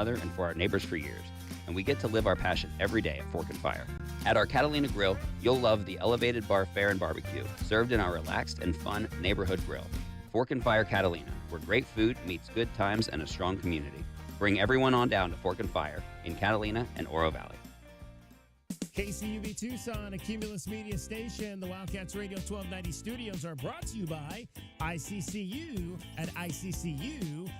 another and for our neighbors for years, and we get to live our passion every day at Fork and Fire. At our Catalina Grill, you'll love the elevated bar fare and barbecue, served in our relaxed and fun neighborhood grill. Fork and Fire Catalina, where great food meets good times and a strong community. Bring everyone on down to Fork and Fire in Catalina and Oro Valley. KCUB Tucson, a Cumulus Media station. The Wildcats Radio 1290 studios are brought to you by ICCU at ICCU.com.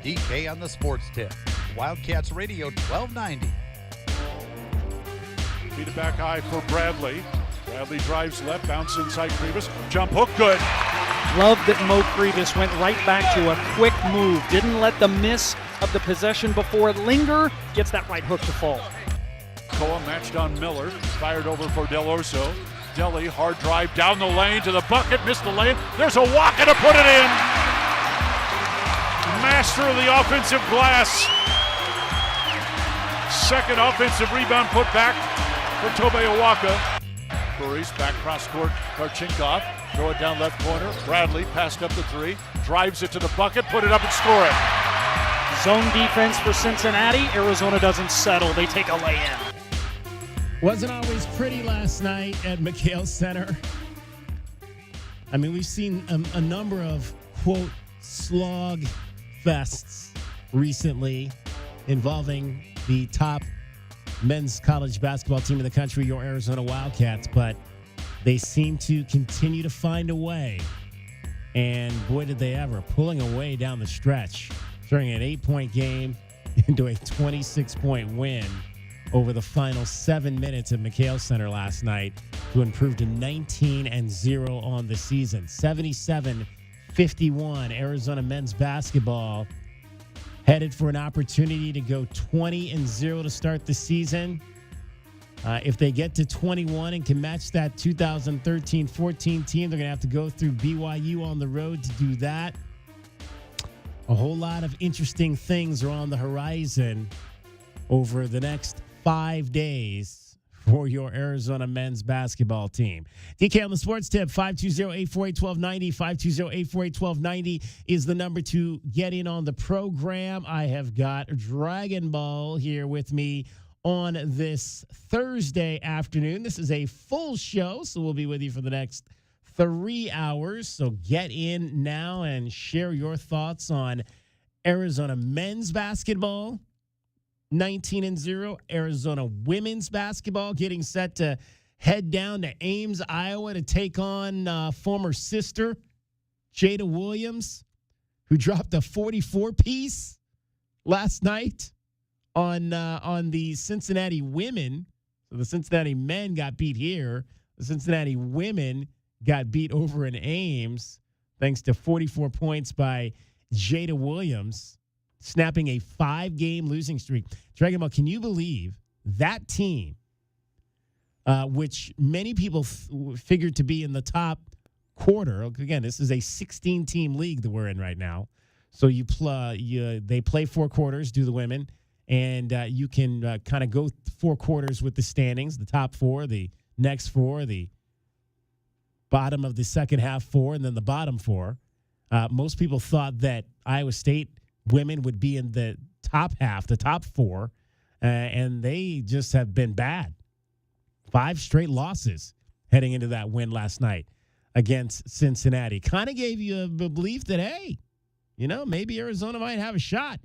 DK on the Sports Tip. Wildcats Radio 1290. Beat it back high for Bradley. Bradley drives left, bounce inside Krivas. Jump hook, good. Love that Mo Krivas went right back to a quick move. Didn't let the miss of the possession before linger. Gets that right hook to fall. Koa matched on Miller. Fired over for Del Orso. Deli, hard drive down the lane to the bucket. Missed the lane. There's a Waka to put it in. Master of the offensive glass. Second offensive rebound put back for Tobe Awaka. Burries back cross court. Karchinkov. Throw it down left corner. Bradley passed up the three. Drives it to the bucket. Put it up and score it. Zone defense for Cincinnati. Arizona doesn't settle. They take a lay-in. Wasn't always pretty last night at McHale Center. I mean, we've seen a number of, quote, slog fests recently involving the top men's college basketball team in the country, your Arizona Wildcats, but they seem to continue to find a way. And boy, did they ever, pulling away down the stretch, turning an 8-point game into a 26-point win over the final 7 minutes at McHale Center last night to improve to 19-0 on the season. 77-51, Arizona men's basketball headed for an opportunity to go 20-0 to start the season. If they get to 21 and can match that 2013-14 team, they're going to have to go through BYU on the road to do that. A whole lot of interesting things are on the horizon over the next 5 days for your Arizona men's basketball team. DK on the Sports Tip, 520-848-1290. 520-848-1290 is the number to get in on the program. I have got Dragon Ball here with me on this Thursday afternoon. This is a full show, so we'll be with you for the next 3 hours. So get in now and share your thoughts on Arizona men's basketball, 19-0. Arizona women's basketball getting set to head down to Ames, Iowa to take on former sister Jada Williams, who dropped a 44-piece last night on the Cincinnati women. So the Cincinnati men got beat here. The Cincinnati women got beat over in Ames thanks to 44 points by Jada Williams, snapping a 5-game losing streak. Dragon Ball, can you believe that team, which many people figured to be in the top quarter? Again, this is a 16-team league that we're in right now. So they play 4 quarters, do the women, and you can kind of go 4 quarters with the standings, the top 4, the next 4, the bottom of the second half 4, and then the bottom 4. Most people thought that Iowa State women would be in the top half, the top 4, and they just have been bad. 5 straight losses heading into that win last night against Cincinnati. Kind of gave you a belief that, hey, maybe Arizona might have a shot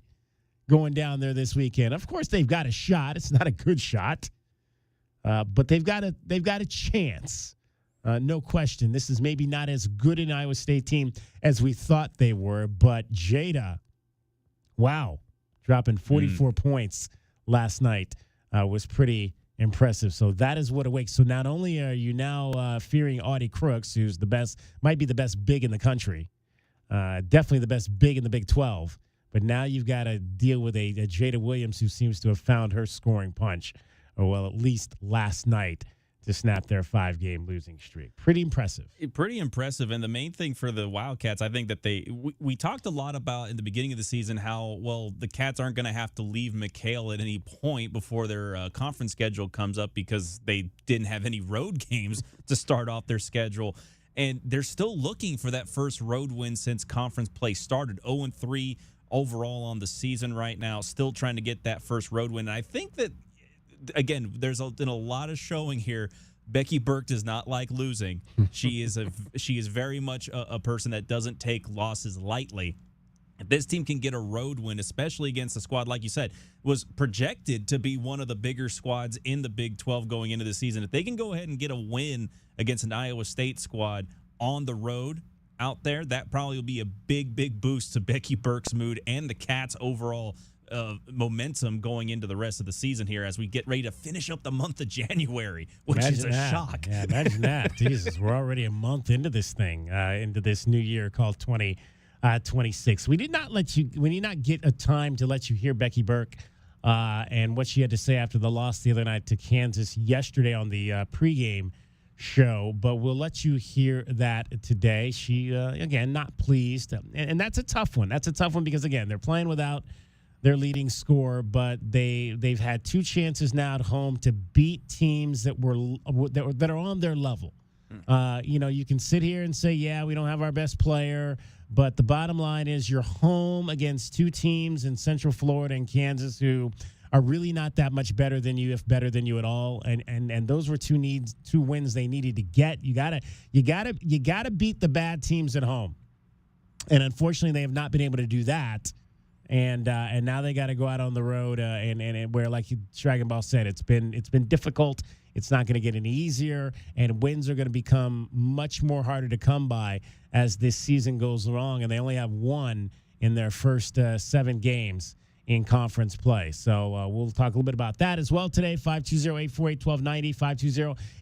going down there this weekend. Of course, they've got a shot. It's not a good shot, but they've got a chance. No question. This is maybe not as good an Iowa State team as we thought they were, but Jada, wow, dropping 44 points last night was pretty impressive. So that is what awakes. So not only are you now fearing Audie Crooks, who's might be the best big in the country, definitely the best big in the Big 12, but now you've got to deal with a Jada Williams who seems to have found her scoring punch, or well, at least last night, to snap their 5-game losing streak. Pretty impressive. Pretty impressive. And the main thing for the Wildcats, I think that we talked a lot about in the beginning of the season how, well, the Cats aren't going to have to leave McHale at any point before their conference schedule comes up because they didn't have any road games to start off their schedule. And they're still looking for that first road win since conference play started. 0-3 overall on the season right now, still trying to get that first road win. And I think that, again, there's been a lot of showing here. Becky Burke does not like losing. She is very much a person that doesn't take losses lightly. If this team can get a road win, especially against a squad, like you said, was projected to be one of the bigger squads in the Big 12 going into the season, if they can go ahead and get a win against an Iowa State squad on the road out there, that probably will be a big, big boost to Becky Burke's mood and the Cats' overall momentum going into the rest of the season here as we get ready to finish up the month of January, which is a shock. Yeah, imagine that. Jesus, we're already a month into this thing, into this new year called 2026. We did not get a time to let you hear Becky Burke and what she had to say after the loss the other night to Kansas yesterday on the pregame show, but we'll let you hear that today. She, again, not pleased. And that's a tough one. That's a tough one because, again, they're playing without their leading scorer, but they've had 2 chances now at home to beat teams that are on their level. You can sit here and say, yeah, we don't have our best player, but the bottom line is you're home against 2 teams in Central Florida and Kansas who are really not that much better than you, if better than you at all. And those were 2 wins they needed to get. You gotta beat the bad teams at home. And unfortunately, they have not been able to do that. And now they got to go out on the road and where, like Dragon Ball said, it's been difficult. It's not going to get any easier, and wins are going to become much more harder to come by as this season goes along. And they only have 1 in their first 7 games in conference play. So we'll talk a little bit about that as well today. 520-848-1290.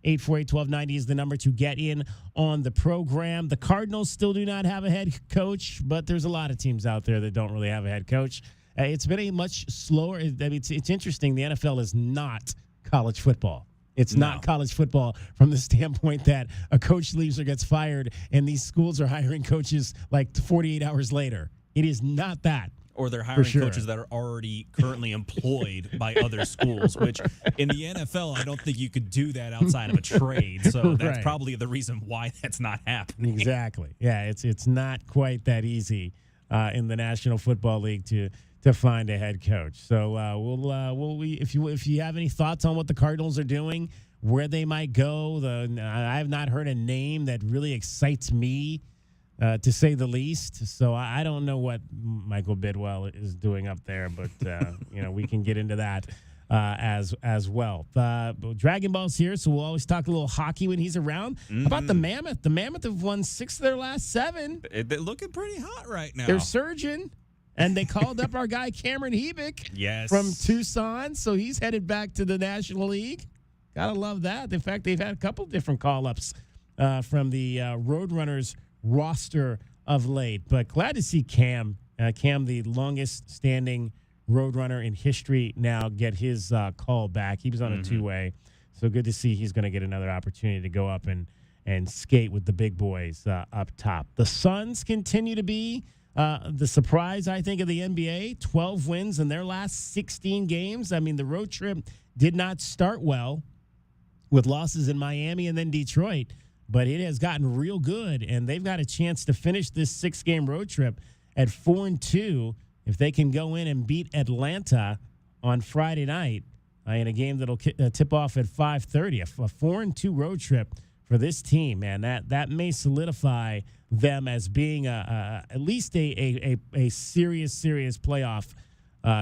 520-848-1290 is the number to get in on the program. The Cardinals still do not have a head coach, but there's a lot of teams out there that don't really have a head coach. It's been a much slower. It's interesting. The NFL is not college football. It's not college football from the standpoint that a coach leaves or gets fired, and these schools are hiring coaches like 48 hours later. It is not that. Or they're hiring coaches that are already currently employed by other schools, which in the NFL, I don't think you could do that outside of a trade. So that's probably the reason why that's not happening. Exactly. Yeah, it's not quite that easy in the National Football League to find a head coach. So if you have any thoughts on what the Cardinals are doing, where they might go, I have not heard a name that really excites me. To say the least. So I don't know what Michael Bidwell is doing up there, but we can get into that as well. Dragon Ball's here, so we'll always talk a little hockey when he's around. Mm-hmm. How about the Mammoth? The Mammoth have won 6 of their last 7. They're looking pretty hot right now. They're surging, and they called up our guy Cameron Hebek from Tucson, so he's headed back to the National League. Gotta love that. In fact, they've had a couple different call-ups from the Roadrunners roster of late, but glad to see Cam, the longest standing Roadrunner in history, now get his call back. He was on a 2-way, so good to see he's going to get another opportunity to go up and skate with the big boys up top. The Suns continue to be the surprise, I think, of the NBA. 12 wins in their last 16 games. I mean, the road trip did not start well with losses in Miami and then Detroit, but it has gotten real good, and they've got a chance to finish this 6-game road trip at 4-2 if they can go in and beat Atlanta on Friday night in a game that'll tip off at 5:30. A 4-2 road trip for this team, man, that may solidify them as being at least a serious playoff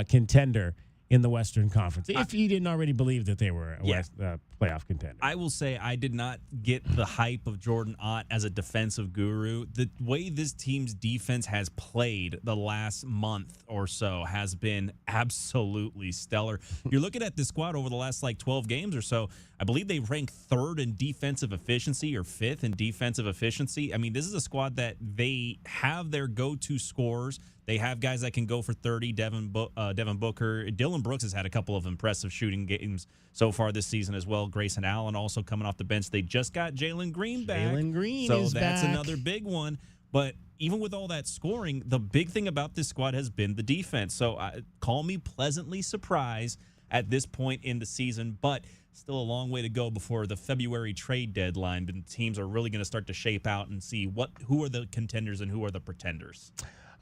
contender in the Western Conference, if you didn't already believe that they were a playoff contender. I will say I did not get the hype of Jordan Ott as a defensive guru. The way this team's defense has played the last month or so has been absolutely stellar. You're looking at this squad over the last 12 games or so. I believe they rank 3rd in defensive efficiency or 5th in defensive efficiency. I mean, this is a squad that they have their go-to scorers. They have guys that can go for 30. Devin Booker. Dylan Brooks has had a couple of impressive shooting games so far this season as well. Grayson Allen also coming off the bench. They just got Jalen Green back. Jalen Green so is that's back. another big one. But even with all that scoring, the big thing about this squad has been the defense. So call me pleasantly surprised at this point in the season, but still a long way to go before the February trade deadline. And teams are really going to start to shape out and see who are the contenders and who are the pretenders.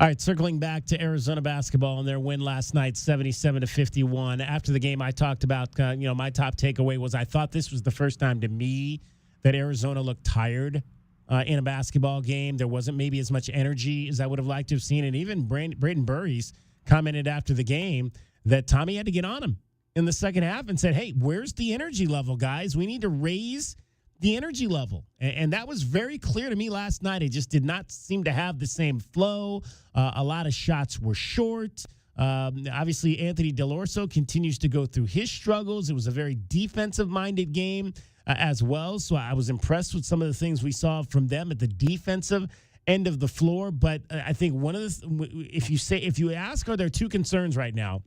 All right, circling back to Arizona basketball and their win last night, 77-51. After the game, I talked about, my top takeaway was I thought this was the first time to me that Arizona looked tired in a basketball game. There wasn't maybe as much energy as I would have liked to have seen. And even Braden Burries commented after the game that Tommy had to get on him in the second half and said, hey, where's the energy level, guys? We need to raise the energy level. And that was very clear to me last night. It just did not seem to have the same flow. A lot of shots were short. Obviously, Anthony Delorso continues to go through his struggles. It was a very defensive-minded game as well. So I was impressed with some of the things we saw from them at the defensive end of the floor. But I think one of the, if you ask, are there two concerns right now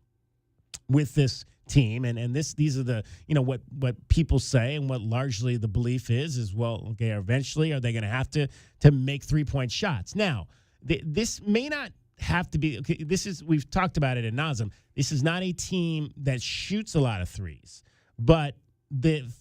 with this team, and these are the what people say and what largely the belief is well, okay, eventually are they going to have to make 3-point shots? Now this may not have to be, okay, we've talked about it ad nauseum. This is not a team that shoots a lot of threes, but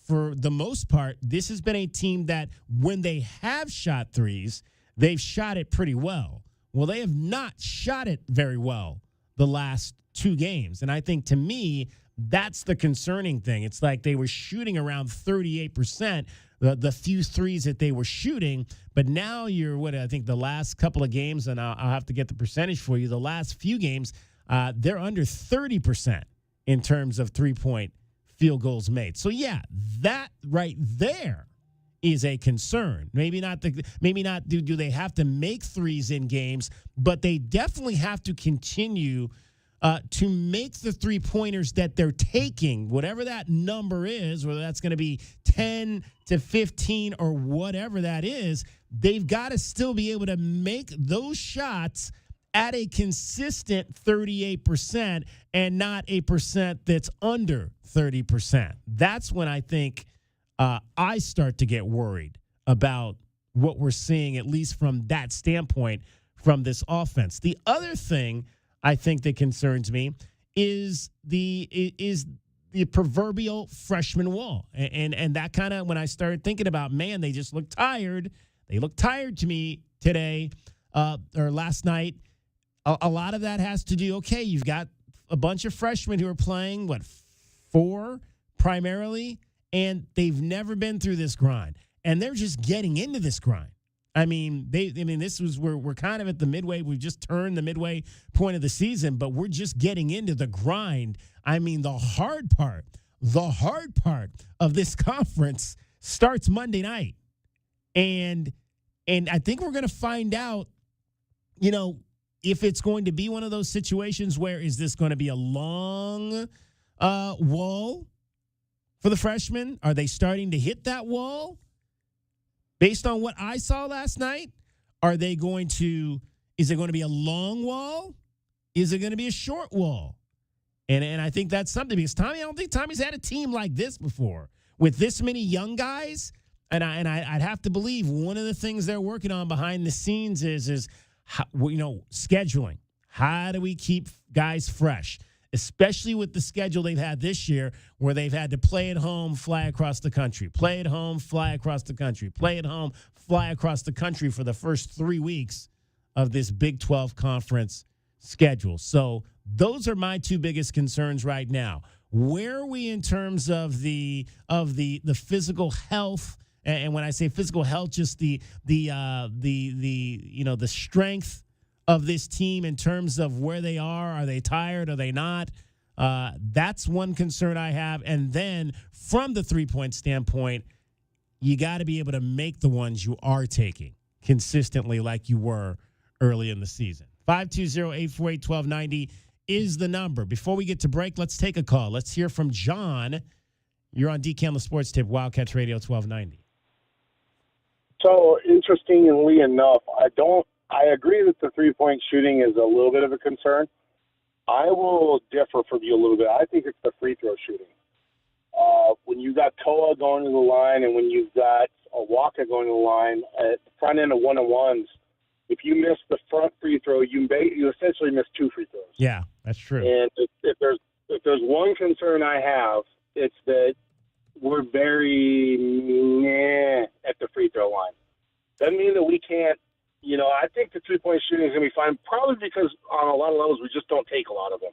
for the most part, this has been a team that when they have shot threes, they've shot it pretty well. Well, they have not shot it very well the last two games. And I think, to me, that's the concerning thing. It's like they were shooting around 38%, the few threes that they were shooting. But now I think the last couple of games, and I'll have to get the percentage for you, the last few games, they're under 30% in terms of 3-point field goals made. So, yeah, that right there is a concern. Maybe not do they have to make threes in games, but they definitely have to continue to make the 3-pointers that they're taking, whatever that number is, whether that's going to be 10 to 15 or whatever that is, they've got to still be able to make those shots at a consistent 38% and not a percent that's under 30%. That's when I think I start to get worried about what we're seeing, at least from that standpoint, from this offense. The other thing I think that concerns me is the proverbial freshman wall. And that kind of, when I started thinking about, man, they just look tired. They look tired to me today or last night. A lot of that has to do, okay, you've got a bunch of freshmen who are playing, 4 primarily, and they've never been through this grind. And they're just getting into this grind. I mean, this was we're kind of at the midway. We've just turned the midway point of the season, but we're just getting into the grind. I mean, the hard part of this conference starts Monday night. And I think we're going to find out, if it's going to be one of those situations where is this going to be a long wall for the freshmen? Are they starting to hit that wall? Based on what I saw last night, is it going to be a long wall? Is it going to be a short wall? And I think that's something, because I don't think Tommy's had a team like this before with this many young guys. And I'd have to believe one of the things they're working on behind the scenes is how, scheduling. How do we keep guys fresh? Especially with the schedule they've had this year, where they've had to play at home, fly across the country, play at home, fly across the country, play at home, fly across the country for the first 3 weeks of this Big 12 conference schedule. So those are my two biggest concerns right now. Where are we in terms of the physical health? And when I say physical health, just the strength of this team in terms of where they are. Are they tired? Are they not? That's one concern I have. And then from the 3-point standpoint, you got to be able to make the ones you are taking consistently like you were early in the season. 520-848-1290 is the number. Before we get to break, let's take a call. Let's hear from John. You're on DK on the Sports Tip, Wildcats Radio 1290. So, interestingly enough, I agree that the 3-point shooting is a little bit of a concern. I will differ from you a little bit. I think it's the free throw shooting. When you got Koa going to the line and when you've got Waka going to the line at the front end of one-on-ones, if you miss the front free throw, you essentially miss 2 free throws. Yeah, that's true. And if there's one concern I have, it's that we're very meh at the free throw line. Doesn't mean that we can't. I think the 3-point shooting is going to be fine, probably because on a lot of levels we just don't take a lot of them.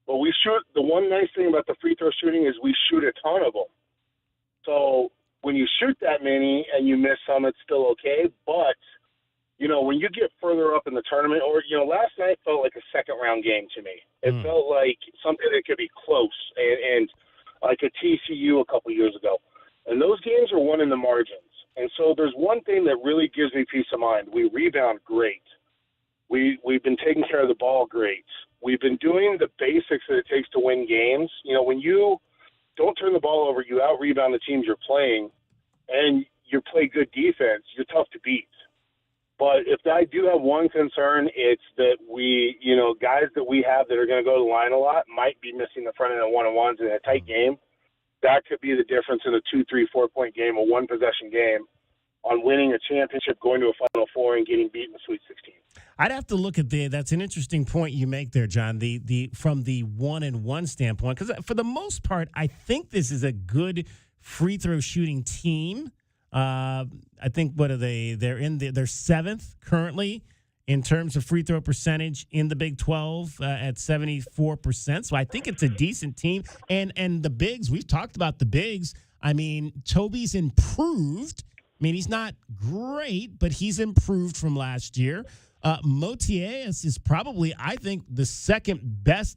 But we shoot. The one nice thing about the free throw shooting is we shoot a ton of them. So when you shoot that many and you miss some, it's still okay. But when you get further up in the tournament, or last night felt like a second-round game to me. It felt like something that could be close, and like a TCU a couple years ago. And those games are won in the margins. And so there's one thing that really gives me peace of mind. We rebound great. We've been taking care of the ball great. We've been doing the basics that it takes to win games. When you don't turn the ball over, you out-rebound the teams you're playing, and you play good defense, you're tough to beat. But if I do have one concern, it's that guys that we have that are going to go to the line a lot might be missing the front end of one-on-ones in a tight game. That could be the difference in a 2, 3, 4-point game, a one-possession game, on winning a championship, going to a Final Four, and getting beat in the Sweet 16. I'd have to look at that's an interesting point you make there, John, the from the 1-and-1 standpoint, because for the most part, I think this is a good free throw shooting team. I think, what are they? They're they're 7th currently in terms of free throw percentage in the Big 12 at 74%. So I think it's a decent team. And the bigs, we've talked about the bigs. I mean, Toby's improved. I mean, he's not great, but he's improved from last year. Motias is probably, I think, the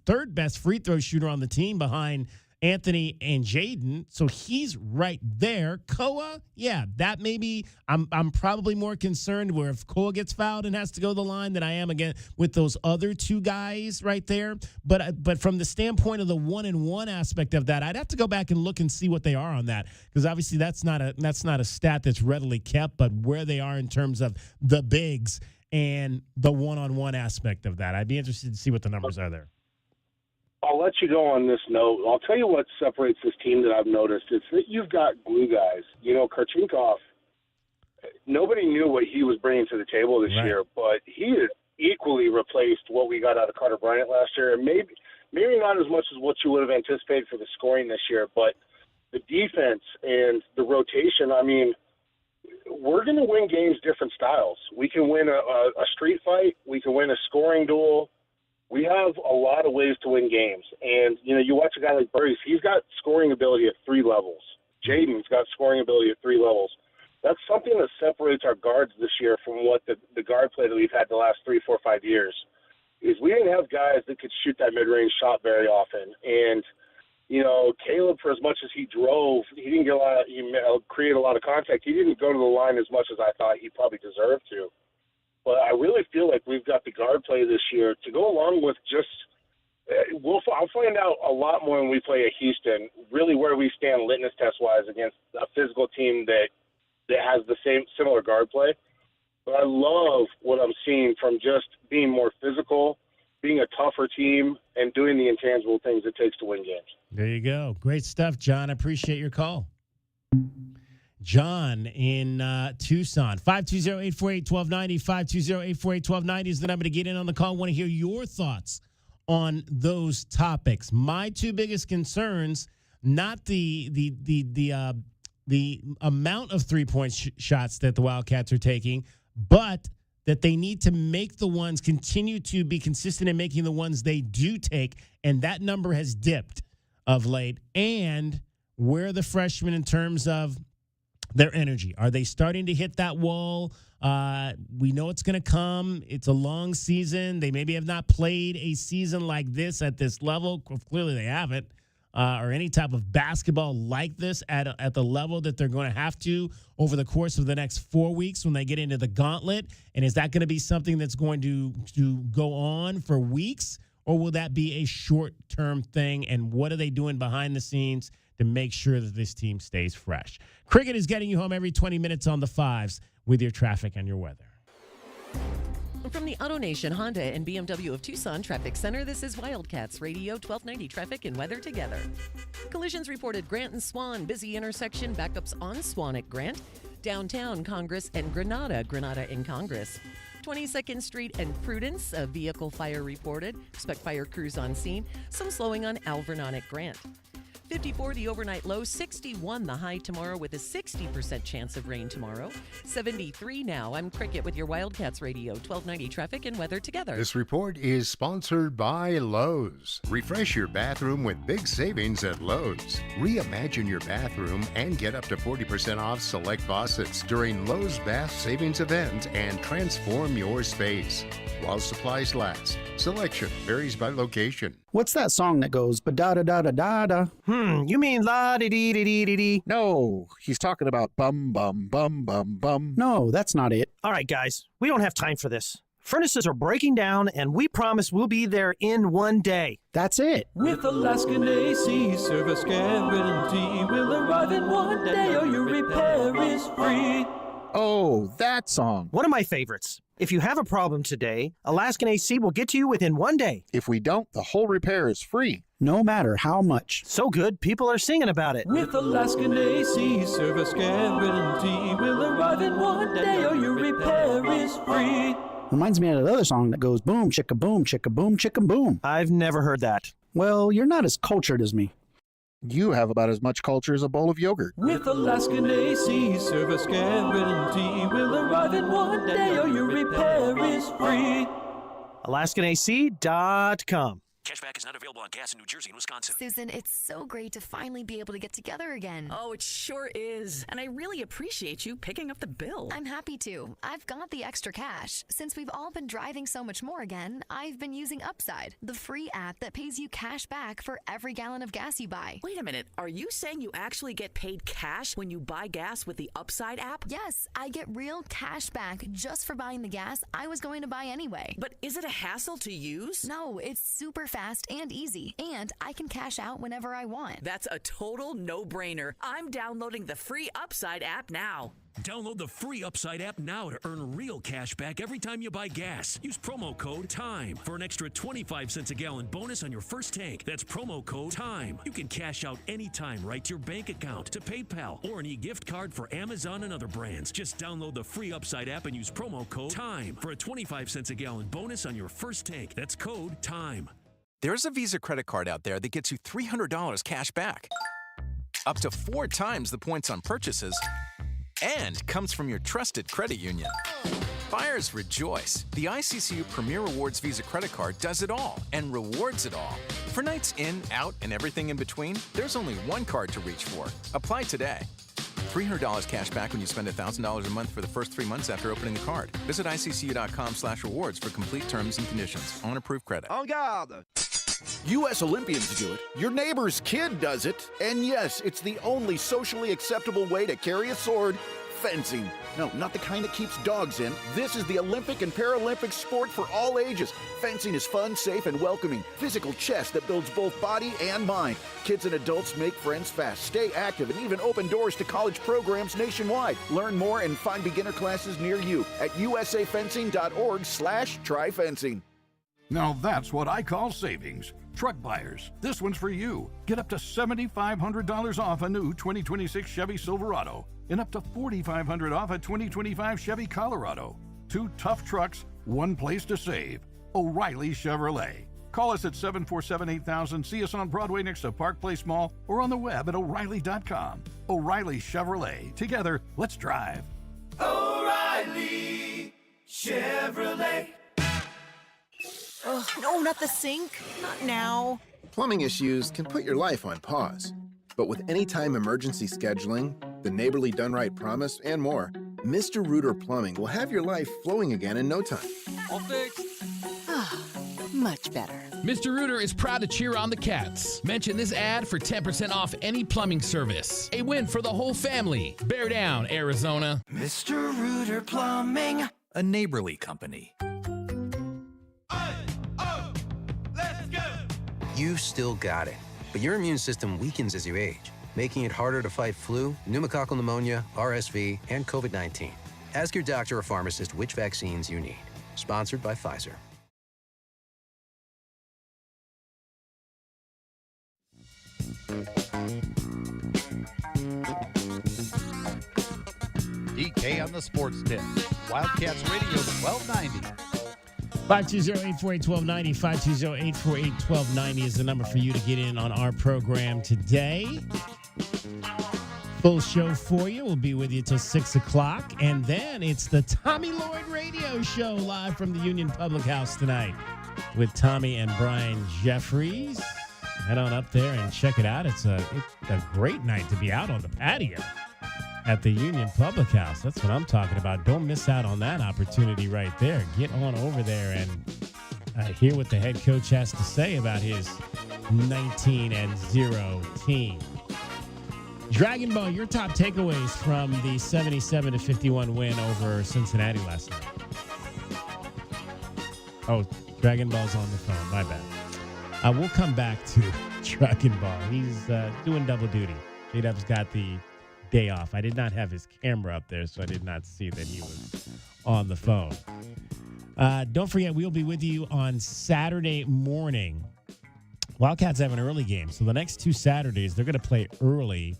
third best free throw shooter on the team behind Anthony and Jaden, so he's right there. Koa, yeah, that maybe I'm probably more concerned where if Koa gets fouled and has to go to the line than I am again with those other 2 guys right there. But from the standpoint of the 1-and-1 aspect of that, I'd have to go back and look and see what they are on that, because obviously that's not a stat that's readily kept, but where they are in terms of the bigs and the 1-on-1 aspect of that. I'd be interested to see what the numbers are there. I'll let you go on this note. I'll tell you what separates this team that I've noticed. It's that you've got glue guys. Karchinkov, nobody knew what he was bringing to the table this year, but he has equally replaced what we got out of Carter Bryant last year. And maybe not as much as what you would have anticipated for the scoring this year, but the defense and the rotation, I mean, we're going to win games different styles. We can win a street fight. We can win a scoring duel. We have a lot of ways to win games. And, you watch a guy like Burris, he's got scoring ability at 3 levels. Jaden's got scoring ability at 3 levels. That's something that separates our guards this year from what the guard play that we've had the last 3, 4, 5 years, is we didn't have guys that could shoot that mid-range shot very often. And, Caleb, for as much as he drove, he didn't get create a lot of contact. He didn't go to the line as much as I thought he probably deserved to. But I really feel like we've got the guard play this year to go along with just I'll find out a lot more when we play at Houston, really where we stand litmus test-wise against a physical team that has the similar guard play. But I love what I'm seeing from just being more physical, being a tougher team, and doing the intangible things it takes to win games. There you go. Great stuff, John. I appreciate your call. John in Tucson, 520-848-1290, 520-848-1290 is the number to get in on the call. I want to hear your thoughts on those topics. My 2 biggest concerns, not the amount of 3-point shots that the Wildcats are taking, but that they need to make the ones, continue to be consistent in making the ones they do take, and that number has dipped of late. And where the freshmen in terms of their energy. Are they starting to hit that wall? We know it's going to come. It's a long season. They maybe have not played a season like this at this level. Clearly they haven't. Or any type of basketball like this at the level that they're going to have to over the course of the next 4 weeks when they get into the gauntlet. And is that going to be something that's going to go on for weeks? Or will that be a short-term thing? And what are they doing behind the scenes to make sure that this team stays fresh? Cricket is getting you home every 20 minutes on the 5s with your traffic and your weather. From the AutoNation Honda and BMW of Tucson Traffic Center, this is Wildcats Radio 1290 Traffic and Weather Together. Collisions reported Grant and Swan, busy intersection, backups on Swan at Grant, downtown Congress and Granada in Congress. 22nd Street and Prudence, a vehicle fire reported. Expect fire crews on scene. Some slowing on Alvernon at Grant. 54 the overnight low, 61 the high tomorrow with a 60% chance of rain tomorrow. 73 now. I'm Cricket with your Wildcats Radio 1290 Traffic and Weather Together. This report is sponsored by Lowe's. Refresh your bathroom with big savings at Lowe's. Reimagine your bathroom and get up to 40% off select faucets during Lowe's Bath Savings Event and transform your space. While supplies last. Selection varies by location. What's that song that goes ba-da-da-da-da-da? You mean la-di-dee-dee-dee-dee-dee? No, he's talking about bum, bum, bum, bum, bum. No, that's not it. All right, guys, we don't have time for this. Furnaces are breaking down, and we promise we'll be there in one day. That's it. With Alaskan AC service guarantee, we'll arrive in one day or your repair is free. Oh, that song. One of my favorites. If you have a problem today, Alaskan AC will get to you within one day. If we don't, the whole repair is free. No matter how much. So good, people are singing about it. With Alaskan AC service guarantee, we'll arrive in one day or your repair is free. Reminds me of that other song that goes boom, chicka boom, chicka boom. I've never heard that. Well, you're not as cultured as me. You have about as much culture as a bowl of yogurt. With Alaskan AC service guarantee, we'll arrive in one day or your repair is free. AlaskanAC.com. Cashback is not available on gas in New Jersey and Wisconsin. Susan, it's so great to finally be able to get together again. Oh, it sure is. And I really appreciate you picking up the bill. I'm happy to. I've got the extra cash. Since we've all been driving so much more again, I've been using Upside, the free app that pays you cash back for every gallon of gas you buy. Wait a minute. Are you saying you actually get paid cash when you buy gas with the Upside app? Yes, I get real cash back just for buying the gas I was going to buy anyway. But is it a hassle to use? No, it's super fast and easy, and I can cash out whenever I want. That's a total no-brainer. I'm downloading the free Upside app now. Download the free Upside app now to earn real cash back every time you buy gas. Use promo code TIME for an extra 25 cents a gallon bonus on your first tank. That's promo code TIME. You can cash out anytime right to your bank account, to PayPal, or an e-gift card for Amazon and other brands. Just download the free Upside app and use promo code TIME for a 25 cents a gallon bonus on your first tank. That's code TIME. There's a Visa credit card out there that gets you $300 cash back, up to 4 times the points on purchases, and comes from your trusted credit union. Buyers rejoice. The ICCU Premier Rewards Visa credit card does it all and rewards it all. For nights in, out, and everything in between, there's only one card to reach for. Apply today. $300 cash back when you spend $1,000 a month for the first 3 months after opening the card. Visit iccu.com/rewards for complete terms and conditions. On approved credit. En garde! U.S. Olympians do it. Your neighbor's kid does it. And yes, it's the only socially acceptable way to carry a sword. Fencing. No, not the kind that keeps dogs in. This is the Olympic and Paralympic sport for all ages. Fencing is fun, safe, and welcoming. Physical chess that builds both body and mind. Kids and adults make friends fast, stay active, and even open doors to college programs nationwide. Learn more and find beginner classes near you at usafencing.org/tryfencing. Now that's what I call savings. Truck buyers, this one's for you. Get up to $7,500 off a new 2026 Chevy Silverado and up to $4,500 off a 2025 Chevy Colorado. 2 tough trucks, one place to save. O'Reilly Chevrolet. Call us at 747-8000, see us on Broadway next to Park Place Mall, or on the web at O'Reilly.com. O'Reilly Chevrolet. Together, let's drive. O'Reilly Chevrolet. Ugh, no, not the sink. Not now. Plumbing issues can put your life on pause. But with anytime emergency scheduling, the Neighborly Done Right promise, and more, Mr. Rooter Plumbing will have your life flowing again in no time. All fixed. Much better. Mr. Rooter is proud to cheer on the Cats. Mention this ad for 10% off any plumbing service. A win for the whole family. Bear down, Arizona. Mr. Rooter Plumbing. A Neighborly company. You still got it, but your immune system weakens as you age, making it harder to fight flu, pneumococcal pneumonia, RSV, and COVID-19. Ask your doctor or pharmacist which vaccines you need. Sponsored by Pfizer. DK on the Sports Tip. Wildcats Radio 1290. 520-848-1290. 520-848-1290 is the number for you to get in on our program today. Full show for you. We'll be with you till 6 o'clock. And then it's the Tommy Lloyd Radio Show live from the Union Public House tonight with Tommy and Brian Jeffries. Head on up there and check it out. It's a great night to be out on the patio at the Union Public House. That's what I'm talking about. Don't miss out on that opportunity right there. Get on over there and hear what the head coach has to say about his 19-0 team. Dragon Ball, your top takeaways from the 77-51 win over Cincinnati last night. Oh, Dragon Ball's on the phone. My bad. We'll come back to Dragon Ball. He's doing double duty. J-Dub's got the day off. I did not have his camera up there, so I did not see that he was on the phone. Don't forget, we'll be with you on Saturday morning. Wildcats have an early game, so the next 2 Saturdays, they're going to play early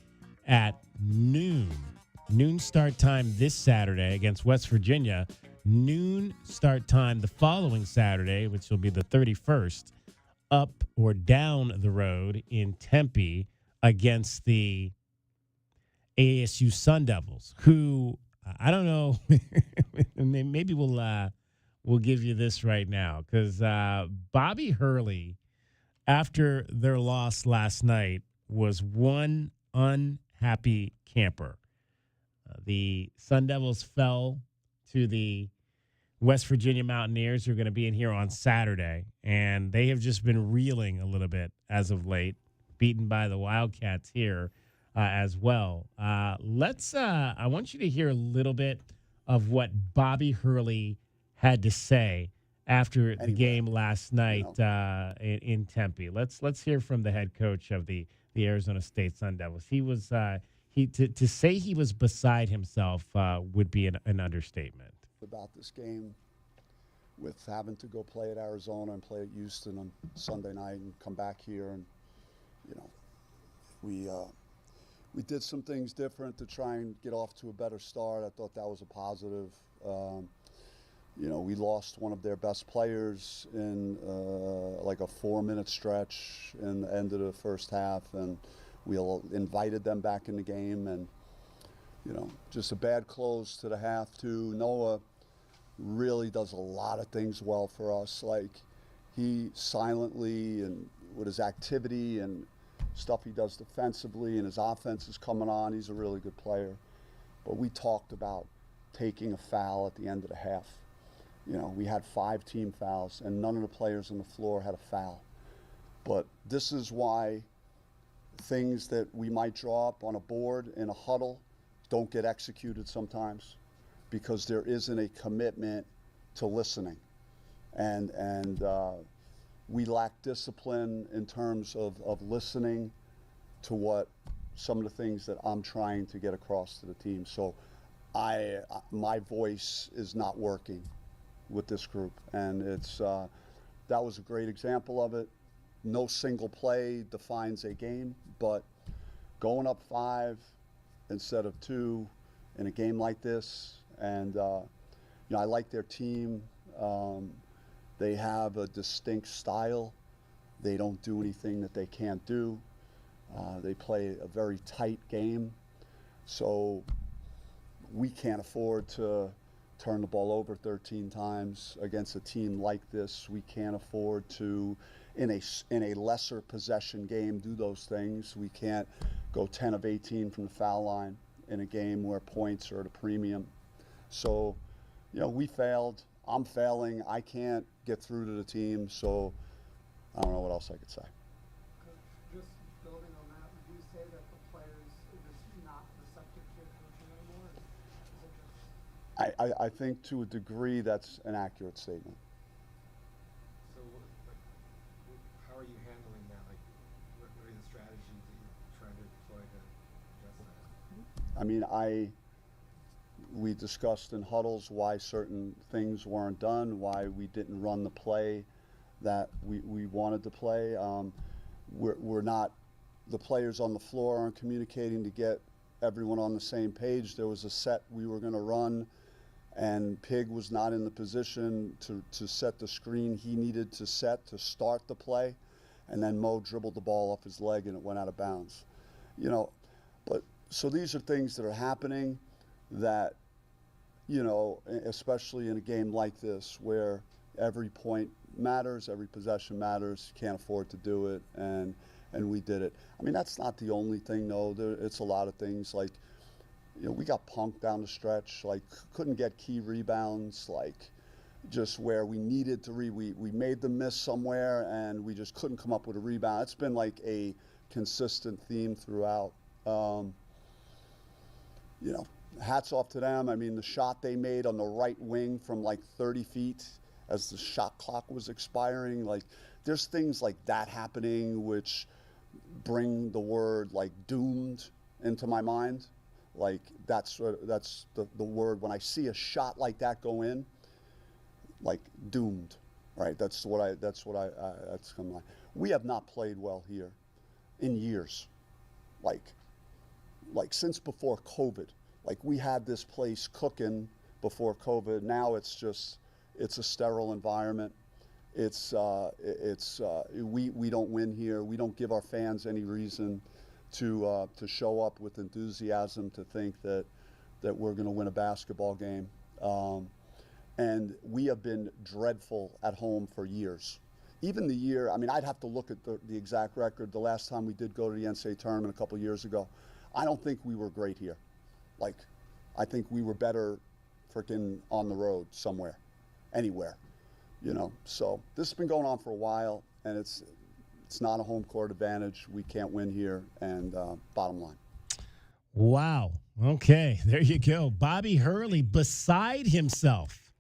at noon. Noon start time this Saturday against West Virginia. Noon start time the following Saturday, which will be the 31st, up or down the road in Tempe against the ASU Sun Devils, who I don't know. Maybe we'll give you this right now because Bobby Hurley, after their loss last night, was one unhappy camper. The Sun Devils fell to the West Virginia Mountaineers, who are going to be in here on Saturday, and they have just been reeling a little bit as of late, beaten by the Wildcats here as well. I want you to hear a little bit of what Bobby Hurley had to say after the game last night in Tempe. Let's hear from the head coach of the Arizona State Sun Devils. He was to say he was beside himself would be an understatement. About this game, with having to go play at Arizona and play at Houston on Sunday night and come back here, and we did some things different to try and get off to a better start. I thought that was a positive. We lost one of their best players in like a 4-minute stretch in the end of the first half, and we invited them back in the game, and just a bad close to the half too. Noah really does a lot of things well for us. Like, he silently and with his activity and stuff he does defensively, and his offense is coming on. He's a really good player. But we talked about taking a foul at the end of the half. We had 5 team fouls, and none of the players on the floor had a foul. But this is why things that we might draw up on a board in a huddle don't get executed sometimes, because there isn't a commitment to listening. And we lack discipline in terms of listening to what some of the things that I'm trying to get across to the team. So my voice is not working with this group, and that was a great example of it. No single play defines a game, but going up 5 instead of 2 in a game like this, and I like their team. They have a distinct style. They don't do anything that they can't do. They play a very tight game, so we can't afford to turn the ball over 13 times against a team like this. We can't afford to, in a lesser possession game, do those things. We can't go 10 of 18 from the foul line in a game where points are at a premium. So, we failed. I'm failing. I can't get through to the team, so I don't know what else I could say. Just building on that, would you say that the players are just not receptive to your coaching anymore? Is it just... I think to a degree that's an accurate statement. So how are you handling that? Like, what are the strategies that you're trying to deploy to address that? I mean, We discussed in huddles why certain things weren't done, why we didn't run the play that we wanted to play. We're not, the players on the floor aren't communicating to get everyone on the same page. There was a set we were going to run, and Pig was not in the position to set the screen he needed to set to start the play, and then Mo dribbled the ball off his leg and it went out of bounds. You know, but so these are things that are happening that, you know, especially in a game like this where every point matters, every possession matters, can't afford to do it, and we did it. I mean, that's not the only thing, though. It's a lot of things, like, you know, we got punked down the stretch, like couldn't get key rebounds, like just where we needed to we made them miss somewhere and we just couldn't come up with a rebound. It's been like a consistent theme throughout. You know, hats off to them. I mean, the shot they made on the right wing from like 30 feet as the shot clock was expiring, like there's things like that happening which bring the word like doomed into my mind. Like that's the word when I see a shot like that go in, like doomed, right? That's come line. We have not played well here in years, like since before COVID. Like we had this place cooking before COVID. Now it's a sterile environment. We don't win here. We don't give our fans any reason to show up with enthusiasm to think that we're going to win a basketball game. And we have been dreadful at home for years. Even the year, I mean, I'd have to look at the exact record. The last time we did go to the NCAA tournament a couple years ago, I don't think we were great here. Like, I think we were better freaking on the road somewhere, anywhere, you know. So this has been going on for a while, and it's not a home court advantage. We can't win here, and bottom line. Wow. Okay, there you go. Bobby Hurley beside himself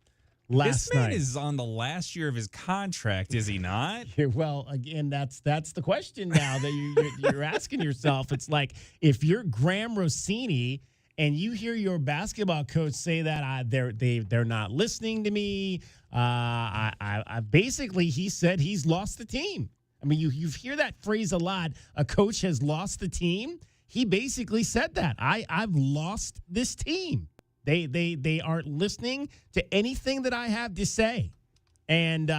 last night. This man is on the last year of his contract, is he not? Well, again, that's the question now that you're asking yourself. It's like if you're Graham Rossini and you hear your basketball coach say that they're not listening to me. I basically, he said he's lost the team. I mean, you hear that phrase a lot. A coach has lost the team. He basically said that. I've lost this team. They aren't listening to anything that I have to say. And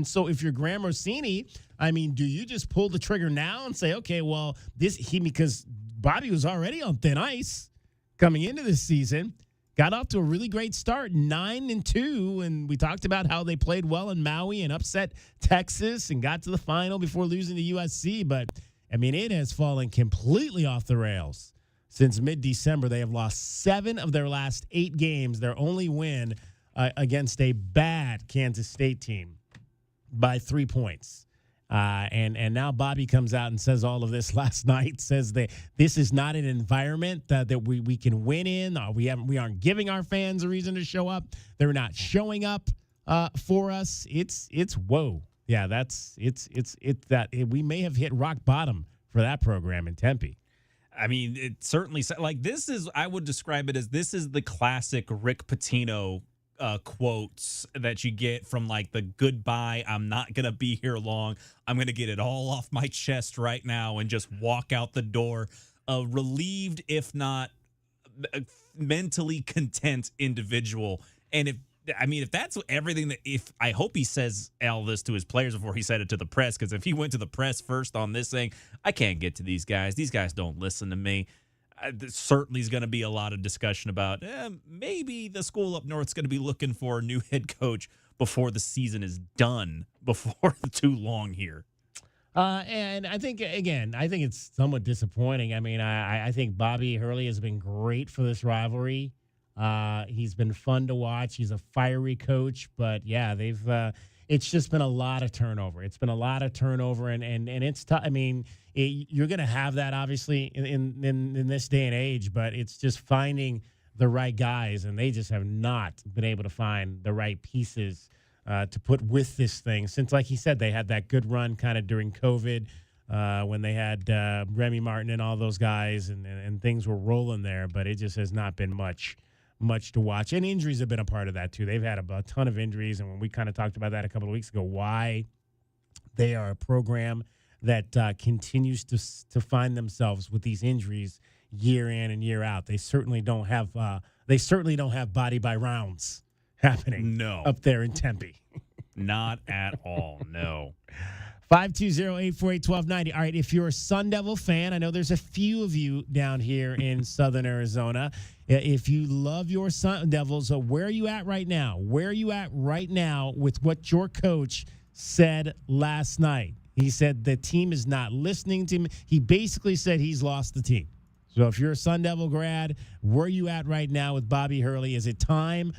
so if you're Graham Rossini, I mean, do you just pull the trigger now and say, okay, well, because Bobby was already on thin ice coming into this season, got off to a really great start, 9-2, and we talked about how they played well in Maui and upset Texas and got to the final before losing to USC. But, I mean, it has fallen completely off the rails. Since mid-December, they have lost 7 of their last 8 games. Their only win against a bad Kansas State team by 3 points. And now Bobby comes out and says all of this last night, says that this is not an environment that we can win in. We aren't giving our fans a reason to show up. They're not showing up for us. It's whoa. Yeah, we may have hit rock bottom for that program in Tempe. I mean, it certainly, like, this is, I would describe it as, this is the classic Rick Pitino quotes that you get from, like, the goodbye, I'm not going to be here long, I'm going to get it all off my chest right now and just walk out the door, a relieved, if not mentally content individual. And if that's everything I hope he says all this to his players before he said it to the press, because if he went to the press first on this thing, I can't get to these guys don't listen to me. There certainly is going to be a lot of discussion about maybe the school up north's going to be looking for a new head coach before the season is done, before too long here. And I think it's somewhat disappointing. I mean, I think Bobby Hurley has been great for this rivalry. He's been fun to watch. He's a fiery coach, but yeah, it's just been a lot of turnover. It's been a lot of turnover, and it's tough. I mean, you're going to have that obviously in this day and age, but it's just finding the right guys, and they just have not been able to find the right pieces to put with this thing. Since, like he said, they had that good run kind of during COVID when they had Remy Martin and all those guys, and things were rolling there, but it just has not been much much to watch. And injuries have been a part of that, too. They've had a ton of injuries, and when we kind of talked about that a couple of weeks ago, why they are a program that continues to find themselves with these injuries year in and year out. They certainly don't have body by rounds happening up there in Tempe. Not at all. No. 520-848-1290. All right, if you're a Sun Devil fan, I know there's a few of you down here in Southern Arizona. If you love your Sun Devils, where are you at right now? Where are you at right now with what your coach said last night? He said the team is not listening to him. He basically said he's lost the team. So if you're a Sun Devil grad, where are you at right now with Bobby Hurley? Is it time?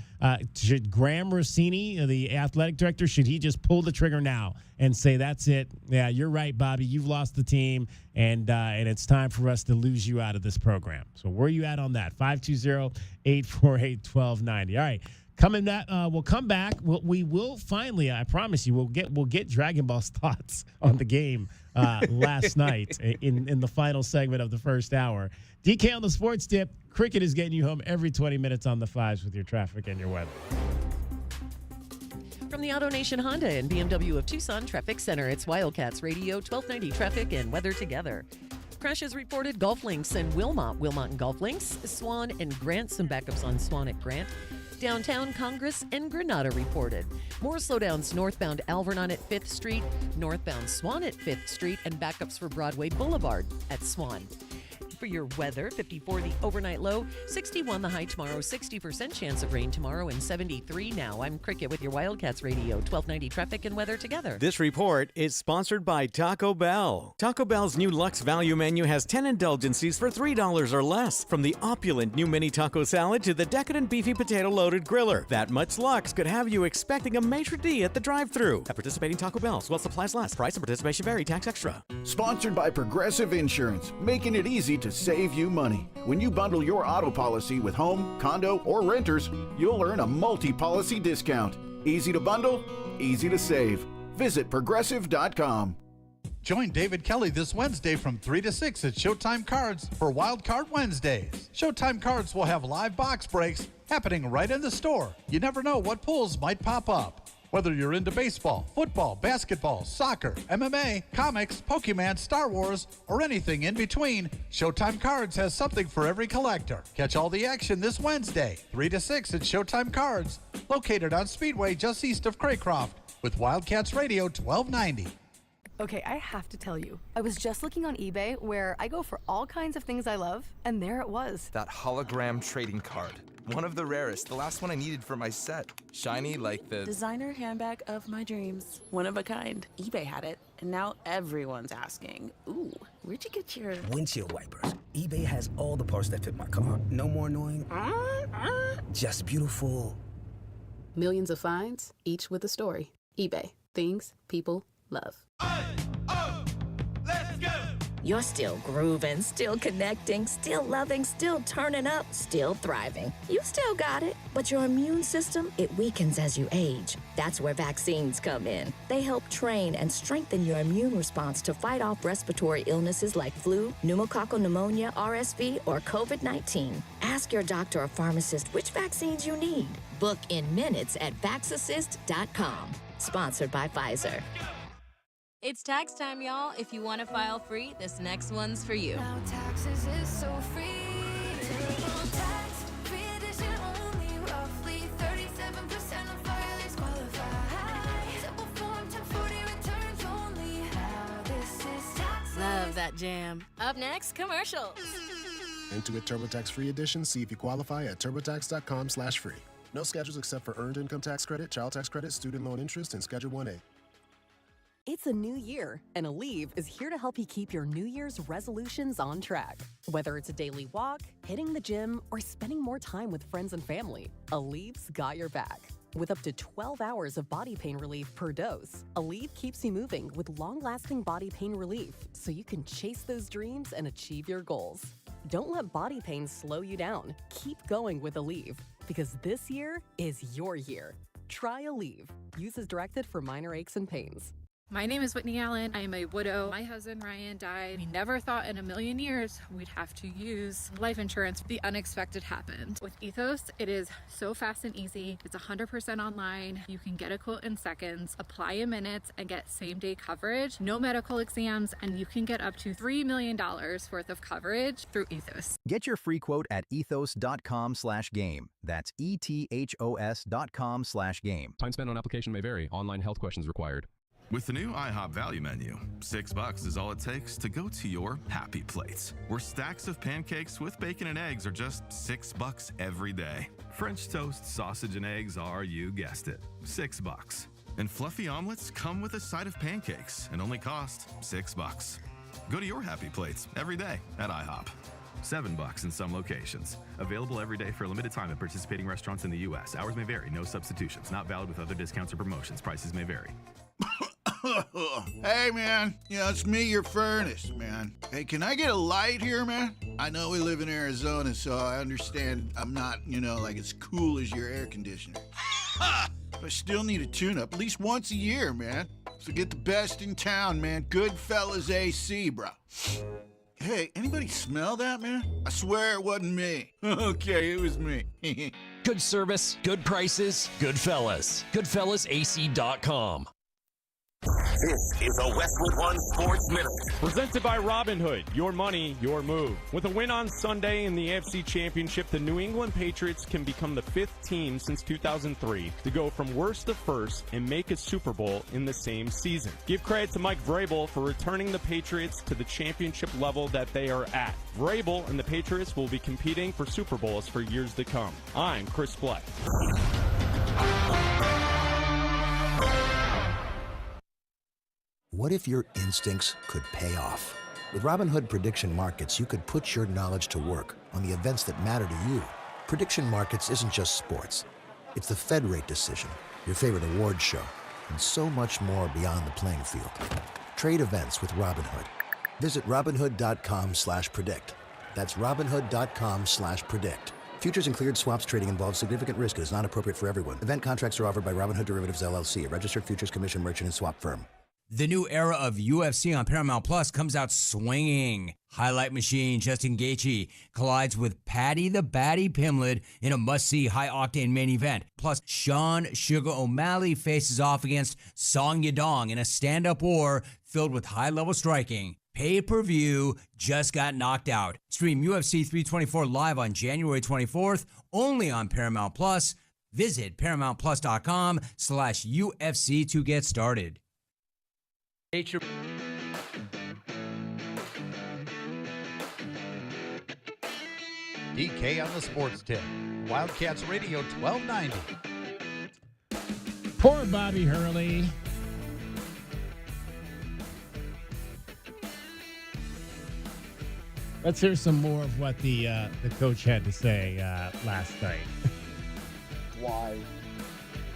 Should Graham Rossini, the athletic director, should he just pull the trigger now and say, that's it? Yeah, you're right, Bobby. You've lost the team, and it's time for us to lose you out of this program. So where are you at on that? 520-848-1290. All right. We'll come back. We will finally, I promise you, we'll get Dragon Ball's thoughts on the game last night in the final segment of the first hour. DK on the Sports Tip. Cricket is getting you home every 20 minutes on the fives with your traffic and your weather. From the Auto Nation Honda and BMW of Tucson Traffic Center, it's Wildcats Radio 1290 traffic and weather together. Crashes reported Golf Links and Wilmot and Golf Links, Swan and Grant, some backups on Swan at Grant. Downtown Congress and Granada reported. More slowdowns northbound Alvernon at 5th Street, northbound Swan at 5th Street, and backups for Broadway Boulevard at Swan. For your weather, 54 the overnight low, 61 the high tomorrow, 60% chance of rain tomorrow, and 73 now. I'm Cricket with your Wildcats Radio 1290 traffic and weather together. This report is sponsored by Taco Bell. Taco Bell's new Luxe Value menu has 10 indulgencies for $3 or less. From the opulent new mini taco salad to the decadent beefy potato loaded griller. That much Luxe could have you expecting a maitre d' at the drive-thru. At participating Taco Bells, while supplies last. Price and participation vary. Tax extra. Sponsored by Progressive Insurance, making it easy to save you money. When you bundle your auto policy with home, condo, or renters, you'll earn a multi-policy discount. Easy to bundle, easy to save. Visit Progressive.com. Join David Kelly this Wednesday from 3 to 6 at Showtime Cards for Wild Card Wednesdays. Showtime Cards will have live box breaks happening right in the store. You never know what pulls might pop up. Whether you're into baseball, football, basketball, soccer, MMA, comics, Pokemon, Star Wars, or anything in between, Showtime Cards has something for every collector. Catch all the action this Wednesday, 3 to 6 at Showtime Cards, located on Speedway just east of Craycroft, with Wildcats Radio 1290. Okay, I have to tell you, I was just looking on eBay where I go for all kinds of things I love, and there it was. That hologram trading card. One of the rarest, the last one I needed for my set. Shiny like the designer handbag of my dreams. One of a kind. eBay had it, and now everyone's asking, ooh, where'd you get your windshield wipers? eBay has all the parts that fit my car. No more annoying. Just beautiful. Millions of finds, each with a story. eBay. Things people love. You're still grooving, still connecting, still loving, still turning up, still thriving. You still got it, but your immune system, it weakens as you age. That's where vaccines come in. They help train and strengthen your immune response to fight off respiratory illnesses like flu, pneumococcal pneumonia, RSV, or COVID-19. Ask your doctor or pharmacist which vaccines you need. Book in minutes at Vaxassist.com. Sponsored by Pfizer. It's tax time, y'all. If you want to file free, this next one's for you. Now taxes is so free. Tax free edition only, roughly 37% of filers qualify. Simple form 1040 returns only. Now this is taxes. Love that jam. Up next, commercials. Intuit TurboTax free edition. See if you qualify at turbotax.com/free. No schedules except for earned income tax credit, child tax credit, student loan interest, and Schedule 1A. It's a new year, and Aleve is here to help you keep your New Year's resolutions on track. Whether it's a daily walk, hitting the gym, or spending more time with friends and family, Aleve's got your back. With up to 12 hours of body pain relief per dose, Aleve keeps you moving with long-lasting body pain relief so you can chase those dreams and achieve your goals. Don't let body pain slow you down. Keep going with Aleve, because this year is your year. Try Aleve. Use as directed for minor aches and pains. My name is Whitney Allen. I am a widow. My husband Ryan died. We never thought in a million years we'd have to use life insurance. The unexpected happened. With Ethos, it is so fast and easy. It's 100% online. You can get a quote in seconds, apply in minutes, and get same-day coverage. No medical exams, and you can get up to $3 million worth of coverage through Ethos. Get your free quote at ethos.com/game. That's ETHOS.com/game. Time spent on application may vary. Online health questions required. With the new IHOP value menu, $6 is all it takes to go to your happy place, where stacks of pancakes with bacon and eggs are just $6 every day. French toast, sausage, and eggs are, you guessed it, $6. And fluffy omelets come with a side of pancakes and only cost $6. Go to your happy plates every day at IHOP. $7 in some locations. Available every day for a limited time at participating restaurants in the U.S. Hours may vary. No substitutions. Not valid with other discounts or promotions. Prices may vary. Hey, man. It's me, your furnace, man. Hey, can I get a light here, man? I know we live in Arizona, so I understand I'm not, like as cool as your air conditioner. But I still need a tune-up at least once a year, man. So get the best in town, man. Goodfellas AC, bro. Hey, anybody smell that, man? I swear it wasn't me. Okay, it was me. Good service, good prices, Goodfellas. GoodfellasAC.com. This is a Westwood One Sports Minute. Presented by Robinhood, your money, your move. With a win on Sunday in the AFC Championship, the New England Patriots can become the 5th team since 2003 to go from worst to first and make a Super Bowl in the same season. Give credit to Mike Vrabel for returning the Patriots to the championship level that they are at. Vrabel and the Patriots will be competing for Super Bowls for years to come. I'm Chris Black. What if your instincts could pay off? With Robinhood Prediction Markets, you could put your knowledge to work on the events that matter to you. Prediction Markets isn't just sports. It's the Fed rate decision, your favorite award show, and so much more beyond the playing field. Trade events with Robinhood. Visit Robinhood.com/predict. That's Robinhood.com/predict. Futures and cleared swaps trading involves significant risk and is not appropriate for everyone. Event contracts are offered by Robinhood Derivatives LLC, a registered futures commission merchant and swap firm. The new era of UFC on Paramount Plus comes out swinging. Highlight Machine Justin Gaethje collides with Paddy the Baddy Pimblett in a must-see high-octane main event. Plus, Sean Sugar O'Malley faces off against Song Yadong in a stand-up war filled with high-level striking. Pay-per-view just got knocked out. Stream UFC 324 live on January 24th, only on Paramount Plus. Visit ParamountPlus.com/UFC to get started. DK on the Sports Tip. Wildcats Radio 1290. Poor Bobby Hurley. Let's hear some more of what the coach had to say last night. Why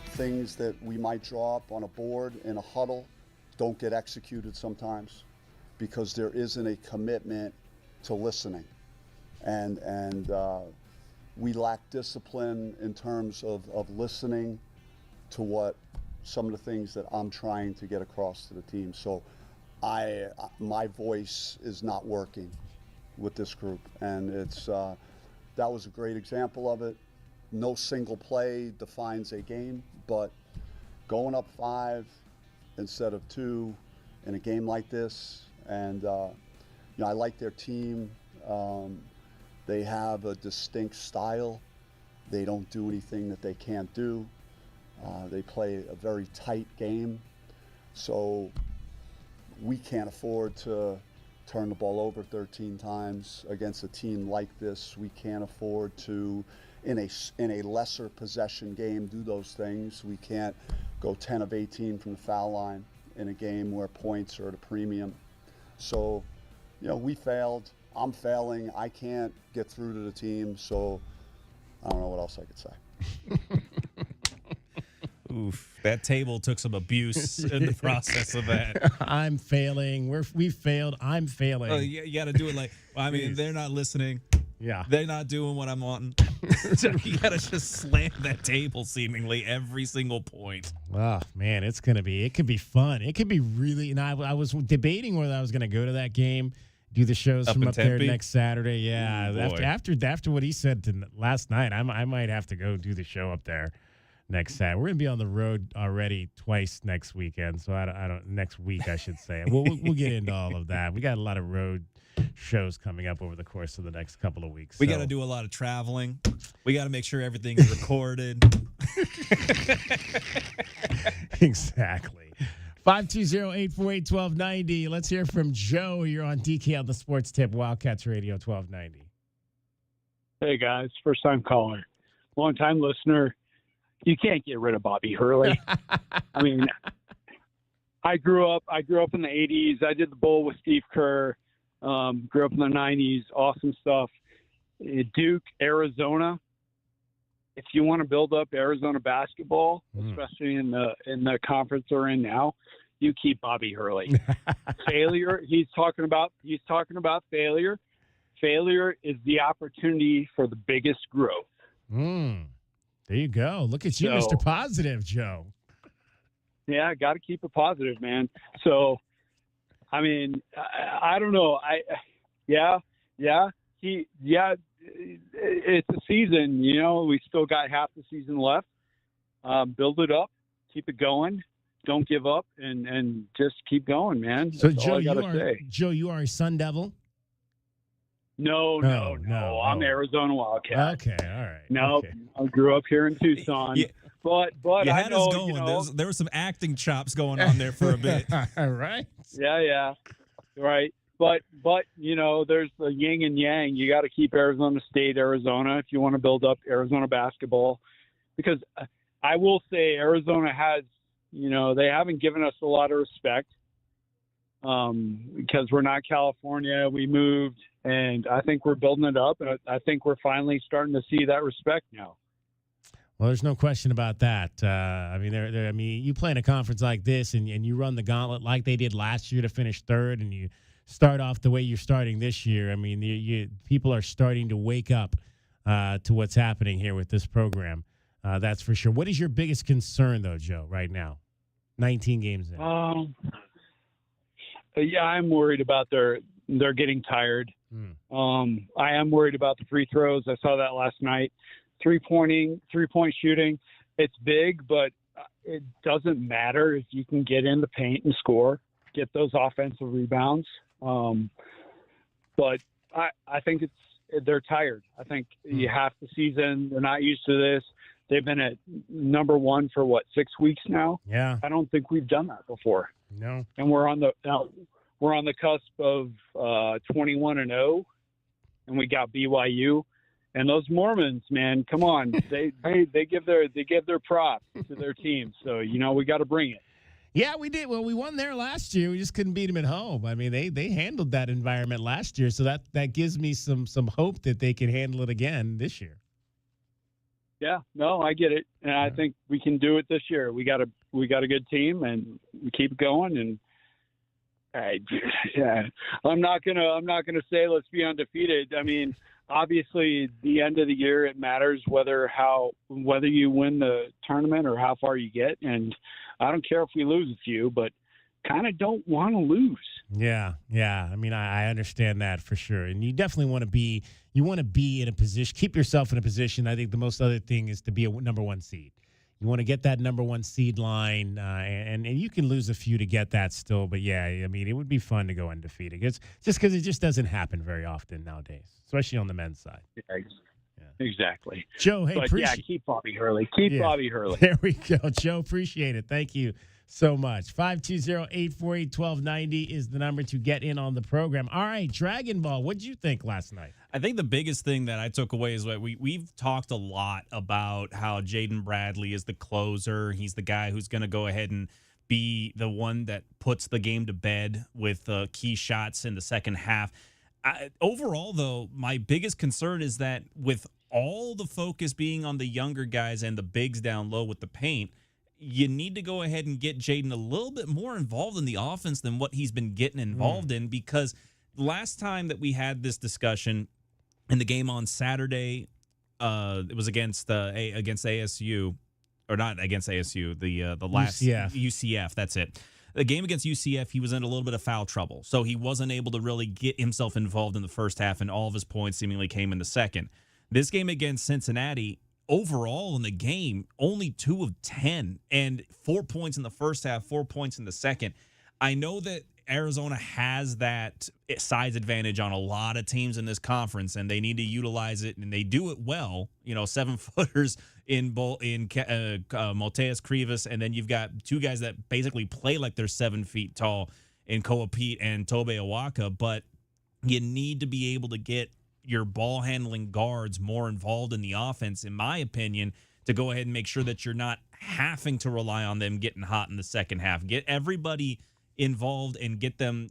things that we might draw up on a board in a huddle don't get executed sometimes, because there isn't a commitment to listening. And we lack discipline in terms of listening to what some of the things that I'm trying to get across to the team. So my voice is not working with this group, and it's that was a great example of it. No single play defines a game, but going up 5 instead of 2 in a game like this, and I like their team. They have a distinct style. They don't do anything that they can't do. They play a very tight game, so we can't afford to turn the ball over 13 times against a team like this. We can't afford to, in a lesser possession game, do those things. We can't go 10 of 18 from the foul line in a game where points are at a premium. So, we failed. I'm failing. I can't get through to the team, so I don't know what else I could say. Oof, that table took some abuse in the process of that. I'm failing. We failed. I'm failing. You got to do it like, they're not listening. Yeah. They're not doing what I'm wanting. So you got to just slam that table seemingly every single point. Oh, man, it could be fun. It could be really, and I was debating whether I was going to go to that game, do the shows Up from in up there Tempe? next Saturday. Yeah. Ooh, boy. After what he said last night, I might have to go do the show up there next Saturday. We're going to be on the road already twice next weekend. So I don't next week, I should say. We'll get into all of that. We got a lot of road shows coming up over the course of the next couple of weeks. We So- got to do a lot of traveling. We got to make sure everything's recorded. Exactly. 520-848-1290. Let's hear from Joe. You're on DK on the Sports Tip, Wildcats Radio 1290. Hey guys, first time caller, long time listener. You can't get rid of Bobby Hurley. I mean, I grew up in the 80s. I did the bowl with Steve Kerr. Grew up in the 90s. Awesome stuff. Duke, Arizona. If you want to build up Arizona basketball, especially in the conference we're in now, you keep Bobby Hurley. Failure. He's talking about failure. Failure is the opportunity for the biggest growth. There you go. Look at you, So- Mr. Positive, Joe. Yeah, got to keep it positive, man. So, I mean, I don't know. It's a season. You know, we still got half the season left. Build it up, keep it going. Don't give up, and just keep going, man. So, That's Joe, all I gotta say. you are a Sun Devil? No. I'm Arizona Wildcat. Okay, all right. No, Okay. I grew up here in Tucson. Yeah. But You I had know, us going. you know, There was some acting chops going on there for a bit. All right. Yeah, right. But you know, there's the yin and yang. You got to keep Arizona State, Arizona, if you want to build up Arizona basketball, because I will say Arizona has, you know, they haven't given us a lot of respect because we're not California. We moved, and I think we're building it up, and I think we're finally starting to see that respect now. Well, there's no question about that. I mean, you play in a conference like this, and you run the gauntlet like they did last year to finish third, and you start off the way you're starting this year. I mean, people are starting to wake up to what's happening here with this program. That's for sure. What is your biggest concern, though, Joe, right now? 19 games in. Yeah, I'm worried about they're getting tired. I am worried about the free throws. I saw that last night. Three-point shooting, it's big, but it doesn't matter if you can get in the paint and score, get those offensive rebounds. But I think they're tired. I think you half the season, they're not used to this. They've been at number one for 6 weeks now. Yeah. I don't think we've done that before. No. And we're on the cusp of 21-0, and we got BYU. And those Mormons, man, come on, they give their props to their team. So you know we got to bring it. Yeah, we did. Well, we won there last year. We just couldn't beat them at home. I mean, they handled that environment last year, so that gives me some hope that they can handle it again this year. Yeah, no, I get it, and I think we can do it this year. We got a good team, and we keep going. And I'm not gonna say let's be undefeated. I mean, obviously, the end of the year it matters whether you win the tournament or how far you get. And I don't care if we lose a few, but kind of don't want to lose. Yeah. I mean, I understand that for sure. And you definitely want to be in a position, keep yourself in a position. I think the most other thing is to be a number one seed. You want to get that number one seed line, and you can lose a few to get that still. But yeah, I mean, it would be fun to go undefeated. It's just because it just doesn't happen very often nowadays, especially on the men's side. Yeah, exactly. Joe, hey, keep Bobby Hurley. Bobby Hurley. There we go. Joe, appreciate it. Thank you so much. 520-848-1290 is the number to get in on the program. All right, Dragon Ball, what did you think last night? I think the biggest thing that I took away is that we've talked a lot about how Jaden Bradley is the closer. He's the guy who's going to go ahead and be the one that puts the game to bed with key shots in the second half. Overall, though, my biggest concern is that with all the focus being on the younger guys and the bigs down low with the paint, you need to go ahead and get Jaden a little bit more involved in the offense than what he's been getting involved in, because last time that we had this discussion in the game on Saturday, It was against ASU, or not against ASU. The last UCF. That's it. The game against UCF, he was in a little bit of foul trouble, so he wasn't able to really get himself involved in the first half, and all of his points seemingly came in the second. This game against Cincinnati, overall in the game, only 2 of 10, and 4 points in the first half, 4 points in the second. I know that Arizona has that size advantage on a lot of teams in this conference, and they need to utilize it, and they do it well. 7-footers in Malteus Krivas, and then you've got 2 guys that basically play like they're 7 feet tall in Koa Pete and Tobe Awaka, but you need to be able to get your ball handling guards more involved in the offense, in my opinion, to go ahead and make sure that you're not having to rely on them getting hot in the second half. Get everybody involved and get them,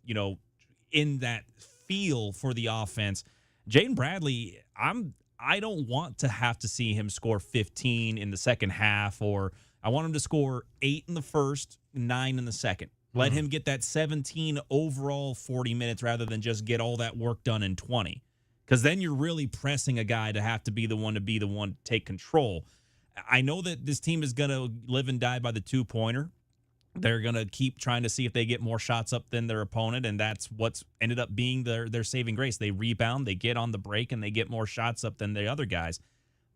in that feel for the offense. Jaden Bradley, I don't want to have to see him score 15 in the second half, or I want him to score 8 in the first, 9 in the second. Let him get that 17 overall 40 minutes rather than just get all that work done in 20. Because then you're really pressing a guy to have to be the one to take control. I know that this team is going to live and die by the 2-pointer. They're going to keep trying to see if they get more shots up than their opponent, and that's what's ended up being their saving grace. They rebound, they get on the break, and they get more shots up than the other guys.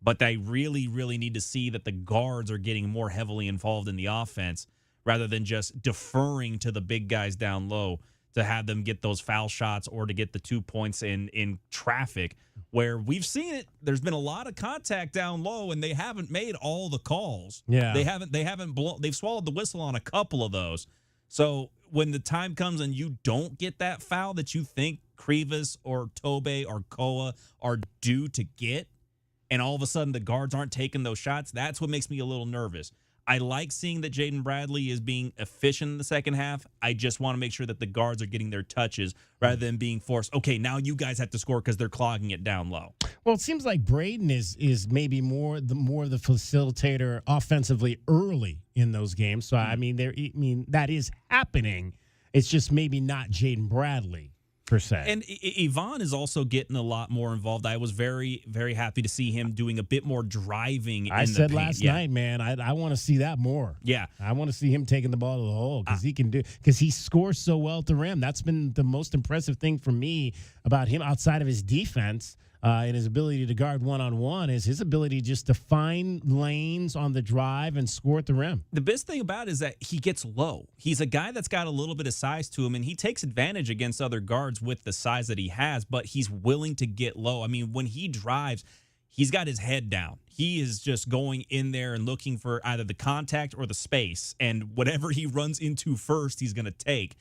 But they really, really need to see that the guards are getting more heavily involved in the offense rather than just deferring to the big guys down low to have them get those foul shots or to get the 2 points in traffic, where we've seen it. There's been a lot of contact down low, and they haven't made all the calls. Yeah. They've swallowed the whistle on a couple of those. So when the time comes and you don't get that foul that you think Krivas or Tobe or Koa are due to get, and all of a sudden the guards aren't taking those shots, that's what makes me a little nervous. I like seeing that Jaden Bradley is being efficient in the second half. I just want to make sure that the guards are getting their touches rather than being forced, okay, now you guys have to score because they're clogging it down low. Well, it seems like Braden is maybe more of the facilitator offensively early in those games. So I mean that is happening. It's just maybe not Jaden Bradley per se. And Yvonne is also getting a lot more involved. I was very, very happy to see him doing a bit more driving. I said last night, man, I want to see that more. Yeah. I want to see him taking the ball to the hole because he scores so well at the rim. That's been the most impressive thing for me about him outside of his defense. And his ability to guard one-on-one is his ability just to find lanes on the drive and score at the rim. The best thing about it is that he gets low. He's a guy that's got a little bit of size to him, and he takes advantage against other guards with the size that he has, but he's willing to get low. I mean, when he drives, he's got his head down. He is just going in there and looking for either the contact or the space, and whatever he runs into first, he's going to take.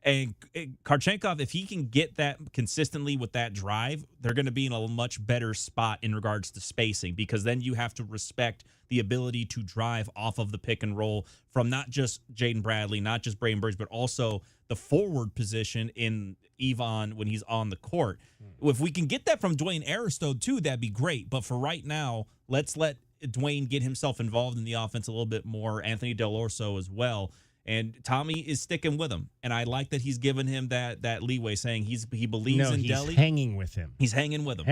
And Karchenkov, if he can get that consistently with that drive, they're going to be in a much better spot in regards to spacing, because then you have to respect the ability to drive off of the pick and roll from not just Jaden Bradley, not just Braden Burge, but also the forward position in Yvonne when he's on the court. If we can get that from Dwayne Aristode too, that'd be great. But for right now, let's let Dwayne get himself involved in the offense a little bit more, Anthony Del Orso as well. And Tommy is sticking with him, and I like that he's given him that leeway, saying he believes in Delly. He's hanging with him. He's hanging with him.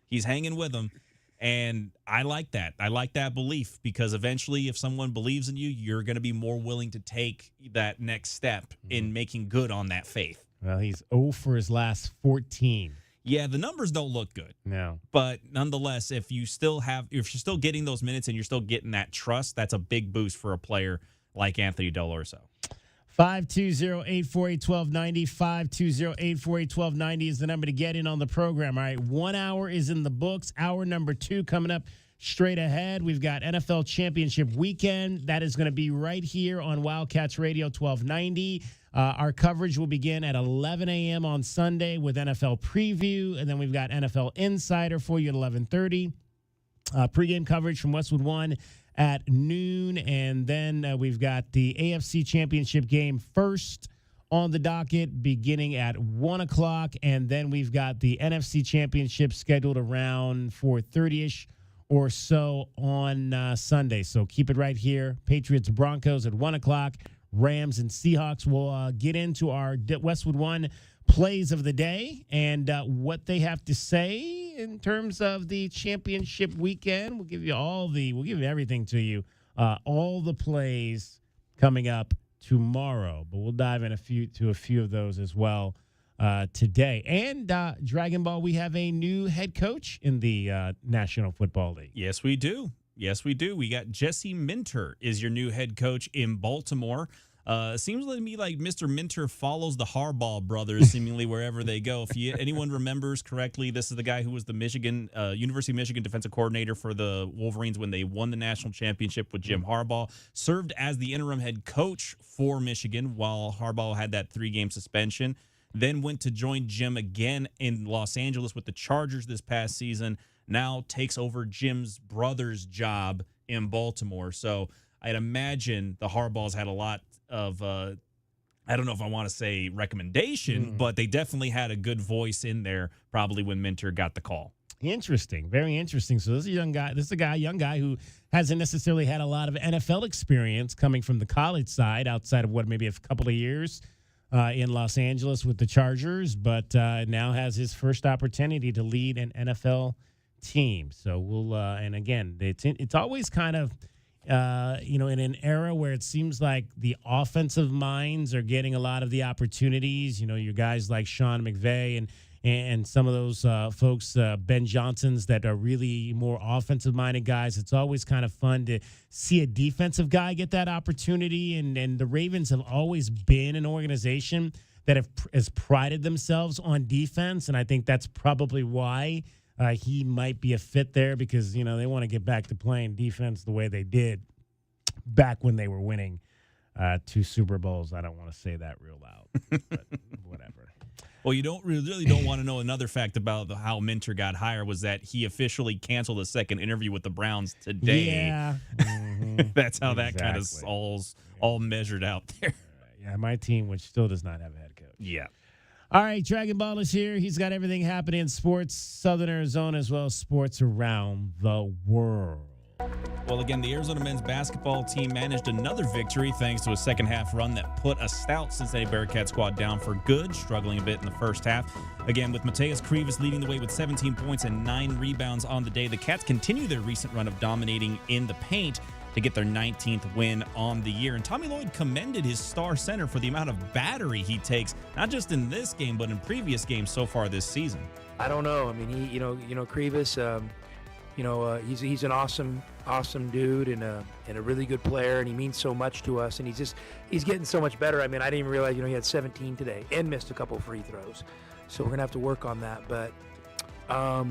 He's hanging with him, and I like that. I like that belief, because eventually, if someone believes in you, you're going to be more willing to take that next step in making good on that faith. Well, he's 0 for his last 14. Yeah, the numbers don't look good. No. But nonetheless, if you're still getting those minutes and you're still getting that trust, that's a big boost for a player like Anthony Del Orso. 520-848-1290. 520-848-1290 is the number to get in on the program. All right, 1 hour is in the books. Hour number 2 coming up straight ahead. We've got NFL Championship Weekend. That is going to be right here on Wildcats Radio 1290. Our coverage will begin at 11 a.m. on Sunday with NFL Preview, and then we've got NFL Insider for you at 11:30. Pregame coverage from Westwood One at noon, and then we've got the AFC Championship game first on the docket beginning at 1 o'clock, and then we've got the NFC Championship scheduled around 4:30ish or so on Sunday. So keep it right here. Patriots Broncos at 1 o'clock. Rams and Seahawks. We'll get into our Westwood One plays of the day and what they have to say today in terms of the championship weekend. We'll give you everything to you. All the plays coming up tomorrow, but we'll dive in a few of those as well today. And Dragon Ball, we have a new head coach in the National Football League. Yes, we do. We got Jesse Minter is your new head coach in Baltimore. Seems to me like Mr. Minter follows the Harbaugh brothers seemingly wherever they go. If anyone remembers correctly, this is the guy who was the University of Michigan defensive coordinator for the Wolverines when they won the national championship with Jim Harbaugh. Served as the interim head coach for Michigan while Harbaugh had that 3-game suspension. Then went to join Jim again in Los Angeles with the Chargers this past season. Now takes over Jim's brother's job in Baltimore. So I'd imagine the Harbaughs had a lot of, I don't know if I want to say recommendation, but they definitely had a good voice in there probably when Minter got the call. Interesting. Very interesting. So this is a young guy who hasn't necessarily had a lot of NFL experience coming from the college side outside of maybe a couple of years in Los Angeles with the Chargers, but now has his first opportunity to lead an NFL team. So we'll, and again, it's always kind of, in an era where it seems like the offensive minds are getting a lot of the opportunities, your guys like Sean McVay and some of those folks, Ben Johnson's, that are really more offensive-minded guys. It's always kind of fun to see a defensive guy get that opportunity, and the Ravens have always been an organization that has prided themselves on defense, and I think that's probably why he might be a fit there, because, they want to get back to playing defense the way they did back when they were winning 2 Super Bowls. I don't want to say that real loud, but whatever. Well, you really don't want to know another fact about how Minter got hired was that he officially canceled a second interview with the Browns today. Yeah. That's how that kind of all measured out there. Yeah, my team, which still does not have a head coach. Yeah. All right, Dragon Ball is here. He's got everything happening in sports, Southern Arizona, as well as sports around the world. Well, again, the Arizona men's basketball team managed another victory thanks to a second-half run that put a stout Cincinnati Bearcat squad down for good, struggling a bit in the first half. Again, with Mateus Krivas leading the way with 17 points and 9 rebounds on the day, the Cats continue their recent run of dominating in the paint to get their 19th win on the year. And Tommy Lloyd commended his star center for the amount of battery he takes, not just in this game, but in previous games so far this season. I don't know. I mean, he, Krivas, he's an awesome dude and a really good player, and he means so much to us, and he's getting so much better. I mean, I didn't even realize, he had 17 today and missed a couple free throws. So we're going to have to work on that. But, a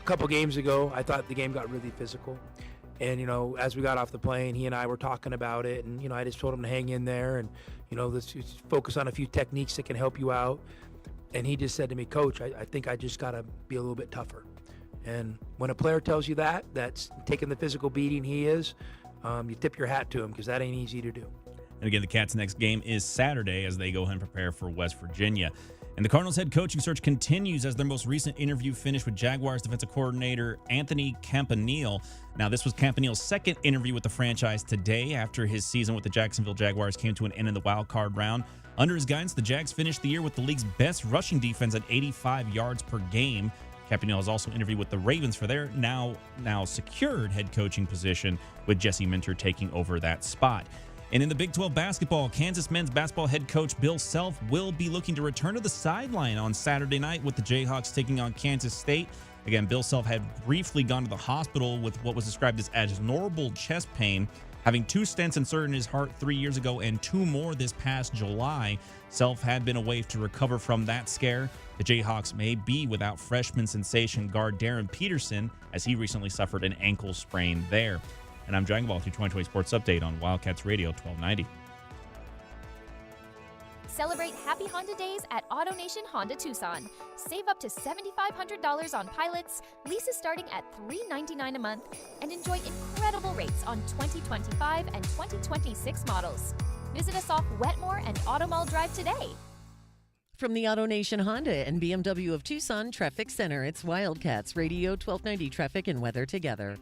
couple games ago, I thought the game got really physical. And, as we got off the plane, he and I were talking about it, and, I just told him to hang in there and, let's just focus on a few techniques that can help you out. And he just said to me, Coach, I think I just got to be a little bit tougher. And when a player tells you that's taking the physical beating he is, you tip your hat to him, because that ain't easy to do. And again, the Cats' next game is Saturday as they go ahead and prepare for West Virginia. And the Cardinals' head coaching search continues as their most recent interview finished with Jaguars defensive coordinator Anthony Campanile. Now, this was Campanile's second interview with the franchise today after his season with the Jacksonville Jaguars came to an end in the wild card round. Under his guidance, the Jags finished the year with the league's best rushing defense at 85 yards per game. Campanile has also interviewed with the Ravens for their now secured head coaching position, with Jesse Minter taking over that spot. And in the Big 12 basketball, Kansas men's basketball head coach Bill Self will be looking to return to the sideline on Saturday night with the Jayhawks taking on Kansas State. Again, Bill Self had briefly gone to the hospital with what was described as abnormal chest pain, having 2 stents inserted in his heart 3 years ago and 2 more this past July. Self had been away to recover from that scare. The Jayhawks may be without freshman sensation guard Darren Peterson, as he recently suffered an ankle sprain there. And I'm Dragon Ball through 2020 Sports Update on Wildcats Radio 1290. Celebrate Happy Honda Days at AutoNation Honda Tucson. Save up to $7,500 on pilots, leases starting at $399 a month, and enjoy incredible rates on 2025 and 2026 models. Visit us off Wetmore and Automall Drive today. From the AutoNation Honda and BMW of Tucson Traffic Center, it's Wildcats Radio 1290 Traffic and Weather together.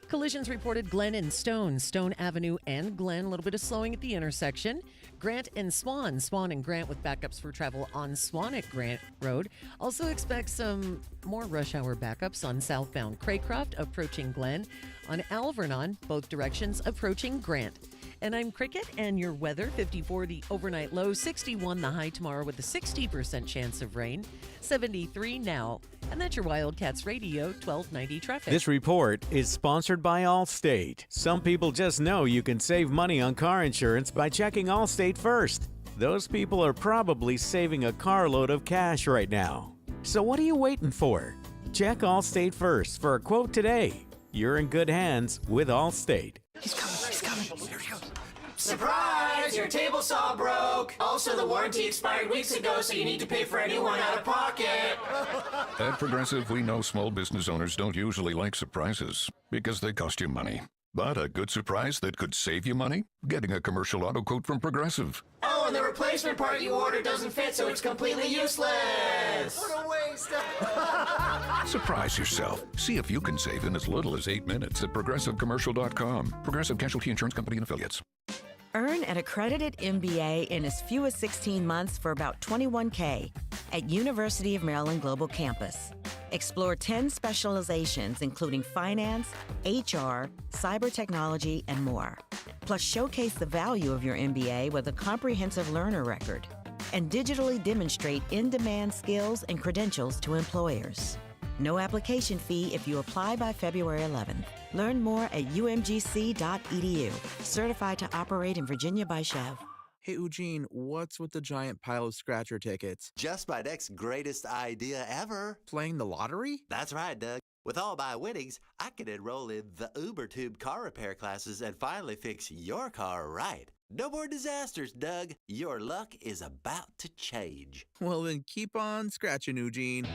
Collisions reported Glen and Stone, Stone Avenue and Glen. A little bit of slowing at the intersection. Grant and Swan, Swan and Grant with backups for travel on Swan at Grant Road. Also expect some more rush hour backups on southbound Craycroft approaching Glen. On Alvernon, both directions approaching Grant. And I'm Cricket, and your weather, 54 the overnight low, 61 the high tomorrow with a 60% chance of rain, 73 now. And that's your Wildcats Radio 1290 traffic. This report is sponsored by Allstate. Some people just know you can save money on car insurance by checking Allstate first. Those people are probably saving a carload of cash right now. So what are you waiting for? Check Allstate first for a quote today. You're in good hands with Allstate. He's coming. Here he goes. Surprise! Your table saw broke. Also, the warranty expired weeks ago, so you need to pay for a new one out of pocket. At Progressive, we know small business owners don't usually like surprises because they cost you money. But a good surprise that could save you money? Getting a commercial auto quote from Progressive. Oh, and the replacement part you ordered doesn't fit, so it's completely useless. What a waste. Surprise yourself. See if you can save in as little as 8 minutes at ProgressiveCommercial.com. Progressive Casualty Insurance Company and Affiliates. Earn an accredited MBA in as few as 16 months for about $21K at University of Maryland Global Campus. Explore 10 specializations, including finance, HR, cyber technology, and more. Plus, showcase the value of your MBA with a comprehensive learner record and digitally demonstrate in-demand skills and credentials to employers. No application fee if you apply by February 11th. Learn more at umgc.edu. Certified to operate in Virginia by Chev. Hey, Eugene, what's with the giant pile of scratcher tickets? Just my next greatest idea ever. Playing the lottery? That's right, Doug. With all my winnings, I can enroll in the UberTube car repair classes and finally fix your car right. No more disasters, Doug. Your luck is about to change. Well, then keep on scratching, Eugene.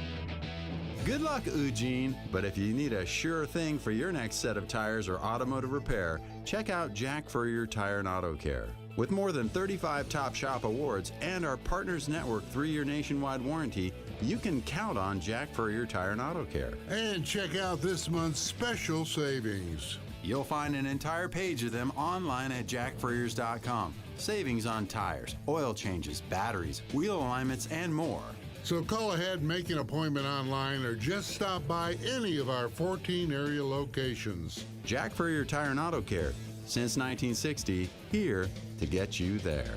Good luck, Eugene. But if you need a sure thing for your next set of tires or automotive repair, check out Jack Furrier Tire and Auto Care. With more than 35 Top Shop awards and our Partners Network 3-year nationwide warranty, you can count on Jack Furrier Tire and Auto Care. And check out this month's special savings. You'll find an entire page of them online at jackfurriers.com. Savings on tires, oil changes, batteries, wheel alignments, and more. So call ahead and make an appointment online or just stop by any of our 14 area locations. Jack Furrier Tire and Auto Care. Since 1960, here to get you there.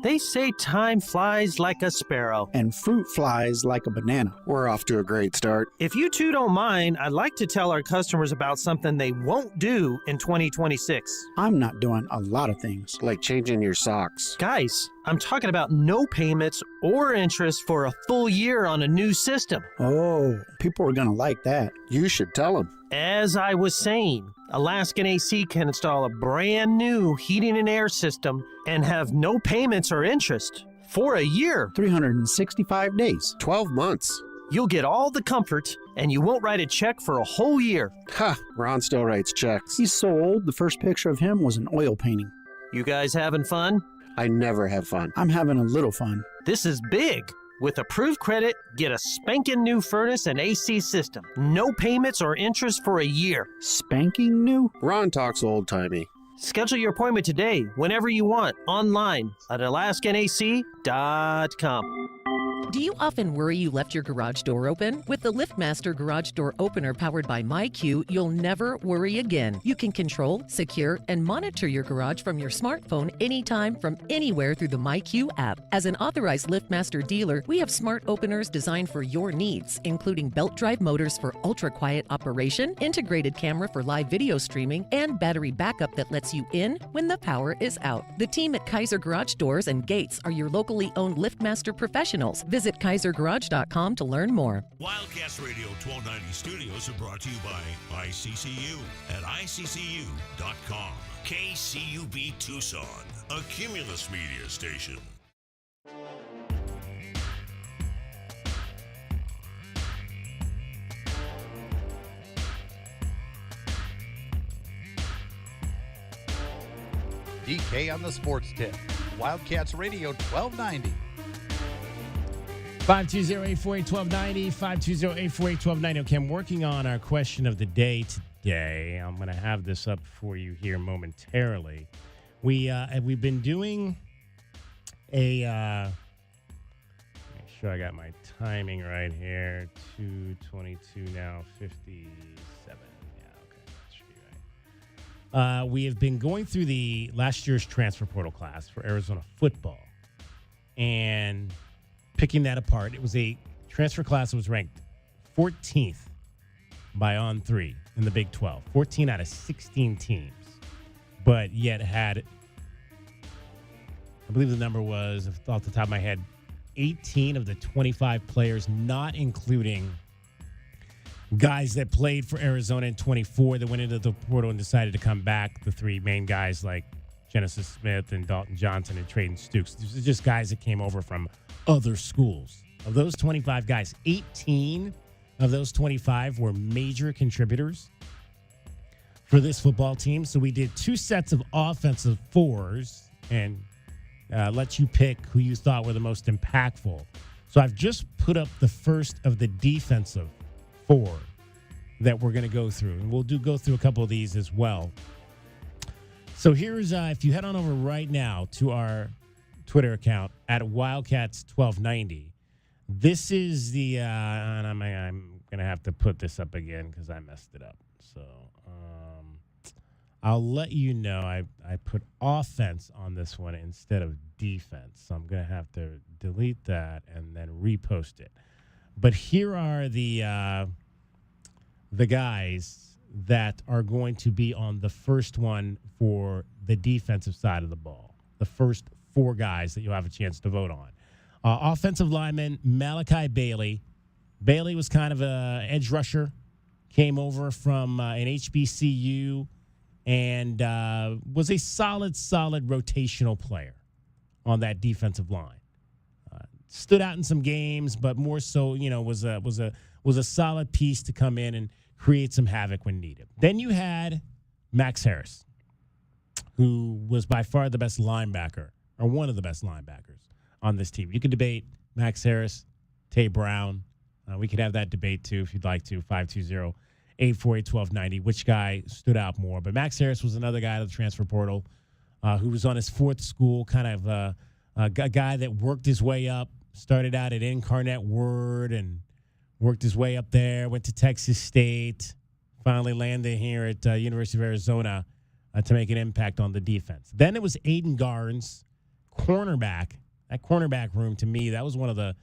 They say time flies like a sparrow. And fruit flies like a banana. We're off to a great start. If you two don't mind, I'd like to tell our customers about something they won't do in 2026. I'm not doing a lot of things. Like changing your socks. Guys, I'm talking about no payments or interest for a full year on a new system. Oh, people are going to like that. You should tell them. As I was saying, Alaskan AC can install a brand new heating and air system and have no payments or interest for a year. 365 days. 12 months. You'll get all the comfort, and you won't write a check for a whole year. Ha! Ron still writes checks. He's so old, the first picture of him was an oil painting. You guys having fun? I never have fun. I'm having a little fun. This is big. With approved credit, get a spanking new furnace and AC system. No payments or interest for a year. Spanking new? Ron talks old-timey. Schedule your appointment today, whenever you want, online at alaskanac.com. Do you often worry you left your garage door open? With the LiftMaster Garage Door Opener powered by MyQ, you'll never worry again. You can control, secure, and monitor your garage from your smartphone anytime from anywhere through the MyQ app. As an authorized LiftMaster dealer, we have smart openers designed for your needs, including belt drive motors for ultra-quiet operation, integrated camera for live video streaming, and battery backup that lets you in when the power is out. The team at Kaiser Garage Doors and Gates are your locally owned LiftMaster professionals. Visit KaiserGarage.com to learn more. Wildcats Radio 1290 studios are brought to you by ICCU at ICCU.com. KCUB Tucson, a Cumulus Media station. DK on the Sports Tip. Wildcats Radio 1290. 520-848-1290, 520-848-1290. Okay, I'm working on our question of the day today. I'm going to have this up for you here momentarily. We've been doing make sure I got my timing right here. 2:22 now, 57. Yeah, okay, that should be right. We have been going through the last year's transfer portal class for Arizona football and picking that apart. It was a transfer class that was ranked 14th by On3 in the Big 12. 14 out of 16 teams, but yet had, I believe the number was, off the top of my head, 18 of the 25 players, not including guys that played for Arizona in 24 that went into the portal and decided to come back. The three main guys like Genesis Smith and Dalton Johnson and Traden Stukes. These are just guys that came over from other schools. Of those 25 guys, 18 of those 25 were major contributors for this football team. So we did two sets of offensive fours and let you pick who you thought were the most impactful. So I've just put up the first of the defensive four that we're going to go through. And we'll go through a couple of these as well. So here's, if you head on over right now to our Twitter account at Wildcats1290, this is the, and I'm going to have to put this up again because I messed it up. So I'll let you know I put offense on this one instead of defense. So I'm going to have to delete that and then repost it. But here are the guys that are going to be on the first one for the defensive side of the ball. The first four guys that you'll have a chance to vote on. Offensive lineman, Malachi Bailey. Bailey was kind of an edge rusher, came over from an HBCU, and was a solid rotational player on that defensive line. Stood out in some games, but more so, was a solid piece to come in and create some havoc when needed. Then you had Max Harris, who was by far the best linebacker, or one of the best linebackers on this team. You could debate Max Harris, Tay Brown. We could have that debate too if you'd like to. 520-848-1290. Which guy stood out more? But Max Harris was another guy out of the transfer portal who was on his fourth school, kind of a guy that worked his way up, started out at Incarnate Word and worked his way up there, went to Texas State, finally landed here at University of Arizona to make an impact on the defense. Then it was Aiden Garnes, cornerback. That cornerback room, to me, that was one of the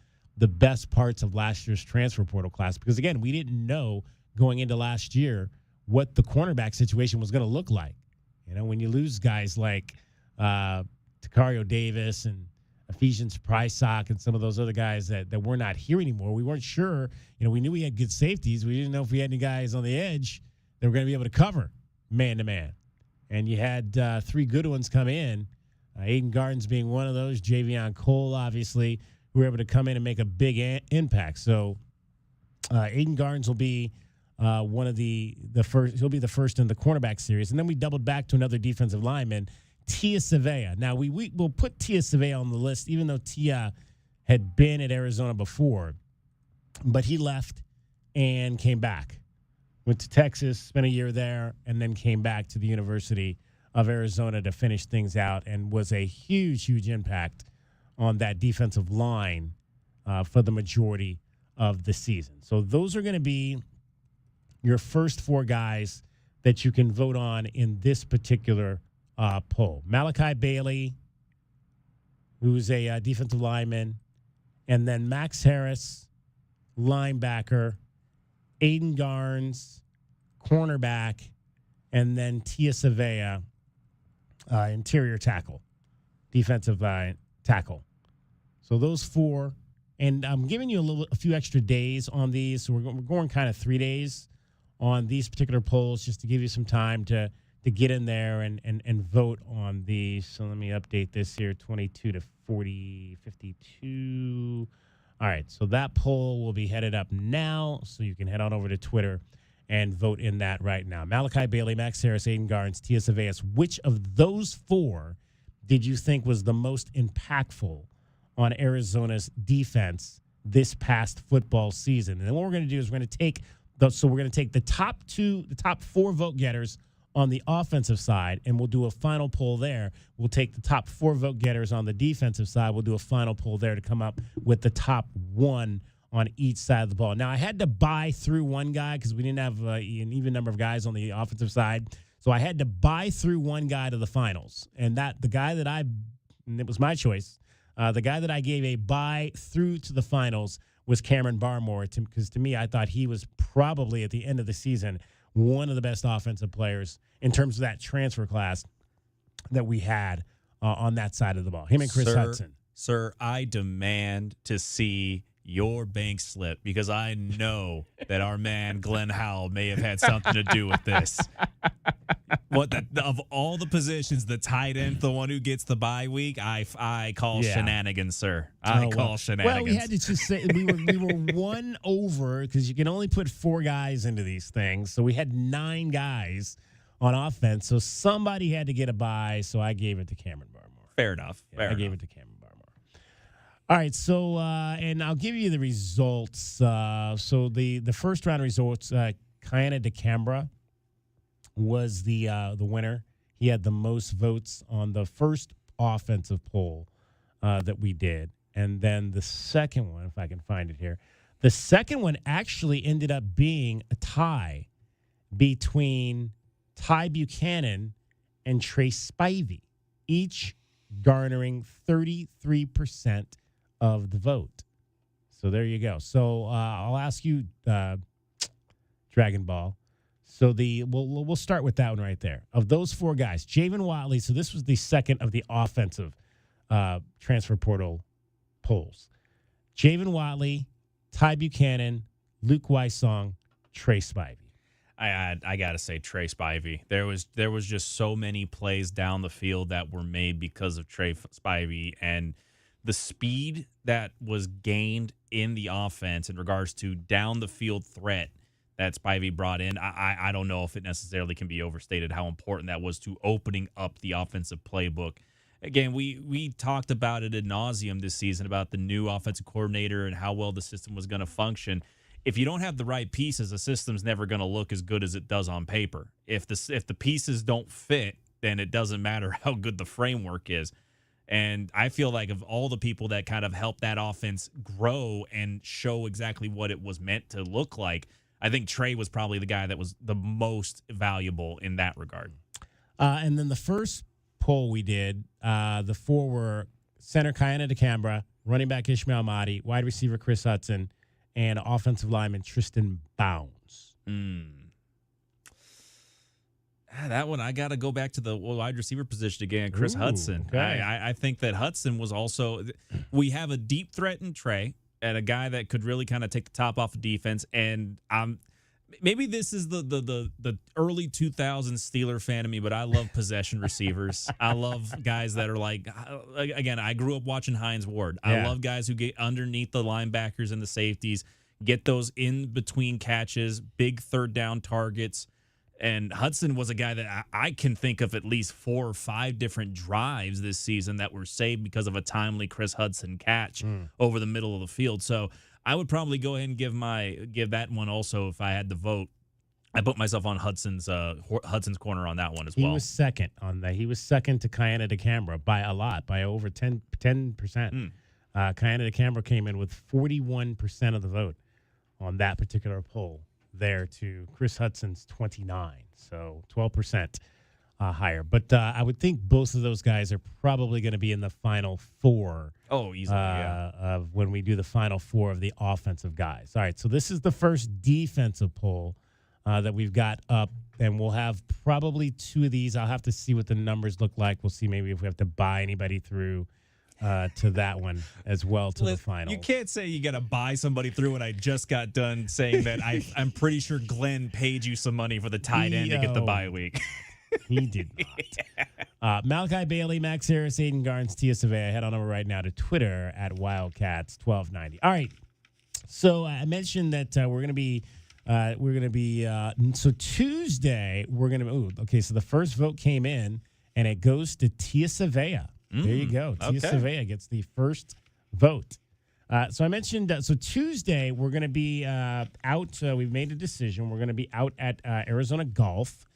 best parts of last year's transfer portal class because, again, we didn't know going into last year what the cornerback situation was going to look like. When you lose guys like Takario Davis and Ephesians Prysock and some of those other guys that we're not here anymore, we weren't sure. We knew we had good safeties. We didn't know if we had any guys on the edge that were going to be able to cover man-to-man. And you had three good ones come in, Aiden Gardens being one of those, Javion Cole, obviously, who were able to come in and make a big impact. So Aiden Gardens will be one of the first. He'll be the first in the cornerback series. And then we doubled back to another defensive lineman, Tia Savea. Now, we'll put Tia Savea on the list, even though Tia had been at Arizona before. But he left and came back. Went to Texas, spent a year there, and then came back to the University of Arizona to finish things out and was a huge impact on that defensive line for the majority of the season. So those are going to be your first four guys that you can vote on in this particular poll. Malachi Bailey, who's a defensive lineman, and then Max Harris, linebacker, Aiden Garnes, cornerback, and then Tia Savea, interior tackle, defensive tackle. So those four, and I'm giving you a few extra days on these. So we're going kind of 3 days on these particular polls just to give you some time to get in there and vote on these. So let me update this here, 22 to 40, 52. All right, so that poll will be headed up now, so you can head on over to Twitter and vote in that right now. Malachi Bailey, Max Harris, Aiden Garnes, Tia Saveas. Which of those four did you think was the most impactful on Arizona's defense this past football season. And then what we're going to do is we're going to take the top 4 vote getters on the offensive side, and we'll do a final poll there. We'll take the top 4 vote getters on the defensive side. We'll do a final poll there to come up with the top 1 on each side of the ball. Now, I had to buy through one guy because we didn't have an even number of guys on the offensive side. So I had to buy through one guy to the finals. And it was my choice. The guy that I gave a buy through to the finals was Cameron Barmore, because to me, I thought he was probably at the end of the season one of the best offensive players in terms of that transfer class that we had on that side of the ball. Him and Chris Hudson. Sir, I demand to see your bank slip because I know that our man Glenn Howell may have had something to do with this. Of all the positions, the tight end, the one who gets the bye week, I call shenanigans, sir. I call shenanigans. Well, we had to just say we were one over because you can only put 4 guys into these things. So we had 9 guys on offense. So somebody had to get a bye. So I gave it to Cameron Barmore. Fair enough. I gave it to Cameron Barmore. All right. So and I'll give you the results. So the first round results, Kayana DeCambra was the winner. He had the most votes on the first offensive poll that we did. And then the second one, if I can find it here, the second one actually ended up being a tie between Ty Buchanan and Trace Spivey, each garnering 33% of the vote. So there you go. So I'll ask you, Dragon Ball. So we'll start with that one right there. Of those 4 guys, Javen Watley, so this was the second of the offensive transfer portal polls. Javen Watley, Ty Buchanan, Luke Weissong, Trey Spivey. I got to say Trey Spivey. There was just so many plays down the field that were made because of Trey Spivey, and the speed that was gained in the offense in regards to down the field threat that Spivey brought in. I don't know if it necessarily can be overstated how important that was to opening up the offensive playbook. Again, we talked about it ad nauseum this season about the new offensive coordinator and how well the system was going to function. If you don't have the right pieces, the system's never going to look as good as it does on paper. If the pieces don't fit, then it doesn't matter how good the framework is. And I feel like of all the people that kind of helped that offense grow and show exactly what it was meant to look like, I think Trey was probably the guy that was the most valuable in that regard. And then the first poll we did, the 4 were center Kayana DeCambra, running back Ishmael Mahdi, wide receiver Chris Hudson, and offensive lineman Tristan Bounds. That one, I got to go back to the wide receiver position again, Chris Hudson. Okay. I think that Hudson was also – we have a deep threat in Trey and a guy that could really kind of take the top off of defense. And maybe this is the early 2000s Steeler fan of me, but I love possession receivers. I love guys that are like – again, I grew up watching Hines Ward. I love guys who get underneath the linebackers and the safeties, get those in-between catches, big third-down targets. And Hudson was a guy that I can think of at least 4 or 5 different drives this season that were saved because of a timely Chris Hudson catch over the middle of the field. So I would probably go ahead and give that one also if I had to vote. I put myself on Hudson's corner on that one as well. He was second on that. He was second to Kayana DeCambra by a lot, by over 10%. Kayana DeCambra came in with 41% of the vote on that particular poll. There to Chris Hudson's 29, so 12% higher. But I would think both of those guys are probably going to be in the final 4. Oh, easily, of when we do the final 4 of the offensive guys. All right, so this is the first defensive poll that we've got up, and we'll have probably 2 of these. I'll have to see what the numbers look like. We'll see maybe if we have to buy anybody through to that one as well, to the final. You can't say you got to buy somebody through, and I just got done saying that I'm pretty sure Glenn paid you some money for the tight end to get the bye week. He did not. Malachi Bailey, Max Harris, Aiden Garnes, Tia Savea. Head on over right now to Twitter at Wildcats1290. All right. So I mentioned that we're going to be so Tuesday, we're going to, okay, so the first vote came in, and it goes to Tia Savea. There you go. Tia Savea gets the first vote So I mentioned, so Tuesday we're going to be out. We've made a decision. We're going to be out at Arizona Golf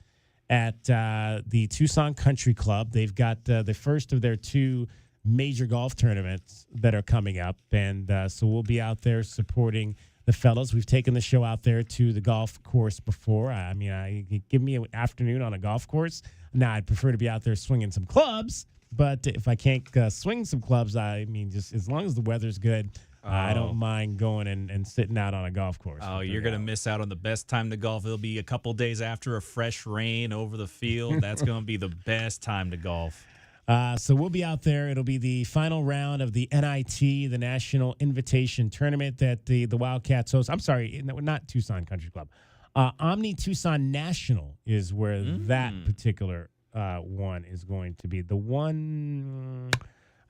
at the Tucson Country Club. They've got the first of their 2 major golf tournaments that are coming up. And so we'll be out there supporting the fellows. We've taken the show out there to the golf course before. I mean, give me an afternoon on a golf course. Now, I'd prefer to be out there swinging some clubs. But if I can't swing some clubs, I mean, just as long as the weather's good, I don't mind going and sitting out on a golf course. Oh, you're going to miss out on the best time to golf. It'll be a couple days after a fresh rain over the field. That's going to be the best time to golf. So we'll be out there. It'll be the final round of the NIT, the National Invitation Tournament that the Wildcats host. I'm sorry, not Tucson Country Club. Omni Tucson National is where that particular one is going to be. The one,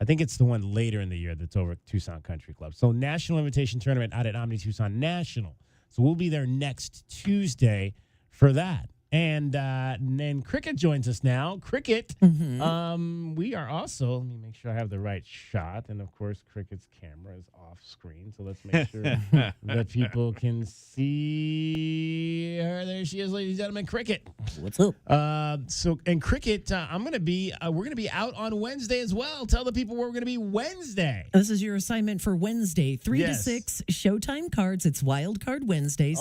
I think it's the one later in the year that's over at Tucson Country Club. So National Invitation Tournament out at Omni Tucson National. So we'll be there next Tuesday for that. And then Cricket joins us now. Cricket, we are also, let me make sure I have the right shot. And, of course, Cricket's camera is off screen. So let's make sure that people can see her. There she is, ladies and gentlemen, Cricket. What's up? And Cricket, we're going to be out on Wednesday as well. Tell the people where we're going to be Wednesday. This is your assignment for Wednesday, 3 to 6, Showtime Cards. It's Wild Card Wednesdays.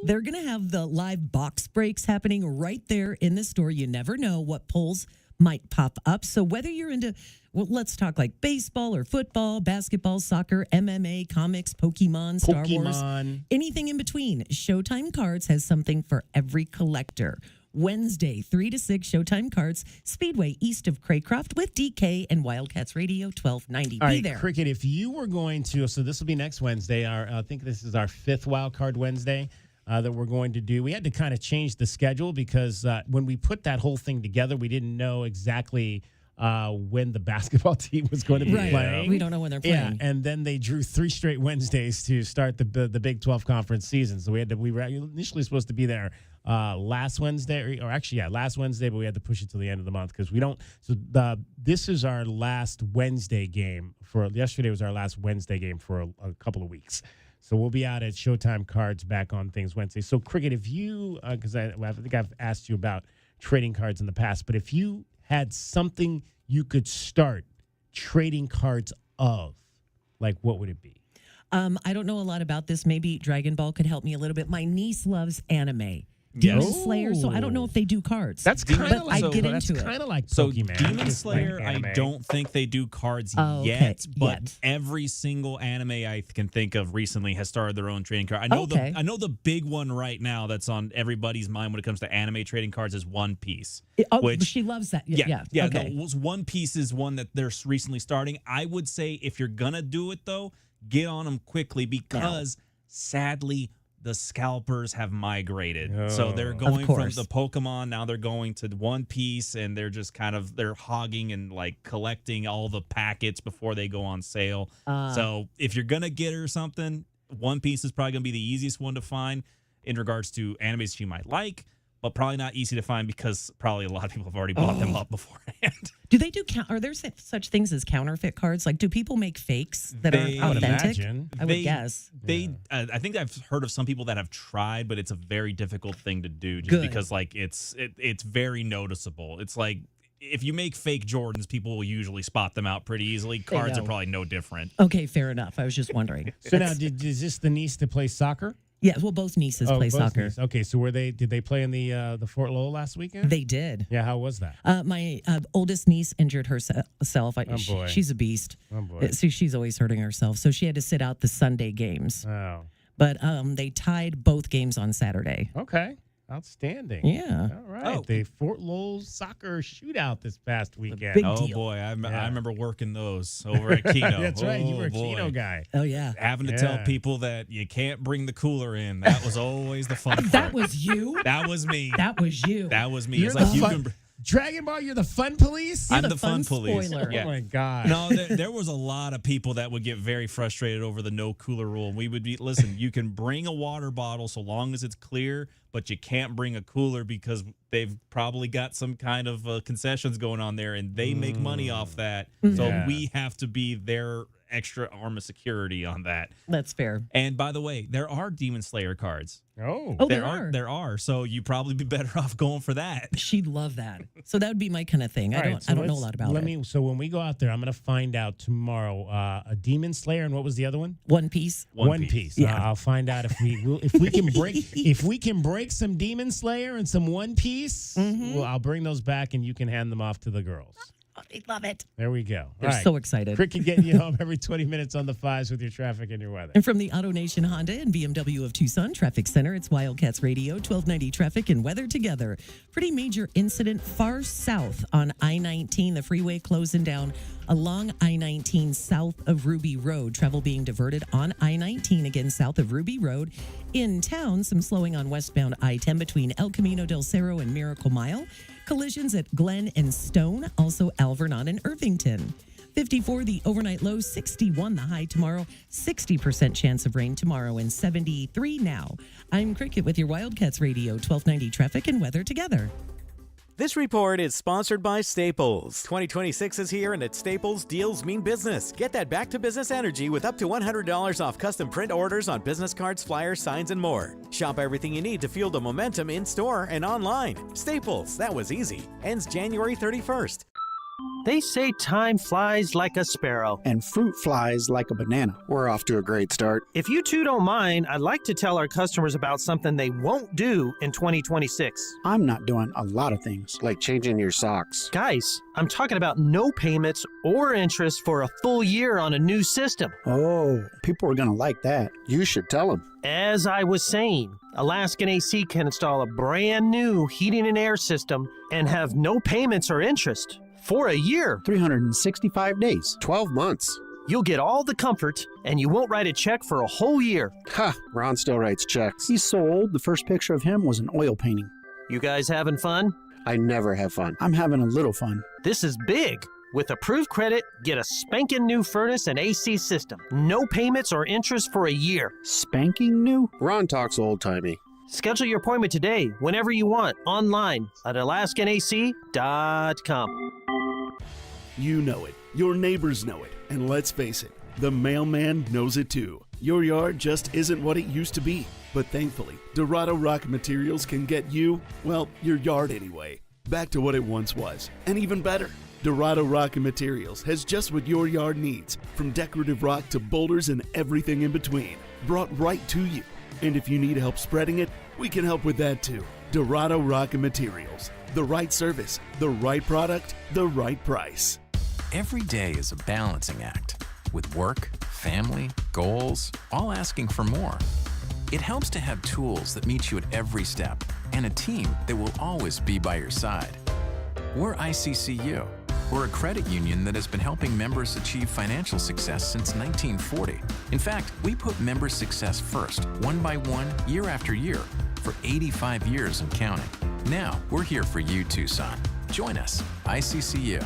They're going to have the live box breaks happening right there in the store. You never know what polls might pop up. So whether you're into, well, let's talk like baseball or football, basketball, soccer, MMA, comics, Pokemon, Star Wars, anything in between, Showtime Cards has something for every collector. Wednesday, 3 to 6, Showtime Cards, Speedway east of Craycroft with DK and Wildcats Radio 1290. All Be right, there. Cricket, if you were going to, so this will be next Wednesday. I think this is our 5th Wild Card Wednesday that we're going to do. We had to kind of change the schedule because when we put that whole thing together, we didn't know exactly when the basketball team was going to be playing. We don't know when they're playing. Yeah, and then they drew 3 straight Wednesdays to start the Big 12 conference season. So we were initially supposed to be there last Wednesday, last Wednesday, but we had to push it to the end of the month because we don't. So this is our last Wednesday game yesterday was our last Wednesday game for a couple of weeks. So we'll be out at Showtime Cards back on things Wednesday. So Cricket, if you, because I think I've asked you about trading cards in the past, but if you had something you could start trading cards of, like what would it be? I don't know a lot about this. Maybe Dragon Ball could help me a little bit. My niece loves anime. Demon Slayer, so I don't know if they do cards. That's kind of like, like, I get into it. kind of like So Pokemon. Demon Slayer, I don't think they do cards yet, but every single anime I can think of recently has started their own trading card. I know the big one right now that's on everybody's mind when it comes to anime trading cards is One Piece. Which, she loves that. Yeah. Okay. One Piece is one that they're recently starting. I would say if you're gonna do it though, get on them quickly because sadly the scalpers have migrated. So they're going from the Pokemon, now they're going to One Piece, and they're just they're hogging and like collecting all the packets before they go on sale. So if you're going to get her something, One Piece is probably going to be the easiest one to find in regards to animes you might like, but probably not easy to find because probably a lot of people have already bought them up beforehand. Do they do? Are there such things as counterfeit cards? Like, do people make fakes that are authentic? I would guess. I think I've heard of some people that have tried, but it's a very difficult thing to do just because, like, it's very noticeable. It's like if you make fake Jordans, people will usually spot them out pretty easily. Cards are probably no different. Okay, fair enough. I was just wondering. So now, is this the niece that plays soccer? Yeah, well, both nieces play soccer. Nieces. Okay, so did they play in the Fort Lowell last weekend? They did. Yeah, how was that? My oldest niece injured herself. Boy. She's a beast. Oh, boy. So she's always hurting herself. So she had to sit out the Sunday games. Oh. But they tied both games on Saturday. Okay. Outstanding. Yeah. All right. The Fort Lowell soccer shootout this past weekend. Big Oh deal. boy, I remember working those over at Keno. That's right. You were a boy. Keno guy. Oh yeah. Having to tell people that you can't bring the cooler in. That was always the fun part. That was you? That was me. That was you. That was me. You're It's like the you fun- can. Dragon Ball, you're the fun police? I'm the fun police. spoiler. Yeah. Oh my God. No, there was a lot of people that would get very frustrated over the no cooler rule. We would be, listen, you can bring a water bottle so long as it's clear, but you can't bring a cooler because they've probably got some kind of concessions going on there and they make money off that. So we have to be there extra arm of security on that. That's fair. And by the way, there are Demon Slayer cards. Oh, there are. There are. So you'd probably be better off going for that. She'd love that. So that would be my kind of thing. All right, so I don't know a let's- lot about it. So when we go out there, I'm going to find out tomorrow a Demon Slayer, and what was the other one? One Piece. One Piece. Yeah. I'll find out if we can break some Demon Slayer and some One Piece. Mm-hmm. Well, I'll bring those back, and you can hand them off to the girls. Oh, they love it. There we go. They're All right. so excited. Cricket getting you home every 20 minutes on the fives with your traffic and your weather. And from the Auto Nation Honda and BMW of Tucson Traffic Center, it's Wildcats Radio, 1290 traffic and weather together. Pretty major incident far south on I-19, the freeway closing down along I-19 south of Ruby Road. Travel being diverted on I-19 again south of Ruby Road. In town, some slowing on westbound I-10 between El Camino del Cerro and Miracle Mile. Collisions at Glen and Stone, also Alvernon and Irvington. 54, the overnight low, 61 the high tomorrow, 60% chance of rain tomorrow, and 73 now. I'm Cricket with your Wildcats Radio, 1290 traffic and weather together. This report is sponsored by Staples. 2026 is here, and at Staples, deals mean business. Get that back-to-business energy with up to $100 off custom print orders on business cards, flyers, signs, and more. Shop everything you need to fuel the momentum in-store and online. Staples, that was easy. Ends January 31st. They say time flies like a sparrow. And fruit flies like a banana. We're off to a great start. If you two don't mind, I'd like to tell our customers about something they won't do in 2026. I'm not doing a lot of things, like changing your socks. Guys, I'm talking about no payments or interest for a full year on a new system. Oh, people are going to like that. You should tell them. As I was saying, Alaskan AC can install a brand new heating and air system and have no payments or interest for a year. 365 days. 12 months. You'll get all the comfort, and you won't write a check for a whole year. Ha! Ron still writes checks. He's so old, the first picture of him was an oil painting. You guys having fun? I never have fun. I'm having a little fun. This is big. With approved credit, get a spanking new furnace and AC system. No payments or interest for a year. Spanking new? Ron talks old-timey. Schedule your appointment today, whenever you want, online at alaskanac.com. You know it. Your neighbors know it. And let's face it, the mailman knows it too. Your yard just isn't what it used to be. But thankfully, Dorado Rock Materials can get you, well, your yard anyway, back to what it once was, and even better. Dorado Rock Materials has just what your yard needs, from decorative rock to boulders and everything in between, brought right to you. And if you need help spreading it, we can help with that too. Dorado Rock Materials. The right service, the right product, the right price. Every day is a balancing act, with work, family, goals, all asking for more. It helps to have tools that meet you at every step and a team that will always be by your side. We're ICCU. We're a credit union that has been helping members achieve financial success since 1940. In fact, we put member success first, one by one, year after year, for 85 years and counting. Now, we're here for you, Tucson. Join us, ICCU.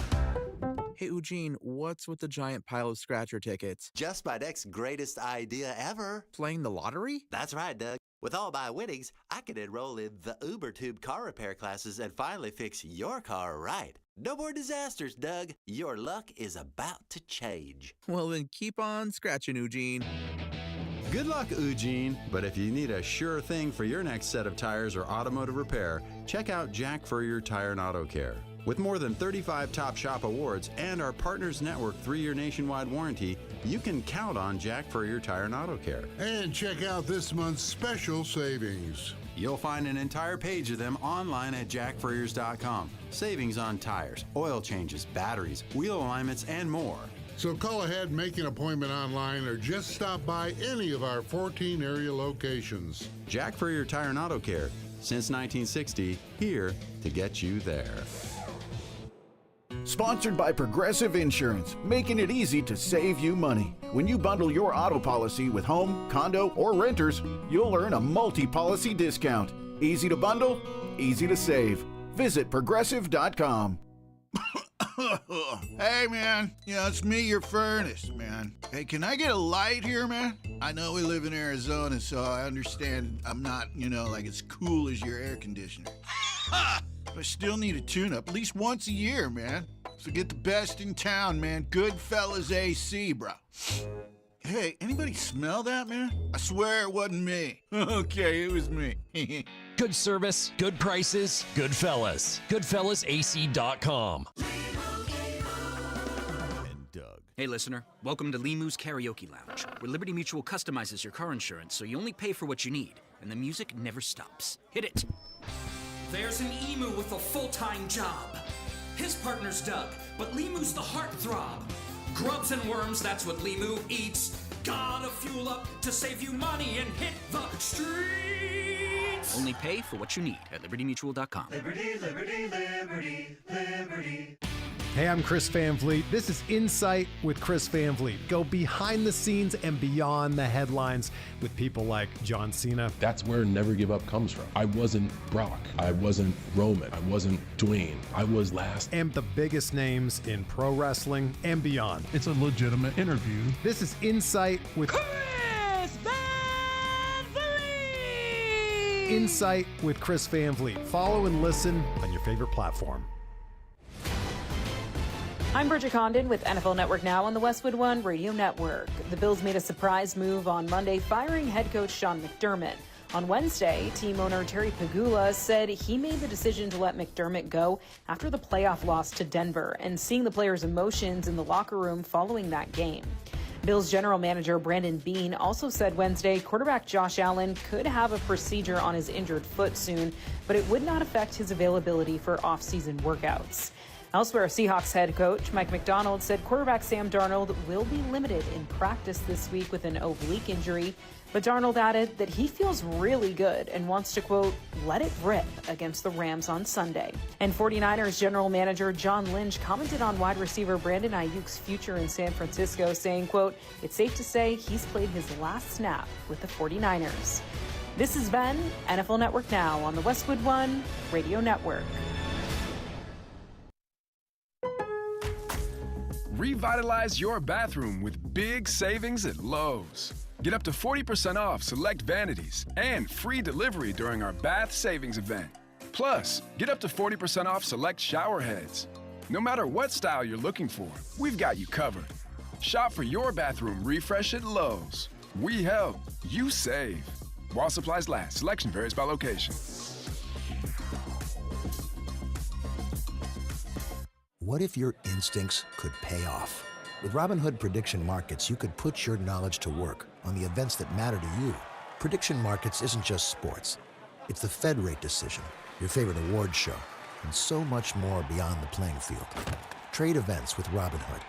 Hey, Eugene, what's with the giant pile of scratcher tickets? Just my next greatest idea ever. Playing the lottery? That's right, Doug. With all my winnings, I could enroll in the UberTube car repair classes and finally fix your car right. No more disasters, Doug. Your luck is about to change. Well, then keep on scratching, Eugene. Good luck, Eugene. But if you need a sure thing for your next set of tires or automotive repair, check out Jack Furrier Tire and Auto Care. With more than 35 Top Shop awards and our Partners Network 3-year nationwide warranty, you can count on Jack Furrier Tire and Auto Care. And check out this month's special savings. You'll find an entire page of them online at jackfurriers.com. Savings on tires, oil changes, batteries, wheel alignments, and more. So call ahead, make an appointment online, or just stop by any of our 14 area locations. Jack Furrier Tire and Auto Care, since 1960, here to get you there. Sponsored by Progressive Insurance, making it easy to save you money. When you bundle your auto policy with home, condo, or renters, you'll earn a multi-policy discount. Easy to bundle, easy to save. Visit Progressive.com. Hey, man. It's me, your furnace, man. Hey, can I get a light here, man? I know we live in Arizona, so I understand I'm not, like as cool as your air conditioner. But I still need a tune-up at least once a year, man. So get the best in town, man. Goodfellas AC, bro. Hey, anybody smell that, man? I swear it wasn't me. Okay, it was me. Good service, good prices, Goodfellas. GoodfellasAC.com. Hey, listener. Welcome to Limu's Karaoke Lounge, where Liberty Mutual customizes your car insurance so you only pay for what you need, and the music never stops. Hit it. There's an emu with a full-time job. His partner's Doug, but Limu's the heartthrob. Grubs and worms, that's what Limu eats. Gotta fuel up to save you money and hit the streets. Only pay for what you need at libertymutual.com. Liberty, liberty, liberty, liberty. Hey, I'm Chris Van Vliet. This is Insight with Chris Van Vliet. Go behind the scenes and beyond the headlines with people like John Cena. That's where Never Give Up comes from. I wasn't Brock. I wasn't Roman. I wasn't Dwayne. I was last. And the biggest names in pro wrestling and beyond. It's a legitimate interview. This is Insight with Chris Van Vliet. Insight with Chris Van Vliet. Follow and listen on your favorite platform. I'm Bridget Condon with NFL Network Now on the Westwood One Radio Network. The Bills made a surprise move on Monday, firing head coach Sean McDermott. On Wednesday, team owner Terry Pegula said he made the decision to let McDermott go after the playoff loss to Denver and seeing the players' emotions in the locker room following that game. Bills general manager Brandon Beane also said Wednesday quarterback Josh Allen could have a procedure on his injured foot soon, but it would not affect his availability for off-season workouts. Elsewhere, Seahawks head coach Mike McDonald said quarterback Sam Darnold will be limited in practice this week with an oblique injury, but Darnold added that he feels really good and wants to, quote, let it rip against the Rams on Sunday. And 49ers general manager John Lynch commented on wide receiver Brandon Ayuk's future in San Francisco, saying, quote, it's safe to say he's played his last snap with the 49ers. This has been NFL Network Now on the Westwood One Radio Network. Revitalize your bathroom with big savings at Lowe's. Get up to 40% off select vanities and free delivery during our bath savings event. Plus, get up to 40% off select shower heads. No matter what style you're looking for, we've got you covered. Shop for your bathroom refresh at Lowe's. We help, you save. While supplies last, selection varies by location. What if your instincts could pay off? With Robinhood Prediction Markets, you could put your knowledge to work on the events that matter to you. Prediction Markets isn't just sports. It's the Fed rate decision, your favorite award show, and so much more beyond the playing field. Trade events with Robinhood.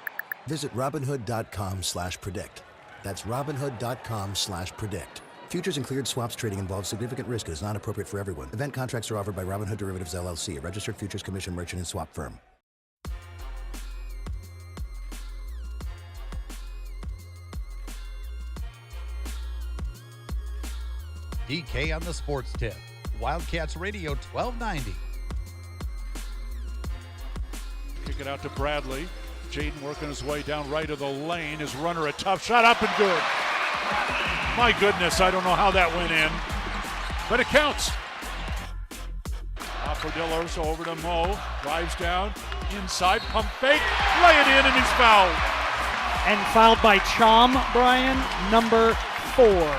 Visit Robinhood.com/predict. That's Robinhood.com/predict. Futures and cleared swaps trading involves significant risk and is not appropriate for everyone. Event contracts are offered by Robinhood Derivatives LLC, a registered futures commission merchant and swap firm. DK on the Sports Tip. Wildcats Radio 1290. Kick it out to Bradley. Jaden working his way down right of the lane. His runner a tough shot up and good. My goodness, I don't know how that went in, but it counts. Apodillos over to Mo. Drives down. Inside. Pump fake. Lay it in and he's fouled. And fouled by Chom, Brian, number 4.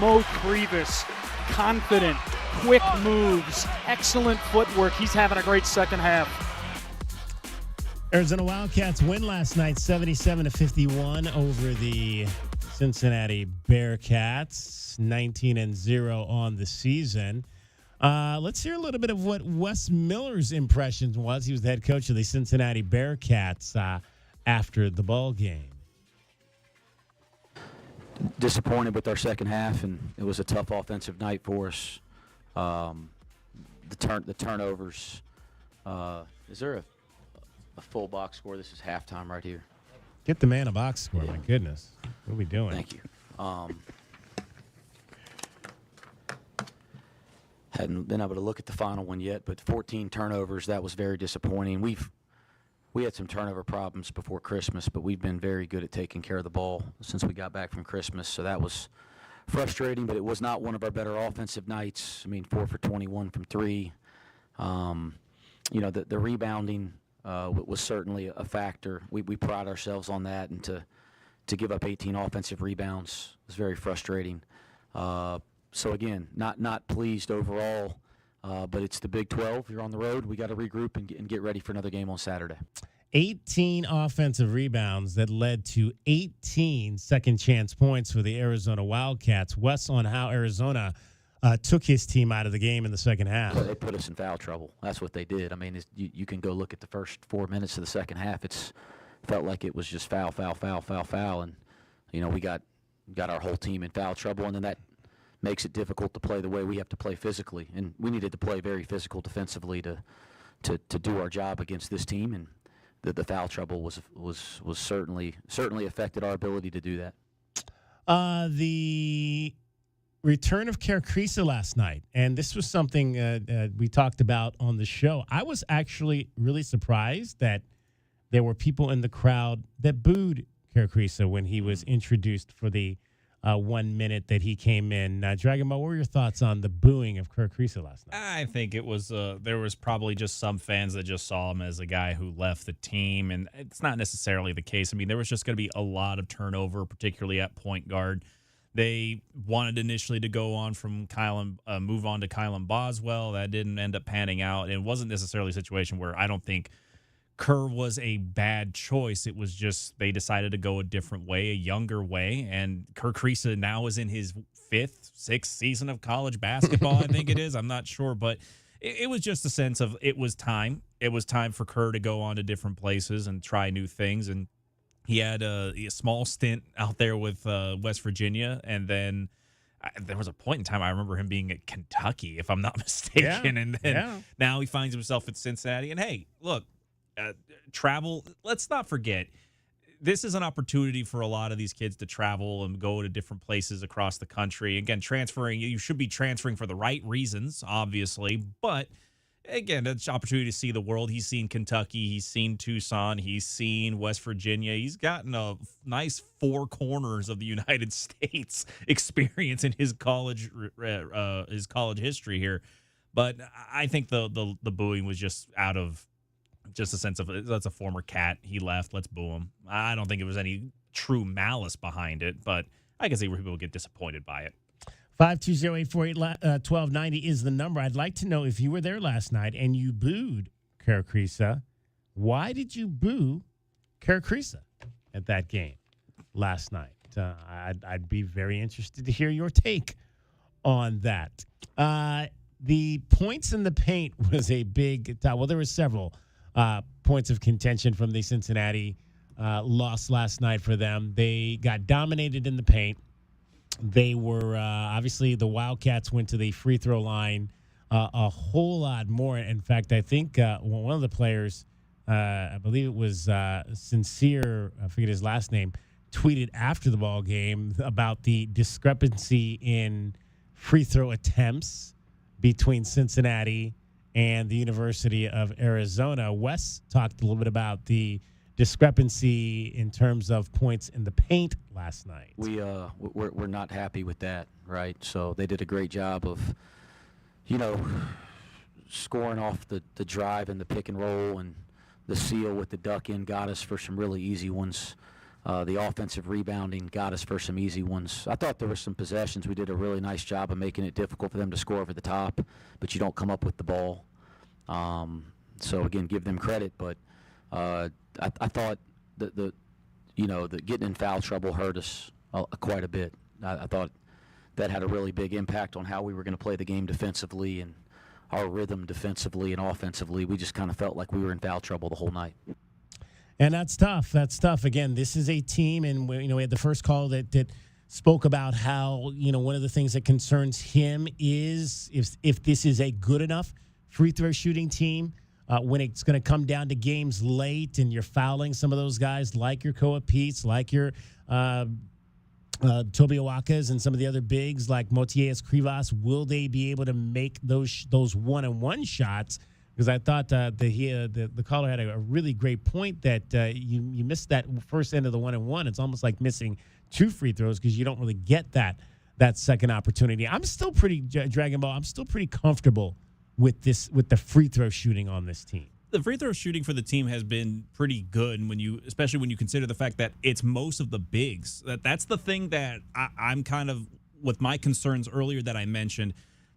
Mo Trevis, confident, quick moves, excellent footwork. He's having a great second half. Arizona Wildcats win last night 77-51 over the Cincinnati Bearcats, 19-0 on the season. Let's hear a little bit of what Wes Miller's impressions was. He was the head coach of the Cincinnati Bearcats after the ball game. Disappointed with our second half, and it was a tough offensive night for us. The turnovers. Is there a full box score? This is halftime right here. Get the man a box score. Yeah. My goodness, what are we doing? Thank you. Hadn't been able to look at the final one yet, but 14 turnovers. That was very disappointing. We had some turnover problems before Christmas, but we've been very good at taking care of the ball since we got back from Christmas. So that was frustrating, but it was not one of our better offensive nights. I mean, 4 for 21 from 3. The rebounding was certainly a factor. We pride ourselves on that, and to give up 18 offensive rebounds was very frustrating. So again, not pleased overall, but it's the Big 12. You're on the road. We got to regroup and get ready for another game on Saturday. 18 offensive rebounds that led to 18 second-chance points for the Arizona Wildcats. Wes, on how Arizona took his team out of the game in the second half. Well, they put us in foul trouble. That's what they did. I mean, you can go look at the first 4 minutes of the second half. It's felt like it was just foul, and we got our whole team in foul trouble, and then that makes it difficult to play the way we have to play physically. And we needed to play very physical defensively to do our job against this team, and the foul trouble was certainly affected our ability to do that. The return of Kerr Kriisa last night, and this was something we talked about on the show. I was actually really surprised that there were people in the crowd that booed Kerr Kriisa when he was introduced for the 1 minute that he came in. Dragon Ball, what were your thoughts on the booing of Kerr Kriisa last night? I think it was there was probably just some fans that just saw him as a guy who left the team, and it's not necessarily the case. I mean, there was just going to be a lot of turnover, particularly at point guard. They wanted initially to go on from move on to Kylan Boswell. That didn't end up panning out. It wasn't necessarily a situation where I don't think Kerr was a bad choice. It was just they decided to go a different way, a younger way, and Kerr Kriisa now is in his 5th, 6th season of college basketball, I think it is. I'm not sure, but it was just a sense of it was time. It was time for Kerr to go on to different places and try new things, and he had a small stint out there with West Virginia, and then there was a point in time I remember him being at Kentucky, if I'm not mistaken, and then now he finds himself at Cincinnati. And hey, look, travel. Let's not forget, this is an opportunity for a lot of these kids to travel and go to different places across the country. Again, transferring, you should be transferring for the right reasons, obviously, but again, it's an opportunity to see the world. He's seen Kentucky. He's seen Tucson. He's seen West Virginia. He's gotten a nice 4 corners of the United States experience in his college history here. But I think the booing was just out of just a sense of that's a former Cat. He left. Let's boo him. I don't think it was any true malice behind it, but I can see where people would get disappointed by it. 520-848-1290 is the number. I'd like to know if you were there last night and you booed Kerr Kriisa. Why did you boo Kerr Kriisa at that game last night? I'd be very interested to hear your take on that. The points in the paint was a big – well, there were several points of contention from the Cincinnati loss last night for them. They got dominated in the paint. They were obviously the Wildcats went to the free throw line a whole lot more. In fact, I think one of the players, I believe it was Sincere, I forget his last name, tweeted after the ball game about the discrepancy in free throw attempts between Cincinnati and the University of Arizona. Wes talked a little bit about the discrepancy in terms of points in the paint last night. We're not happy with that, right? So they did a great job of, scoring off the drive and the pick and roll, and the seal with the duck in got us for some really easy ones. The offensive rebounding got us for some easy ones. I thought there were some possessions. We did a really nice job of making it difficult for them to score over the top, but you don't come up with the ball. So again, give them credit, but I thought the getting in foul trouble hurt us quite a bit. I thought that had a really big impact on how we were going to play the game defensively and our rhythm defensively and offensively. We just kind of felt like we were in foul trouble the whole night. And that's tough. That's tough. Again, this is a team, and we had the first call that spoke about how one of the things that concerns him is if this is a good enough free throw shooting team. When it's going to come down to games late and you're fouling some of those guys like your Koa Peets, like your Toby Owakas and some of the other bigs like Motias Krivas, will they be able to make those one-on-one shots? Because I thought the caller had a really great point that you missed that first end of the one-on-one. It's almost like missing 2 free throws because you don't really get that second opportunity. I'm still pretty, Dragon Ball, I'm still pretty comfortable with the free throw shooting on this team. The free throw shooting for the team has been pretty good, especially when you consider the fact that it's most of the bigs. That's the thing that I'm kind of with my concerns earlier that I mentioned,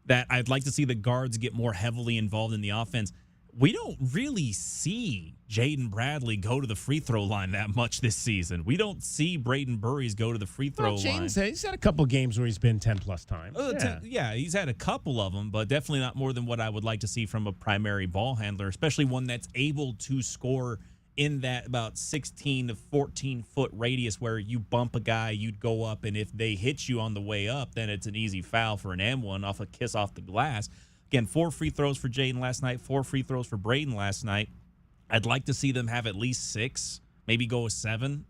that I'd like to see the guards get more heavily involved in the offense. We don't really see Jaden Bradley go to the free throw line that much this season. We don't see Braden Burries go to the free throw line. He's had a couple games where he's been 10-plus times. Yeah, he's had a couple of them, but definitely not more than what I would like to see from a primary ball handler, especially one that's able to score in that about 16 to 14-foot radius where you bump a guy, you'd go up, and if they hit you on the way up, then it's an easy foul for an M1 off a kiss off the glass. Again, 4 free throws for Jaden last night, 4 free throws for Braden last night. I'd like to see them have at least 6, maybe go with 7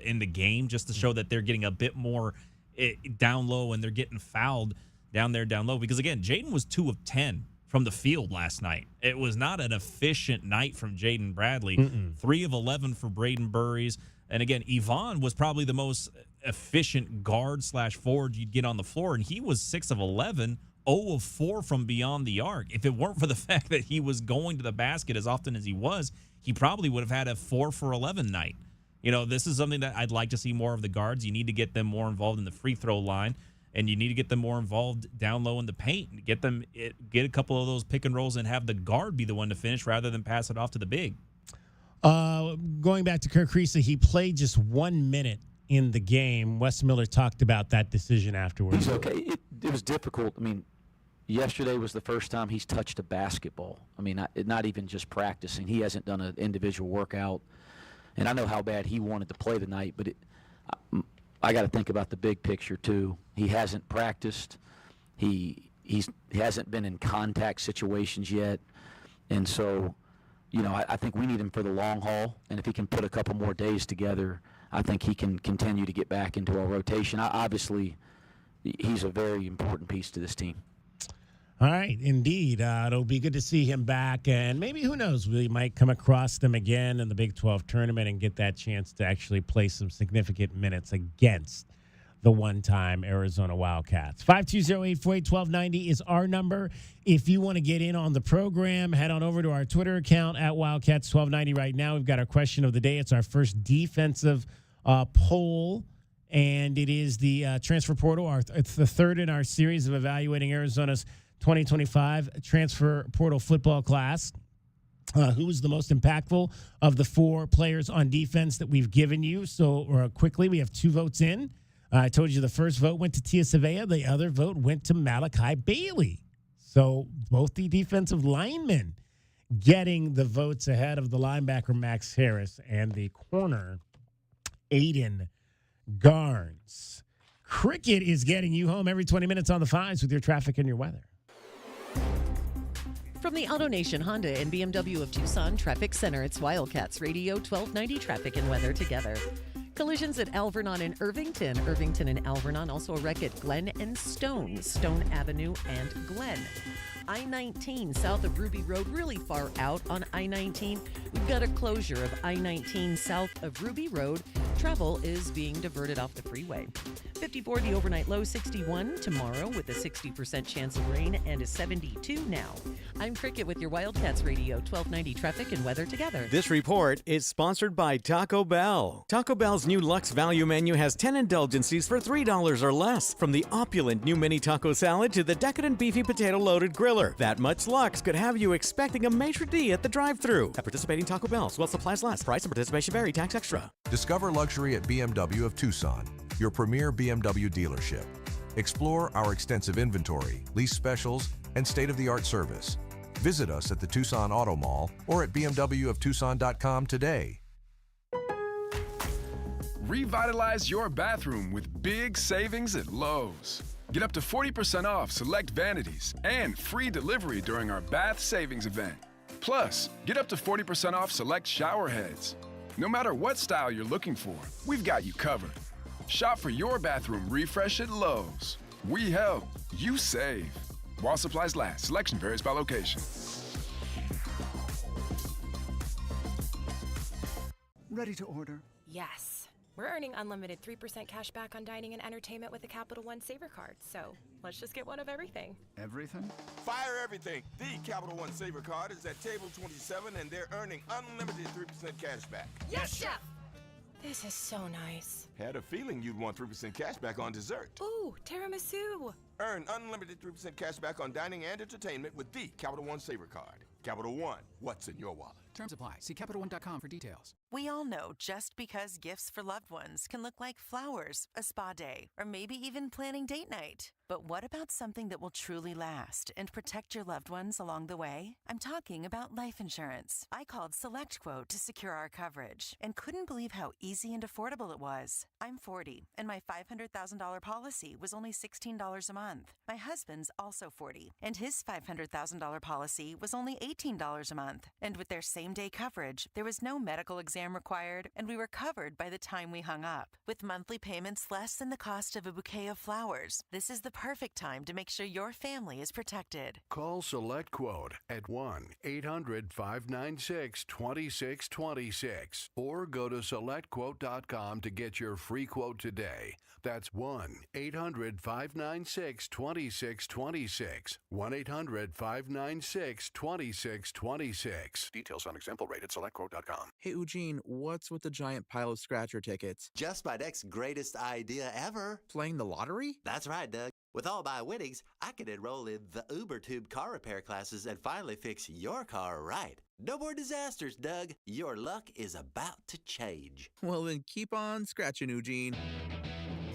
in the game just to show that they're getting a bit more down low and they're getting fouled down low. Because, again, Jaden was 2 of 10 from the field last night. It was not an efficient night from Jaden Bradley. 3 of 11 for Braden Burries. And, again, Yvonne was probably the most efficient guard/forward you'd get on the floor, and he was 6 of 11, 0 of 4 from beyond the arc. If it weren't for the fact that he was going to the basket as often as he was, he probably would have had a 4 for 11 night. This is something that I'd like to see more of the guards. You need to get them more involved in the free throw line, and you need to get them more involved down low in the paint. Get a couple of those pick and rolls and have the guard be the one to finish rather than pass it off to the big. Going back to Kirk Kriisa, he played just 1 minute in the game. Wes Miller talked about that decision afterwards. He's okay. It was difficult. I mean, yesterday was the first time he's touched a basketball. I mean, not even just practicing. He hasn't done an individual workout. And I know how bad he wanted to play tonight, but I got to think about the big picture, too. He hasn't practiced. He hasn't been in contact situations yet. And so, I think we need him for the long haul. And if he can put a couple more days together, I think he can continue to get back into our rotation. Obviously, he's a very important piece to this team. All right, indeed. It'll be good to see him back, and maybe, who knows, we might come across them again in the Big 12 tournament and get that chance to actually play some significant minutes against the one-time Arizona Wildcats. 520-848-1290 is our number. If you want to get in on the program, head on over to our Twitter account at Wildcats1290 right now. We've got our question of the day. It's our first defensive poll, and it is the transfer portal. It's the third in our series of evaluating Arizona's 2025 transfer portal football class. Who was the most impactful of the 4 players on defense that we've given you? So quickly, we have 2 votes in. I told you the first vote went to Tia Savea. The other vote went to Malachi Bailey. So both the defensive linemen getting the votes ahead of the linebacker Max Harris and the corner Aiden Garnes. Cricket is getting you home every 20 minutes on the 5s with your traffic and your weather. From the AutoNation Honda and BMW of Tucson Traffic Center, it's Wildcats Radio 1290 Traffic and Weather together. Collisions at Alvernon and Irvington. Irvington and Alvernon. Also a wreck at Glen and Stone. Stone Avenue and Glen. I-19 south of Ruby Road, really far out on I-19. We've got a closure of I-19 south of Ruby Road. Travel is being diverted off the freeway. 54 the overnight low, 61 tomorrow with a 60% chance of rain and a 72 now. I'm Cricket with your Wildcats Radio 1290 Traffic and Weather together. This report is sponsored by Taco Bell. Taco Bell's new Luxe Value menu has 10 indulgencies for $3 or less. From the opulent new mini taco salad to the decadent beefy potato loaded griller. That much Luxe could have you expecting a maitre d' at the drive-thru. At participating Taco Bells, while supplies last. Price and participation vary. Tax extra. Discover luxury at BMW of Tucson, your premier BMW dealership. Explore our extensive inventory, lease specials, and state-of-the-art service. Visit us at the Tucson Auto Mall or at bmwoftucson.com today. Revitalize your bathroom with big savings at Lowe's. Get up to 40% off select vanities and free delivery during our bath savings event. Plus, get up to 40% off select shower heads. No matter what style you're looking for, we've got you covered. Shop for your bathroom refresh at Lowe's. We help, you save. While supplies last, selection varies by location. Ready to order? Yes. We're earning unlimited 3% cash back on dining and entertainment with the Capital One Saver Card, so let's just get one of everything. Everything? Fire everything. The Capital One Saver Card is at table 27, and they're earning unlimited 3% cash back. Yes, Chef! This is so nice. Had a feeling you'd want 3% cash back on dessert. Ooh, tiramisu. Earn unlimited 3% cash back on dining and entertainment with the Capital One Saver Card. Capital One, what's in your wallet? Terms apply. See CapitalOne.com for details. We all know just because gifts for loved ones can look like flowers, a spa day, or maybe even planning date night. But what about something that will truly last and protect your loved ones along the way? I'm talking about life insurance. I called SelectQuote to secure our coverage and couldn't believe how easy and affordable it was. I'm 40, and my $500,000 policy was only $16 a month. My husband's also 40, and his $500,000 policy was only $18 a month. And with their same-day coverage, there was no medical exam required, and we were covered by the time we hung up. With monthly payments less than the cost of a bouquet of flowers, this is the perfect time to make sure your family is protected. Call SelectQuote at 1-800-596-2626 or go to SelectQuote.com to get your free quote today. That's 1-800-596-2626. 1-800-596-2626. Details on example rate at SelectQuote.com. Hey, Eugene, what's with the giant pile of scratcher tickets? Just my next greatest idea ever. Playing the lottery? That's right, Doug. With all my winnings, I can enroll in the UberTube car repair classes and finally fix your car right. No more disasters, Doug. Your luck is about to change. Well, then keep on scratching, Eugene.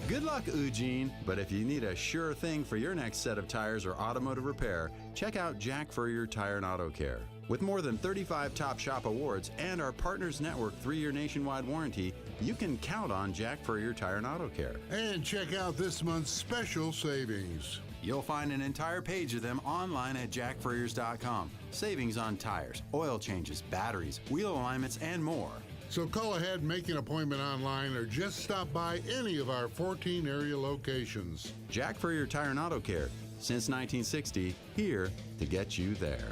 Good luck, Eugene. But if you need a sure thing for your next set of tires or automotive repair, check out Jack Furrier Tire and Auto Care. With more than 35 Top Shop awards and our Partners Network 3-year nationwide warranty, you can count on Jack Furrier Tire and Auto Care. And check out this month's special savings. You'll find an entire page of them online at jackfurriers.com. Savings on tires, oil changes, batteries, wheel alignments, and more. So call ahead, make an appointment online, or just stop by any of our 14 area locations. Jack Furrier Tire and Auto Care, since 1960, here to get you there.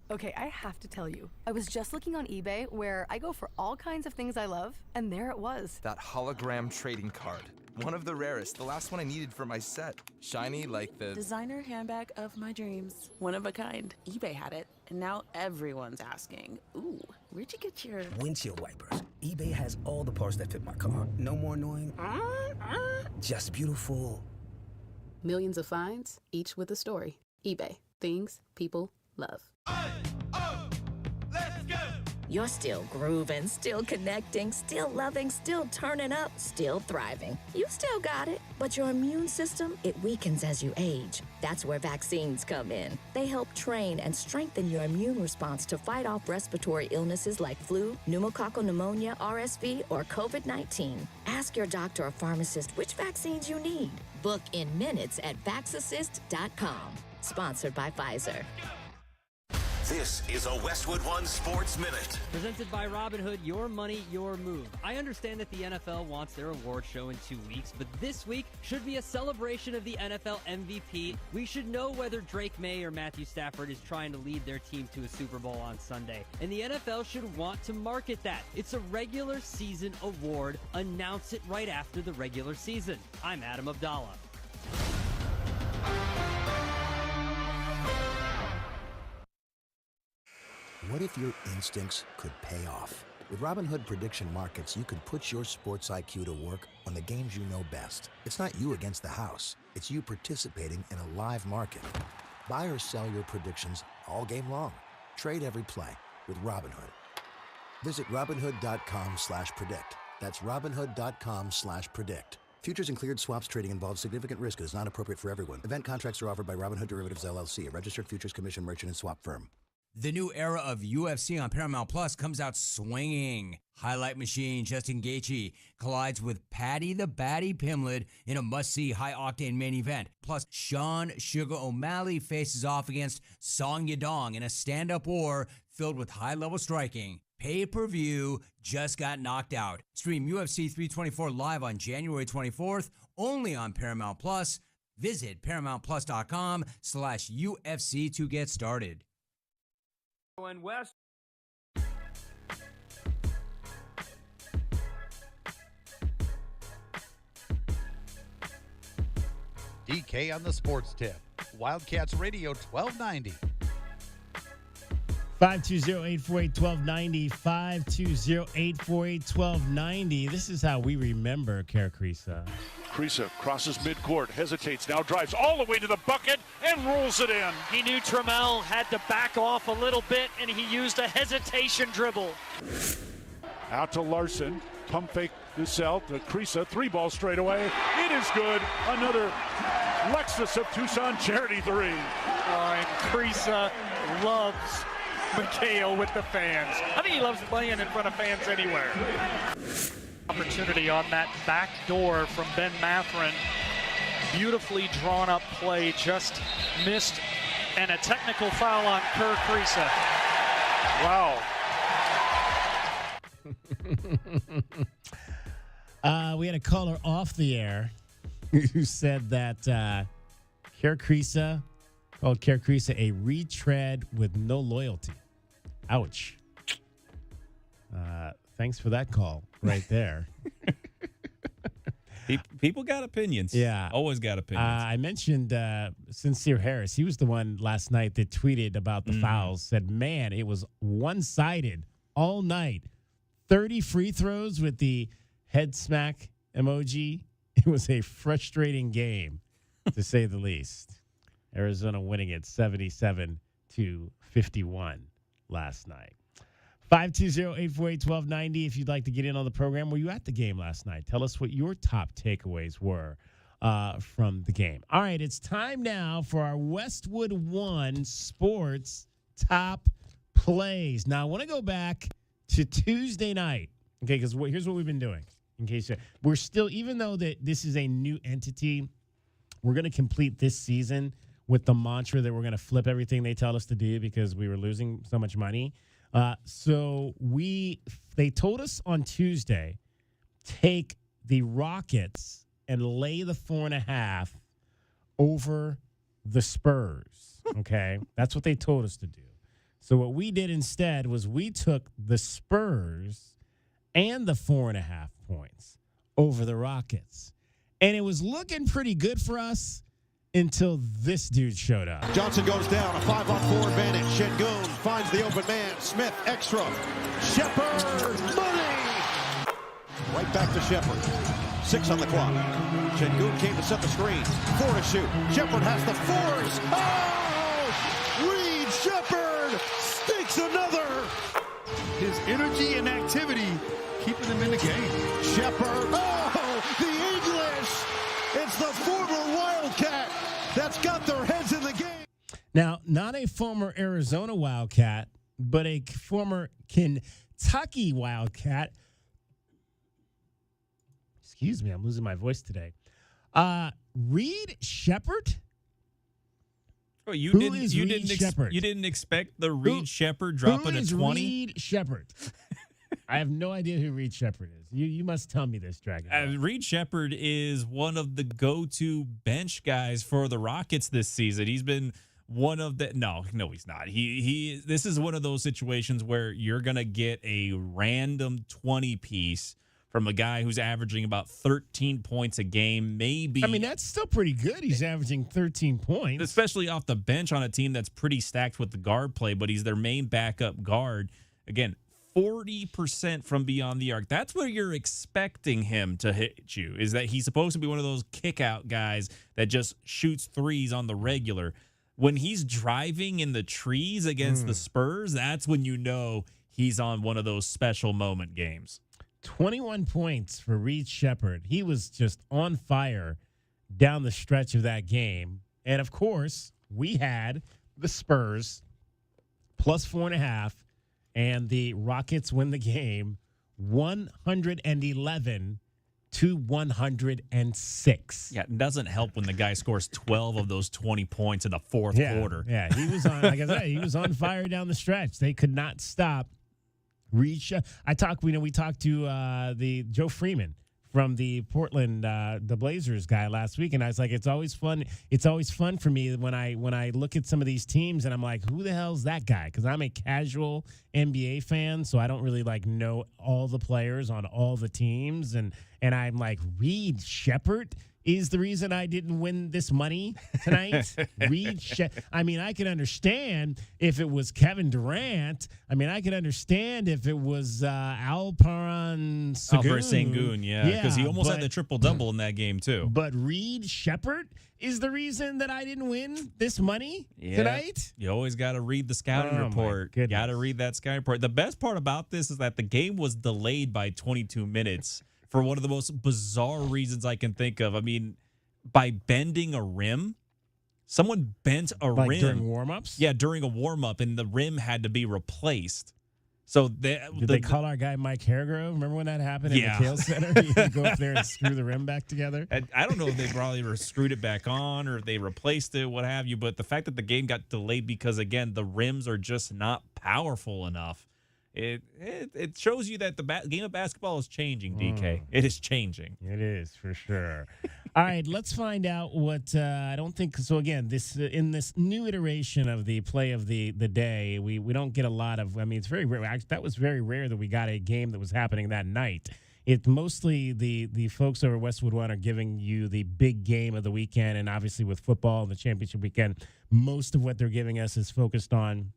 Okay, I have to tell you, I was just looking on eBay where I go for all kinds of things I love, and there it was. That hologram trading card. One of the rarest, the last one I needed for my set. Shiny like the designer handbag of my dreams. One of a kind. eBay had it, and now everyone's asking, ooh, where'd you get your windshield wipers? eBay has all the parts that fit my car. No more annoying, just beautiful. Millions of finds, each with a story. eBay. Things people love. You're still grooving, still connecting, still loving, still turning up, still thriving. You still got it, but your immune system, it weakens as you age. That's where vaccines come in. They help train and strengthen your immune response to fight off respiratory illnesses like flu, pneumococcal pneumonia, RSV, or COVID-19. Ask your doctor or pharmacist which vaccines you need. Book in minutes at VaxAssist.com. Sponsored by Pfizer. This is a Westwood One Sports Minute. Presented by Robinhood, your money, your move. I understand that the NFL wants their award show in 2 weeks, but this week should be a celebration of the NFL MVP. We should know whether Drake May or Matthew Stafford is trying to lead their team to a Super Bowl on Sunday. And the NFL should want to market that. It's a regular season award. Announce it right after the regular season. I'm Adam Abdallah. What if your instincts could pay off? With Robinhood Prediction Markets, you can put your sports IQ to work on the games you know best. It's not you against the house. It's you participating in a live market. Buy or sell your predictions all game long. Trade every play with Robinhood. Visit Robinhood.com/predict. That's Robinhood.com/predict. Futures and cleared swaps trading involves significant risk and is not appropriate for everyone. Event contracts are offered by Robinhood Derivatives LLC, a registered futures commission merchant and swap firm. The new era of UFC on Paramount Plus comes out swinging. Highlight machine Justin Gaethje collides with Paddy the Baddy Pimblett in a must-see high-octane main event. Plus, Sean Sugar O'Malley faces off against Song Yadong in a stand-up war filled with high-level striking. Pay-per-view just got knocked out. Stream UFC 324 live on January 24th, only on Paramount Plus. Visit ParamountPlus.com/UFC to get started. And West. DK on the sports tip. Wildcats Radio 1290. 520-848-1290, 520-848-1290. This is how we remember Kerr Kriisa. Kriisa crosses midcourt, hesitates, now drives all the way to the bucket and rolls it in. He knew Trammell had to back off a little bit, and he used a hesitation dribble. Out to Larson, pump fake this out to Kriisa, 3-ball straight away. It is good. Another Lexus of Tucson charity 3. And Kriisa loves McHale with the fans. I think he loves playing in front of fans anywhere. Opportunity on that back door from Ben Mathurin. Beautifully drawn up play, just missed, and a technical foul on Kerr Kriisa. Wow. We had a caller off the air who said that Kerr Kriisa called Kerr Kriisa a retread with no loyalty. Ouch. Thanks for that call right there. People got opinions. Yeah. Always got opinions. I mentioned Sincere Harris. He was the one last night that tweeted about the fouls, said, man, it was one-sided all night. 30 free throws with the head smack emoji. It was a frustrating game, to say the least. Arizona winning it 77-51 last night. 520-848-1290 if you'd like to get in on the program. Were you at the game last night? Tell us what your top takeaways were from the game. All right, it's time now for our Westwood One Sports Top Plays. Now, I want to go back to Tuesday night, okay, because here's what we've been doing. In case we're still, even though that this is a new entity, we're going to complete this season with the mantra that we're going to flip everything they tell us to do because we were losing so much money. So they told us on Tuesday, take the Rockets and lay the 4.5 over the Spurs. Okay. That's what they told us to do. So what we did instead was we took the Spurs and the 4.5 points over the Rockets. And it was looking pretty good for us until this dude showed up. Johnson goes down, a 5-on-4 advantage. Şengün finds the open man. Smith, extra. Shepherd, money! Right back to Shepherd. 6 on the clock. Şengün came to set the screen. 4 to shoot. Shepherd has the force. Oh! Reed Shepherd stinks another. His energy and activity keeping him in the game. Shepherd. Oh, the English. It's the former Wildcat that's got their heads in the game. Now, not a former Arizona Wildcat, but a former Kentucky Wildcat. Excuse me, I'm losing my voice today. Reed Shepherd? Oh, you Who didn't is Reed Shepherd? You didn't expect the Reed Shepherd dropping a 20? Who is Reed Shepherd? I have no idea who Reed Shepherd is. You must tell me this, Dragon. Reed Shepherd is one of the go-to bench guys for the Rockets this season. He's been one of the no, he's not. This is one of those situations where you're gonna get a random 20 piece from a guy who's averaging about 13 points a game, maybe. I mean, that's still pretty good. He's averaging 13 points. Especially off the bench on a team that's pretty stacked with the guard play, but he's their main backup guard. Again, 40% from beyond the arc. That's where you're expecting him to hit you, is that he's supposed to be one of those kick-out guys that just shoots threes on the regular. When he's driving in the trees against the Spurs, that's when you know he's on one of those special moment games. 21 points for Reed Shepherd. He was just on fire down the stretch of that game. And, of course, we had the Spurs plus 4.5, and the Rockets win the game 111-106. Yeah, it doesn't help when the guy scores 12 of those 20 points in the fourth quarter. Yeah, he was on, like I said, he was on fire down the stretch. They could not stop Reed Shepherd. We talked to the Joe Freeman from the Portland, the Blazers guy last week, and I was like, it's always fun. It's always fun for me when I look at some of these teams, and I'm like, who the hell's that guy? Because I'm a casual NBA fan, so I don't really know all the players on all the teams, and I'm like, Reed Shepherd is the reason I didn't win this money tonight. I mean, I can understand if it was Kevin Durant. I mean, I can understand if it was Alperen Sengun, yeah, because he almost had the triple-double in that game, too. But Reed Shepherd is the reason that I didn't win this money tonight? You always got to read the scouting report. Got to read that scouting report. The best part about this is that the game was delayed by 22 minutes for one of the most bizarre reasons I can think of. I mean, by bending a rim. Someone bent a rim. During warm-ups? Yeah, during a warm-up, and the rim had to be replaced. So did they call our guy Mike Haregrove? Remember when that happened in the Kale Center? He had to go up there and screw the rim back together. I don't know if they probably screwed it back on or if they replaced it, what have you. But the fact that the game got delayed because, again, the rims are just not powerful enough. It shows you that the game of basketball is changing, DK. It is changing. It is, for sure. All right, let's find out what I don't think. So, again, this in this new iteration of the play of the day, we don't get a lot of. I mean, it's very rare. That was very rare that we got a game that was happening that night. It's mostly the folks over Westwood One are giving you the big game of the weekend, and obviously with football and the championship weekend, most of what they're giving us is focused on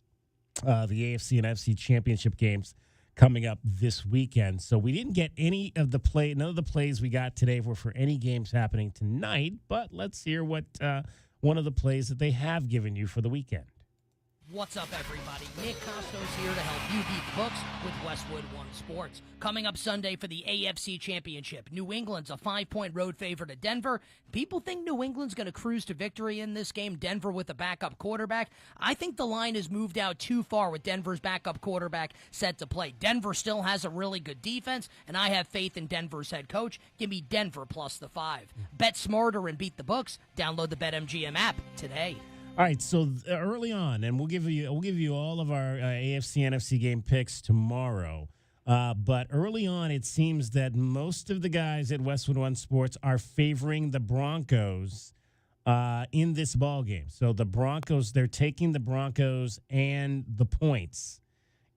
the AFC and NFC championship games coming up this weekend. So we didn't get none of the plays we got today were for any games happening tonight, but let's hear what one of the plays that they have given you for the weekend. What's up, everybody? Nick Costos here to help you beat the books with Westwood One Sports. Coming up Sunday for the AFC Championship, New England's a 5-point road favorite at Denver. People think New England's going to cruise to victory in this game, Denver with a backup quarterback. I think the line has moved out too far with Denver's backup quarterback set to play. Denver still has a really good defense, and I have faith in Denver's head coach. Give me Denver plus the 5. Bet smarter and beat the books. Download the BetMGM app today. All right, so early on, and we'll give you all of our AFC NFC game picks tomorrow. But early on, it seems that most of the guys at Westwood One Sports are favoring the Broncos in this ball game. So the Broncos, they're taking the Broncos and the points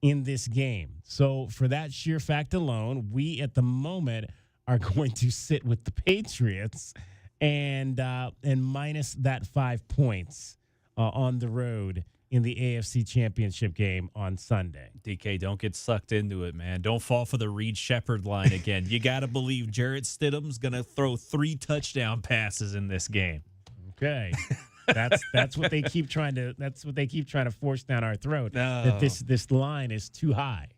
in this game. So for that sheer fact alone, we at the moment are going to sit with the Patriots and minus that 5 points. On the road in the AFC Championship game on Sunday. DK, don't get sucked into it, man. Don't fall for the Reed Shepherd line again. You got to believe Jarrett Stidham's going to throw 3 touchdown passes in this game. Okay. That's what they keep trying to force down our throat. No. That this line is too high.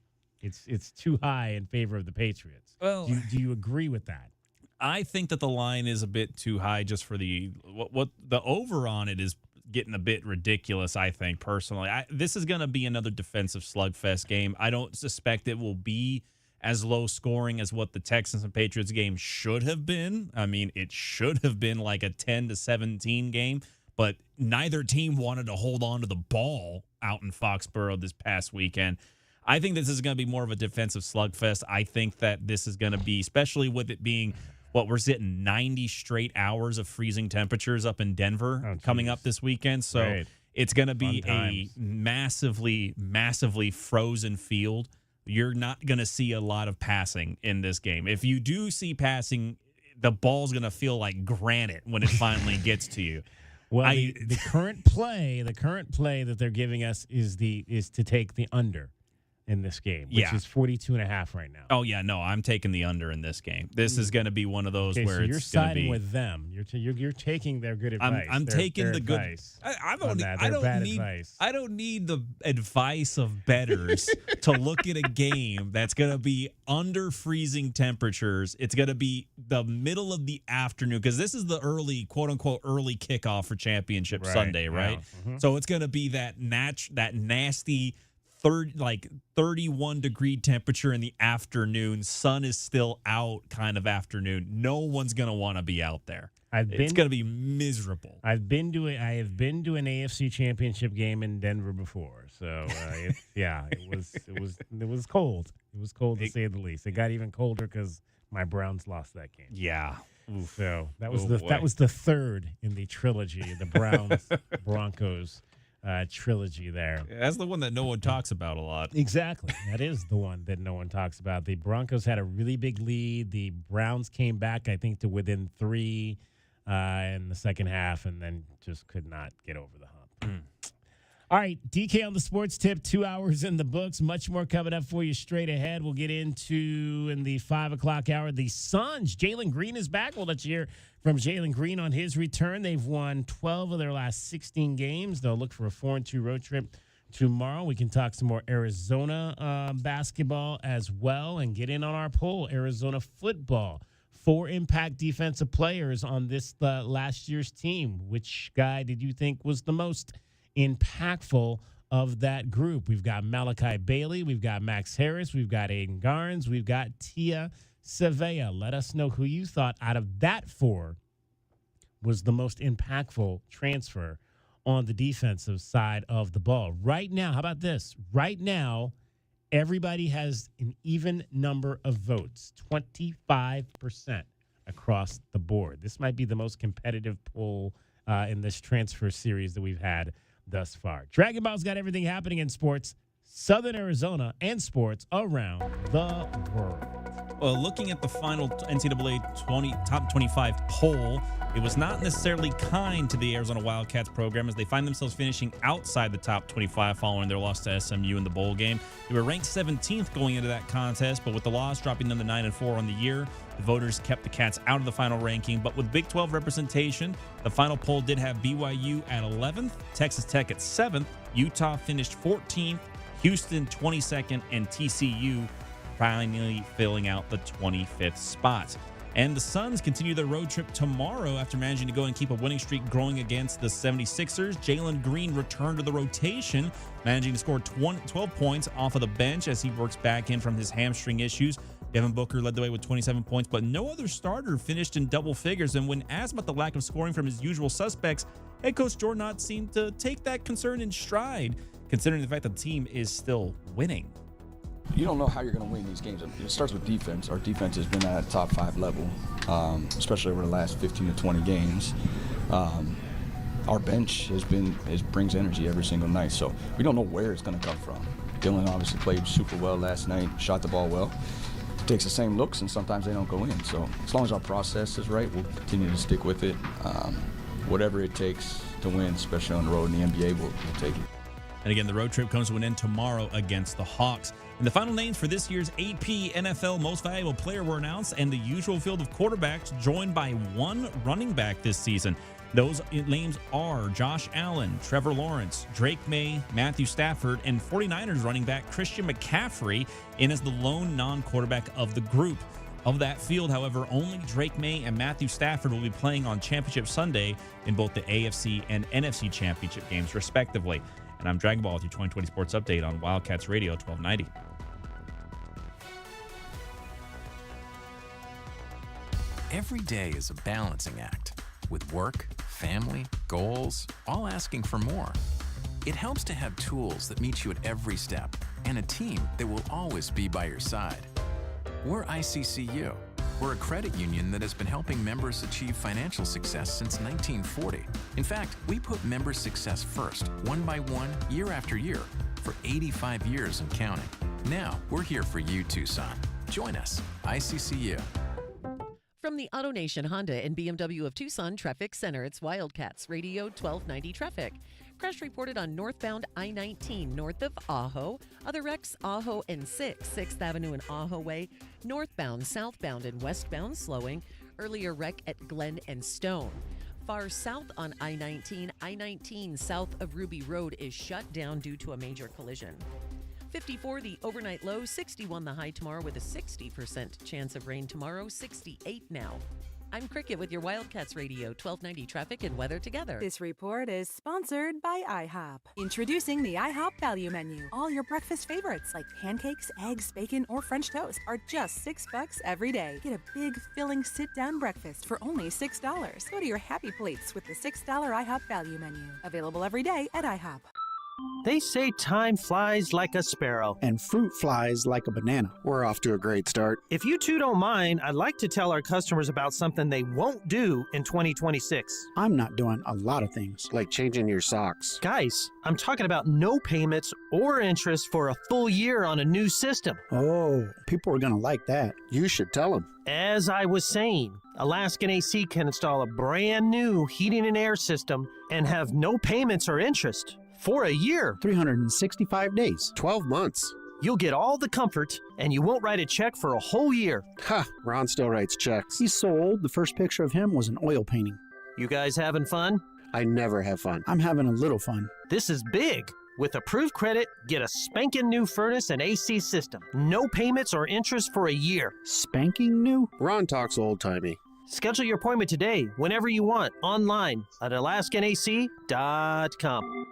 It's too high in favor of the Patriots. Well, do you agree with that? I think that the line is a bit too high just for what the over on it is getting a bit ridiculous, I think, personally. This is going to be another defensive slugfest game. I don't suspect it will be as low scoring as what the Texans and Patriots game should have been. I mean, it should have been like a 10-17 game, but neither team wanted to hold on to the ball out in Foxborough this past weekend. I think this is going to be more of a defensive slugfest. I think that this is going to be, especially with it being we're sitting 90 straight hours of freezing temperatures up in Denver coming up this weekend. So it's going to be a massively, massively frozen field. You're not going to see a lot of passing in this game. If you do see passing, the ball's going to feel like granite when it finally gets to you. Well, the current play that they're giving us is to take the under in this game, which is 42.5 right now. Oh, yeah, no, I'm taking the under in this game. This is going to be one of those where you're siding with them. You're taking their good advice. I'm taking the good advice. I don't need the advice of bettors to look at a game that's going to be under freezing temperatures. It's going to be the middle of the afternoon because this is the early, quote unquote, early kickoff for Championship Sunday, right? Yeah. Mm-hmm. So it's going to be that nasty 31-degree temperature in the afternoon. Sun is still out kind of afternoon. No one's going to want to be out there. It's going to be miserable. I have been to an AFC Championship game in Denver before. So, it was cold. It was cold to say the least. It got even colder because my Browns lost that game. Yeah. Oof. So that was the third in the trilogy, the Browns Broncos trilogy there. That's the one that no one talks about a lot. Exactly. That is the one that no one talks about. The Broncos had a really big lead. The Browns came back, I think, to within 3. in the second half, and then just could not get over the hump. All right, DK on the sports tip, 2 hours in the books. Much more coming up for you straight ahead. We'll get into, in the 5 o'clock hour, the Suns. Jalen Green is back. We'll let you hear from Jalen Green on his return. They've won 12 of their last 16 games. They'll look for a 4-2 road trip tomorrow. We can talk some more Arizona basketball as well and get in on our poll, Arizona football. 4 impact defensive players on this last year's team. Which guy did you think was the most impactful of that group? We've got Malachi Bailey, we've got Max Harris, we've got Aiden Garnes, we've got Tia Savea. Let us know who you thought out of that 4 was the most impactful transfer on the defensive side of the ball. Right now, how about this? Right now, everybody has an even number of votes, 25% across the board. This might be the most competitive poll in this transfer series that we've had thus far. Dragon Ball's got everything happening in sports, Southern Arizona, and sports around the world. Well, looking at the final NCAA top 25 poll, it was not necessarily kind to the Arizona Wildcats program as they find themselves finishing outside the top 25 following their loss to SMU in the bowl game. They were ranked 17th going into that contest, but with the loss dropping them to 9-4 on the year, the voters kept the Cats out of the final ranking. But with Big 12 representation, the final poll did have BYU at 11th, Texas Tech at 7th, Utah finished 14th, Houston 22nd, and TCU finally filling out the 25th spot. And the Suns continue their road trip tomorrow after managing to go and keep a winning streak growing against the 76ers. Jalen Green returned to the rotation, managing to score 12 points off of the bench as he works back in from his hamstring issues. Devin Booker led the way with 27 points, but no other starter finished in double figures. And when asked about the lack of scoring from his usual suspects, head coach Jordan Ott seemed to take that concern in stride, considering the fact that the team is still winning. You don't know how you're going to win these games. It starts with defense. Our defense has been at a top 5 level, especially over the last 15 to 20 games. Our bench brings energy every single night, so we don't know where it's going to come from. Dylan obviously played super well last night, shot the ball well. Takes the same looks, and sometimes they don't go in. So as long as our process is right, we'll continue to stick with it. Whatever it takes to win, especially on the road in the NBA, we'll take it. And again, the road trip comes to an end tomorrow against the Hawks. And the final names for this year's AP NFL Most Valuable Player were announced, and the usual field of quarterbacks joined by 1 running back this season. Those names are Josh Allen, Trevor Lawrence, Drake May, Matthew Stafford, and 49ers running back Christian McCaffrey in as the lone non-quarterback of the group. Of that field, however, only Drake May and Matthew Stafford will be playing on Championship Sunday in both the AFC and NFC Championship games, respectively. And I'm Dragon Ball with your 2020 Sports Update on Wildcats Radio 1290. Every day is a balancing act, with work, family, goals, all asking for more. It helps to have tools that meet you at every step and a team that will always be by your side. We're ICCU. We're a credit union that has been helping members achieve financial success since 1940. In fact, we put members' success first, one by one, year after year, for 85 years and counting. Now, we're here for you, Tucson. Join us, ICCU. From the AutoNation Honda and BMW of Tucson Traffic Center, it's Wildcats Radio 1290 traffic. Crash reported on northbound I-19 north of Ajo. Other wrecks, Ajo and 6th Avenue and Ajo Way. Northbound, southbound, and westbound slowing. Earlier wreck at Glen and Stone. Far south on I-19 south of Ruby Road is shut down due to a major collision. 54 the overnight low, 61 the high tomorrow with a 60% chance of rain tomorrow, 68 now. I'm Cricket with your Wildcats Radio 1290 traffic and weather together. This report is sponsored by IHOP. Introducing the IHOP Value Menu. All your breakfast favorites like pancakes, eggs, bacon, or French toast are just $6 every day. Get a big, filling sit-down breakfast for only $6. Go to your happy plates with the $6 IHOP Value Menu. Available every day at IHOP. They say time flies like a sparrow. And fruit flies like a banana. We're off to a great start. If you two don't mind, I'd like to tell our customers about something they won't do in 2026. I'm not doing a lot of things, like changing your socks. Guys, I'm talking about no payments or interest for a full year on a new system. Oh, people are going to like that. You should tell them. As I was saying, Alaskan AC can install a brand new heating and air system and have no payments or interest for a year. 365 days. 12 months. You'll get all the comfort, and you won't write a check for a whole year. Ha! Ron still writes checks. He's so old, the first picture of him was an oil painting. You guys having fun? I never have fun. I'm having a little fun. This is big. With approved credit, get a spanking new furnace and AC system. No payments or interest for a year. Spanking new? Ron talks old-timey. Schedule your appointment today, whenever you want, online at alaskanac.com.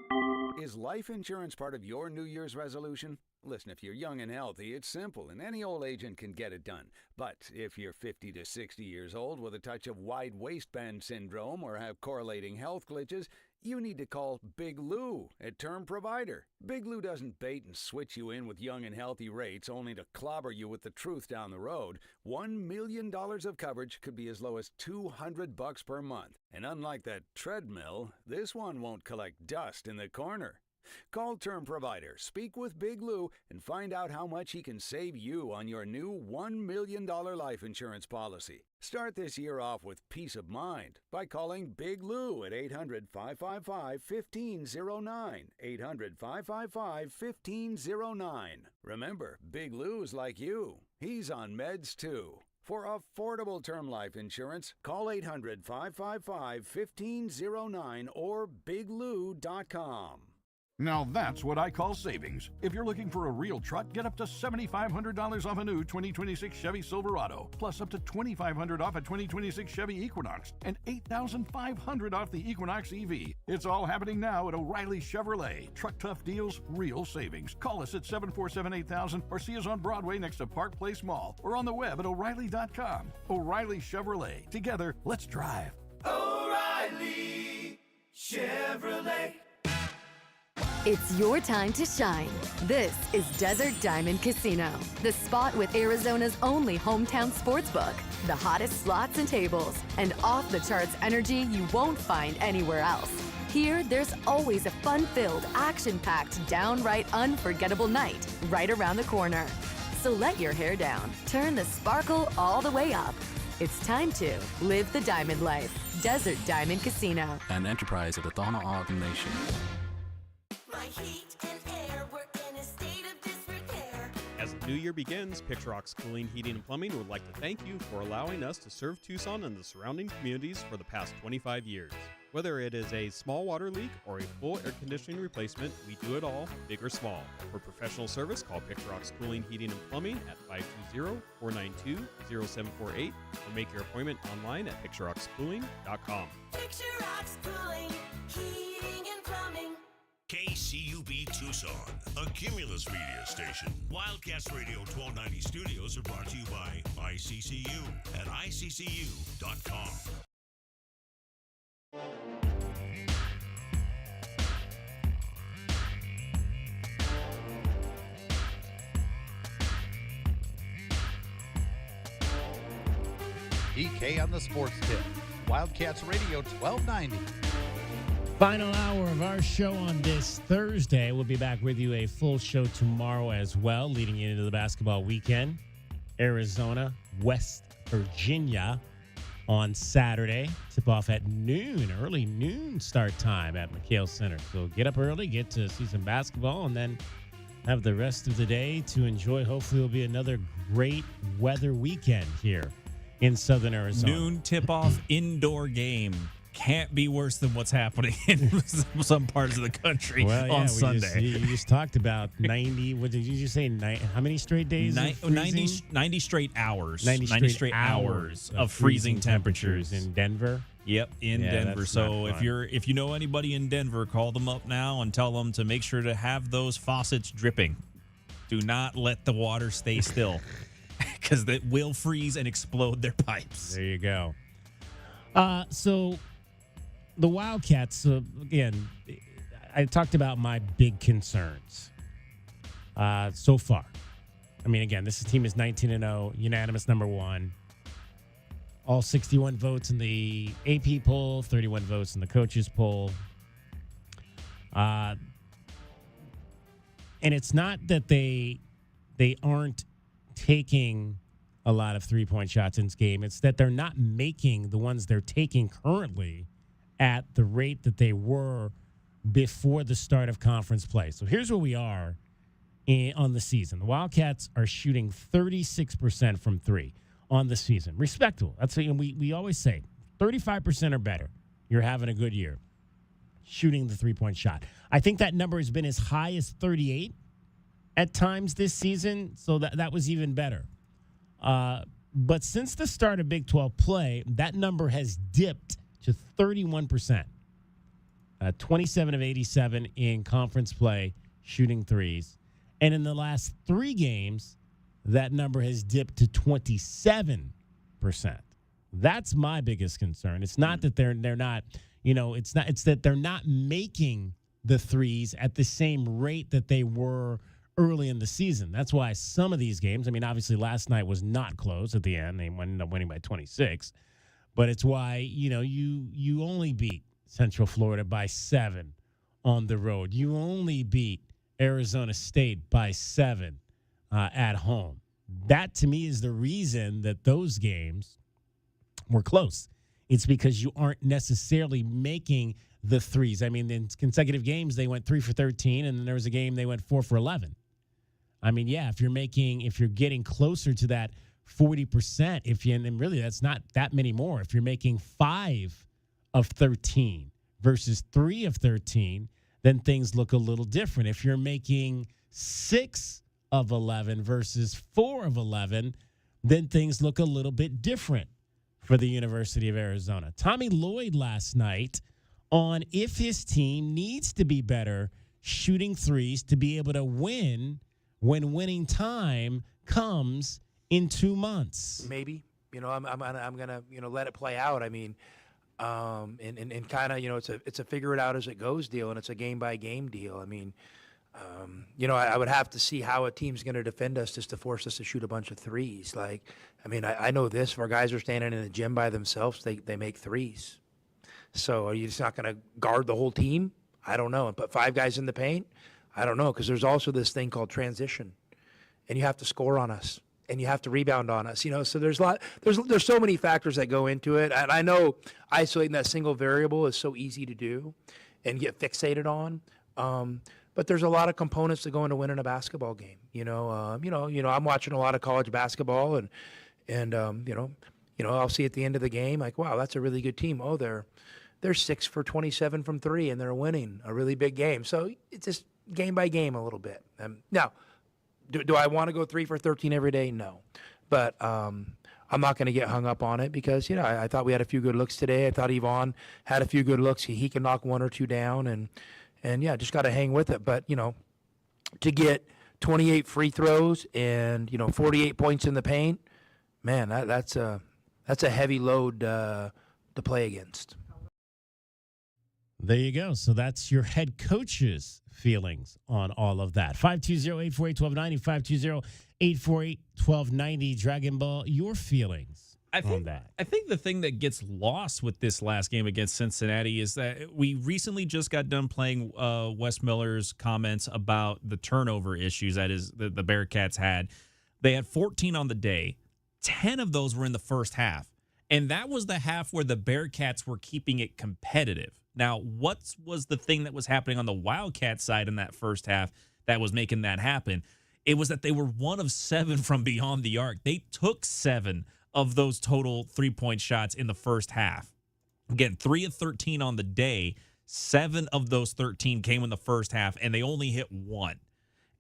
Is life insurance part of your New Year's resolution? Listen, if you're young and healthy, it's simple, and any old agent can get it done. But if you're 50 to 60 years old with a touch of wide waistband syndrome or have correlating health glitches, you need to call Big Lou at Term Provider. Big Lou doesn't bait and switch you in with young and healthy rates only to clobber you with the truth down the road. $1 million of coverage could be as low as $200 per month. And unlike that treadmill, this one won't collect dust in the corner. Call Term Provider, speak with Big Lou, and find out how much he can save you on your new $1 million life insurance policy. Start this year off with peace of mind by calling Big Lou at 800-555-1509. 800-555-1509. Remember, Big Lou's like you. He's on meds too. For affordable term life insurance, call 800-555-1509 or biglou.com. Now that's what I call savings. If you're looking for a real truck, get up to $7,500 off a new 2026 Chevy Silverado, plus up to $2,500 off a 2026 Chevy Equinox, and $8,500 off the Equinox EV. It's all happening now at O'Reilly Chevrolet. Truck tough deals, real savings. Call us at 747-8000 or see us on Broadway next to Park Place Mall or on the web at O'Reilly.com. O'Reilly Chevrolet. Together, let's drive. O'Reilly Chevrolet. It's your time to shine. This is Desert Diamond Casino, the spot with Arizona's only hometown sportsbook, the hottest slots and tables, and off-the-charts energy you won't find anywhere else. Here, there's always a fun-filled, action-packed, downright unforgettable night right around the corner. So let your hair down, turn the sparkle all the way up. It's time to live the diamond life. Desert Diamond Casino. An enterprise of the Thana Ogden Nation. As the new year begins, Picturox Cooling, Heating, and Plumbing would like to thank you for allowing us to serve Tucson and the surrounding communities for the past 25 years. Whether it is a small water leak or a full air conditioning replacement, we do it all, big or small. For professional service, call Picturox Cooling, Heating, and Plumbing at 520-492-0748 or make your appointment online at picturoxcooling.com. Picturox Cooling, Heating, and Plumbing. KCUB Tucson, a Cumulus media station. Wildcats Radio 1290 studios are brought to you by ICCU at ICCU.com. DK on the Sports Tip. Wildcats Radio 1290. Final hour of our show on this Thursday. We'll be back with you a full show tomorrow as well, leading into the basketball weekend. Arizona, West Virginia on Saturday. Tip off at noon, early noon start time at McHale Center. So get up early, get to see some basketball, and then have the rest of the day to enjoy. Hopefully it'll be another great weather weekend here in Southern Arizona. Noon tip-off indoor game. Can't be worse than what's happening in some parts of the country on Sunday. You just talked about 90. What did you just say? How many straight days? 90 straight hours. 90 straight hours of freezing temperatures in Denver. Yep, in Denver. So if you know anybody in Denver, call them up now and tell them to make sure to have those faucets dripping. Do not let the water stay still because that will freeze and explode their pipes. There you go. So the Wildcats, again, I talked about my big concerns so far. I mean, again, this team is 19-0, unanimous number one. All 61 votes in the AP poll, 31 votes in the coaches poll. And it's not that they aren't taking a lot of three-point shots in this game. It's that they're not making the ones they're taking currently at the rate that they were before the start of conference play. So here's where we are on the season. The Wildcats are shooting 36% from three on the season. Respectable. That's what we always say. 35% or better. You're having a good year shooting the three-point shot. I think that number has been as high as 38 at times this season, so that was even better. But since the start of Big 12 play, that number has dipped to 31%. 27 of 87 in conference play shooting threes. And in the last 3 games, that number has dipped to 27%. That's my biggest concern. It's not that they're not, it's that they're not making the threes at the same rate that they were early in the season. That's why some of these games, I mean, obviously last night was not close at the end. They ended up winning by 26. But it's why, you only beat Central Florida by 7 on the road. You only beat Arizona State by 7 at home. That, to me, is the reason that those games were close. It's because you aren't necessarily making the threes. I mean, in consecutive games, they went 3 for 13, and then there was a game they went 4 for 11. I mean, yeah, if you're getting closer to that 40%, and really that's not that many more. If you're making 5 of 13 versus 3 of 13, then things look a little different. If you're making 6 of 11 versus 4 of 11, then things look a little bit different for the University of Arizona. Tommy Lloyd last night on if his team needs to be better shooting threes to be able to win when winning time comes in 2 months. Maybe, I'm gonna let it play out. I mean, and kind of it's a figure it out as it goes deal, and it's a game by game deal. I mean, I would have to see how a team's going to defend us just to force us to shoot a bunch of threes. Like, I mean, I know this: if our guys are standing in the gym by themselves, they make threes. So are you just not going to guard the whole team? I don't know. And put 5 guys in the paint? I don't know, because there's also this thing called transition, and you have to score on us, and you have to rebound on us. So there's so many factors that go into it. And I know isolating that single variable is so easy to do and get fixated on. But there's a lot of components that go into winning a basketball game. I'm watching a lot of college basketball, and I'll see at the end of the game, like, wow, that's a really good team. Oh, they're 6 for 27 from 3, and they're winning a really big game. So it's just game by game a little bit. Now, do I want to go 3 for 13 every day? No. But I'm not going to get hung up on it because, I thought we had a few good looks today. I thought Yvonne had a few good looks. He can knock 1 or 2 down, and yeah, just got to hang with it. But, to get 28 free throws and, 48 points in the paint, man, that's a heavy load to play against. There you go. So that's your head coach's feelings on all of that. 520-848-1290, 520-848-1290. Dragon Ball, your feelings on that. I think the thing that gets lost with this last game against Cincinnati is that we recently just got done playing Wes Miller's comments about the turnover issues that is the Bearcats had. They had 14 on the day. 10 of those were in the first half. And that was the half where the Bearcats were keeping it competitive. Now, what was the thing that was happening on the Wildcat side in that first half that was making that happen? It was that they were 1 of 7 from beyond the arc. They took 7 of those total three-point shots in the first half. Again, 3 of 13 on the day. 7 of those 13 came in the first half, and they only hit 1.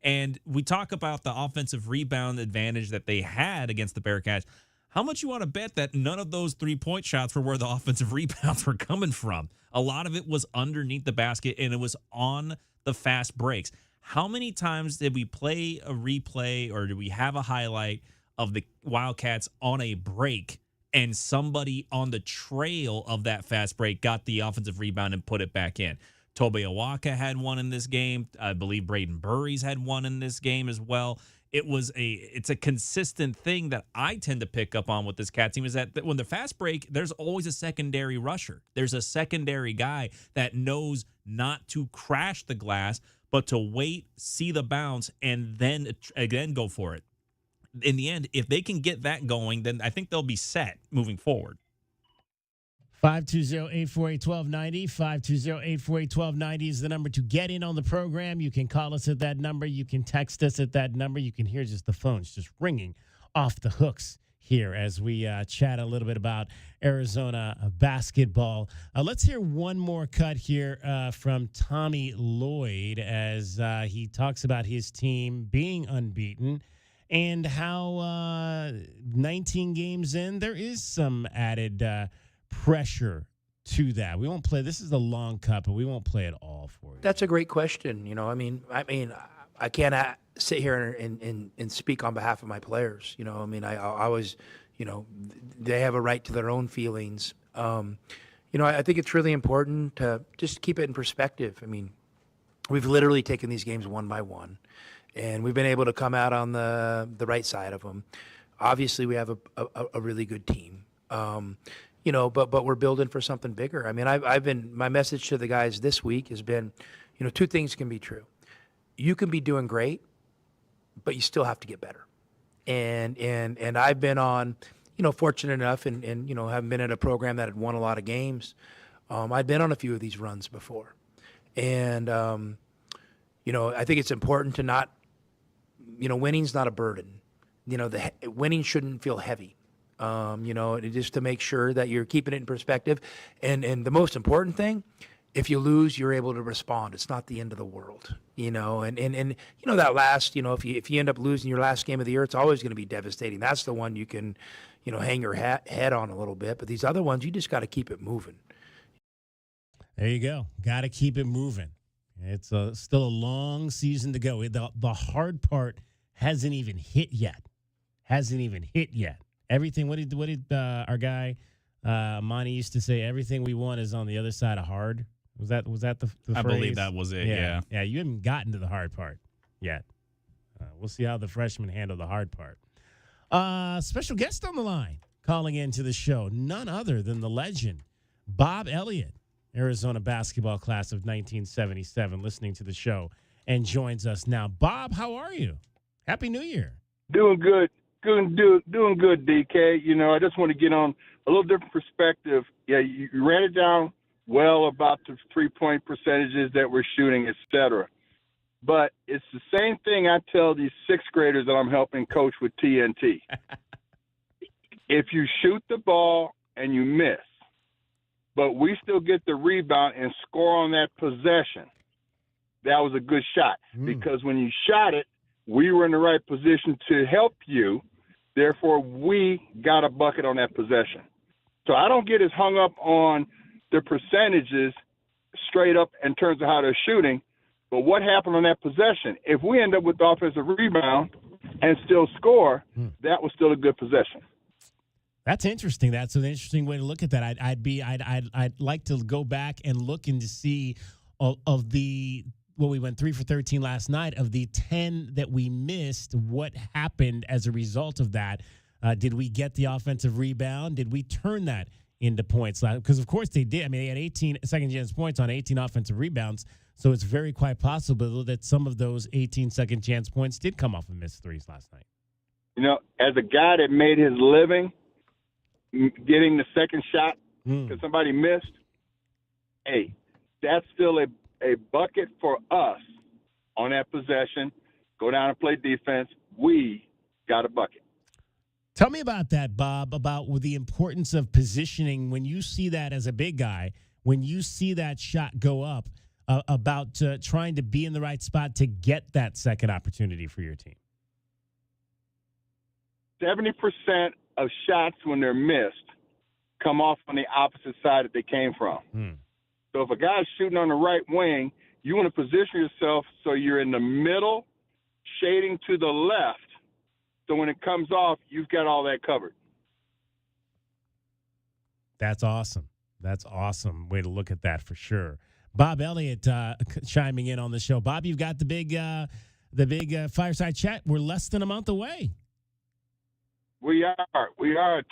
And we talk about the offensive rebound advantage that they had against the Bearcats. How much you want to bet that none of those three-point shots were where the offensive rebounds were coming from? A lot of it was underneath the basket, and it was on the fast breaks. How many times did we play a replay or did we have a highlight of the Wildcats on a break and somebody on the trail of that fast break got the offensive rebound and put it back in? Tobe Awaka had one in this game. I believe Braden Burries had one in this game as well. It's a consistent thing that I tend to pick up on with this Cat team is that when the fast break, there's always a secondary rusher. There's a secondary guy that knows not to crash the glass, but to wait, see the bounce, and then again go for it. In the end, if they can get that going, then I think they'll be set moving forward. 520-848-1290. 520-848-1290 is the number to get in on the program. You can call us at that number. You can text us at that number. You can hear just the phones just ringing off the hooks here as we chat a little bit about Arizona basketball. Let's hear one more cut here from Tommy Lloyd as he talks about his team being unbeaten and how 19 games in, there is some added pressure to that. We won't play. This is a long cut, but we won't play it all for you. That's a great question. I mean, I can't sit here and speak on behalf of my players. I was, they have a right to their own feelings. I think it's really important to just keep it in perspective. I mean, we've literally taken these games one by one, and we've been able to come out on the right side of them. Obviously, we have a really good team. But we're building for something bigger. I mean, my message to the guys this week has been, two things can be true. You can be doing great, but you still have to get better. And I've been on, fortunate enough and haven't been in a program that had won a lot of games. I'd been on a few of these runs before. And, I think it's important to not, winning's not a burden. Winning shouldn't feel heavy. Just to make sure that you're keeping it in perspective. And the most important thing, if you lose, you're able to respond. It's not the end of the world, and that last, if you end up losing your last game of the year, it's always going to be devastating. That's the one you can, hang your head on a little bit. But these other ones, you just got to keep it moving. There you go. Got to keep it moving. It's still a long season to go. The hard part hasn't even hit yet. Everything. What did our guy Monty used to say? Everything we want is on the other side of hard. Was that the I phrase? believe that was it. Yeah. Yeah. You haven't gotten to the hard part yet. We'll see how the freshmen handle the hard part. Special guest on the line calling into the show, none other than the legend Bob Elliott, Arizona basketball class of 1977, listening to the show and joins us now. Bob, how are you? Happy New Year. Doing good. Doing good, DK. I just want to get on a little different perspective. Yeah, you ran it down well about the three-point percentages that we're shooting, et cetera. But it's the same thing I tell these sixth graders that I'm helping coach with TNT. If you shoot the ball and you miss, but we still get the rebound and score on that possession, that was a good shot. Because when you shot it, we were in the right position to help you. Therefore, we got a bucket on that possession. So I don't get as hung up on the percentages straight up in terms of how they're shooting, but what happened on that possession? If we end up with the offensive rebound and still score, that was still a good possession. That's interesting. That's an interesting way to look at that. I'd like to go back and look and to see of the. Well, we went 3 for 13 last night. Of the 10 that we missed, what happened as a result of that? Did we get the offensive rebound? Did we turn that into points? Because, of course, they did. I mean, they had 18 second-chance points on 18 offensive rebounds, so it's very quite possible that some of those 18 second-chance points did come off of missed threes last night. As a guy that made his living getting the second shot because somebody missed, hey, that's still a bucket for us on that possession. Go down and play defense. We got a bucket. Tell me about that, Bob, about the importance of positioning when you see that as a big guy, when you see that shot go up, about trying to be in the right spot to get that second opportunity for your team. 70% of shots when they're missed come off on the opposite side that they came from. So if a guy's shooting on the right wing, you want to position yourself so you're in the middle, shading to the left. So when it comes off, you've got all that covered. That's awesome. That's awesome way to look at that for sure. Bob Elliott chiming in on the show. Bob, you've got the big fireside chat. We're less than a month away. We are.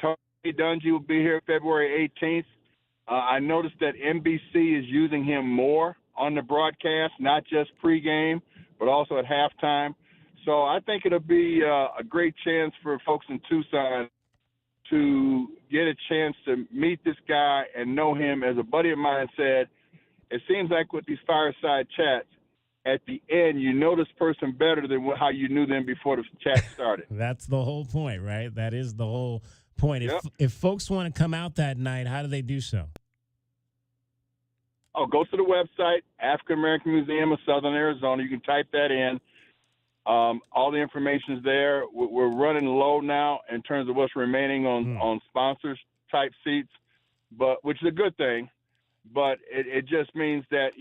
Tony Dungy will be here February 18th. I noticed that NBC is using him more on the broadcast, not just pregame, but also at halftime. So I think it'll be a great chance for folks in Tucson to get a chance to meet this guy and know him. As a buddy of mine said, it seems like with these fireside chats, at the end, you know this person better than how you knew them before the chat started. That's the whole point, right? That is the whole point. Yep. If folks want to come out that night, how do they do so? Oh, go to the website, African American Museum of Southern Arizona. You can type that in. All the information is there. We're running low now in terms of what's remaining on sponsors type seats, which is a good thing. But it just means that,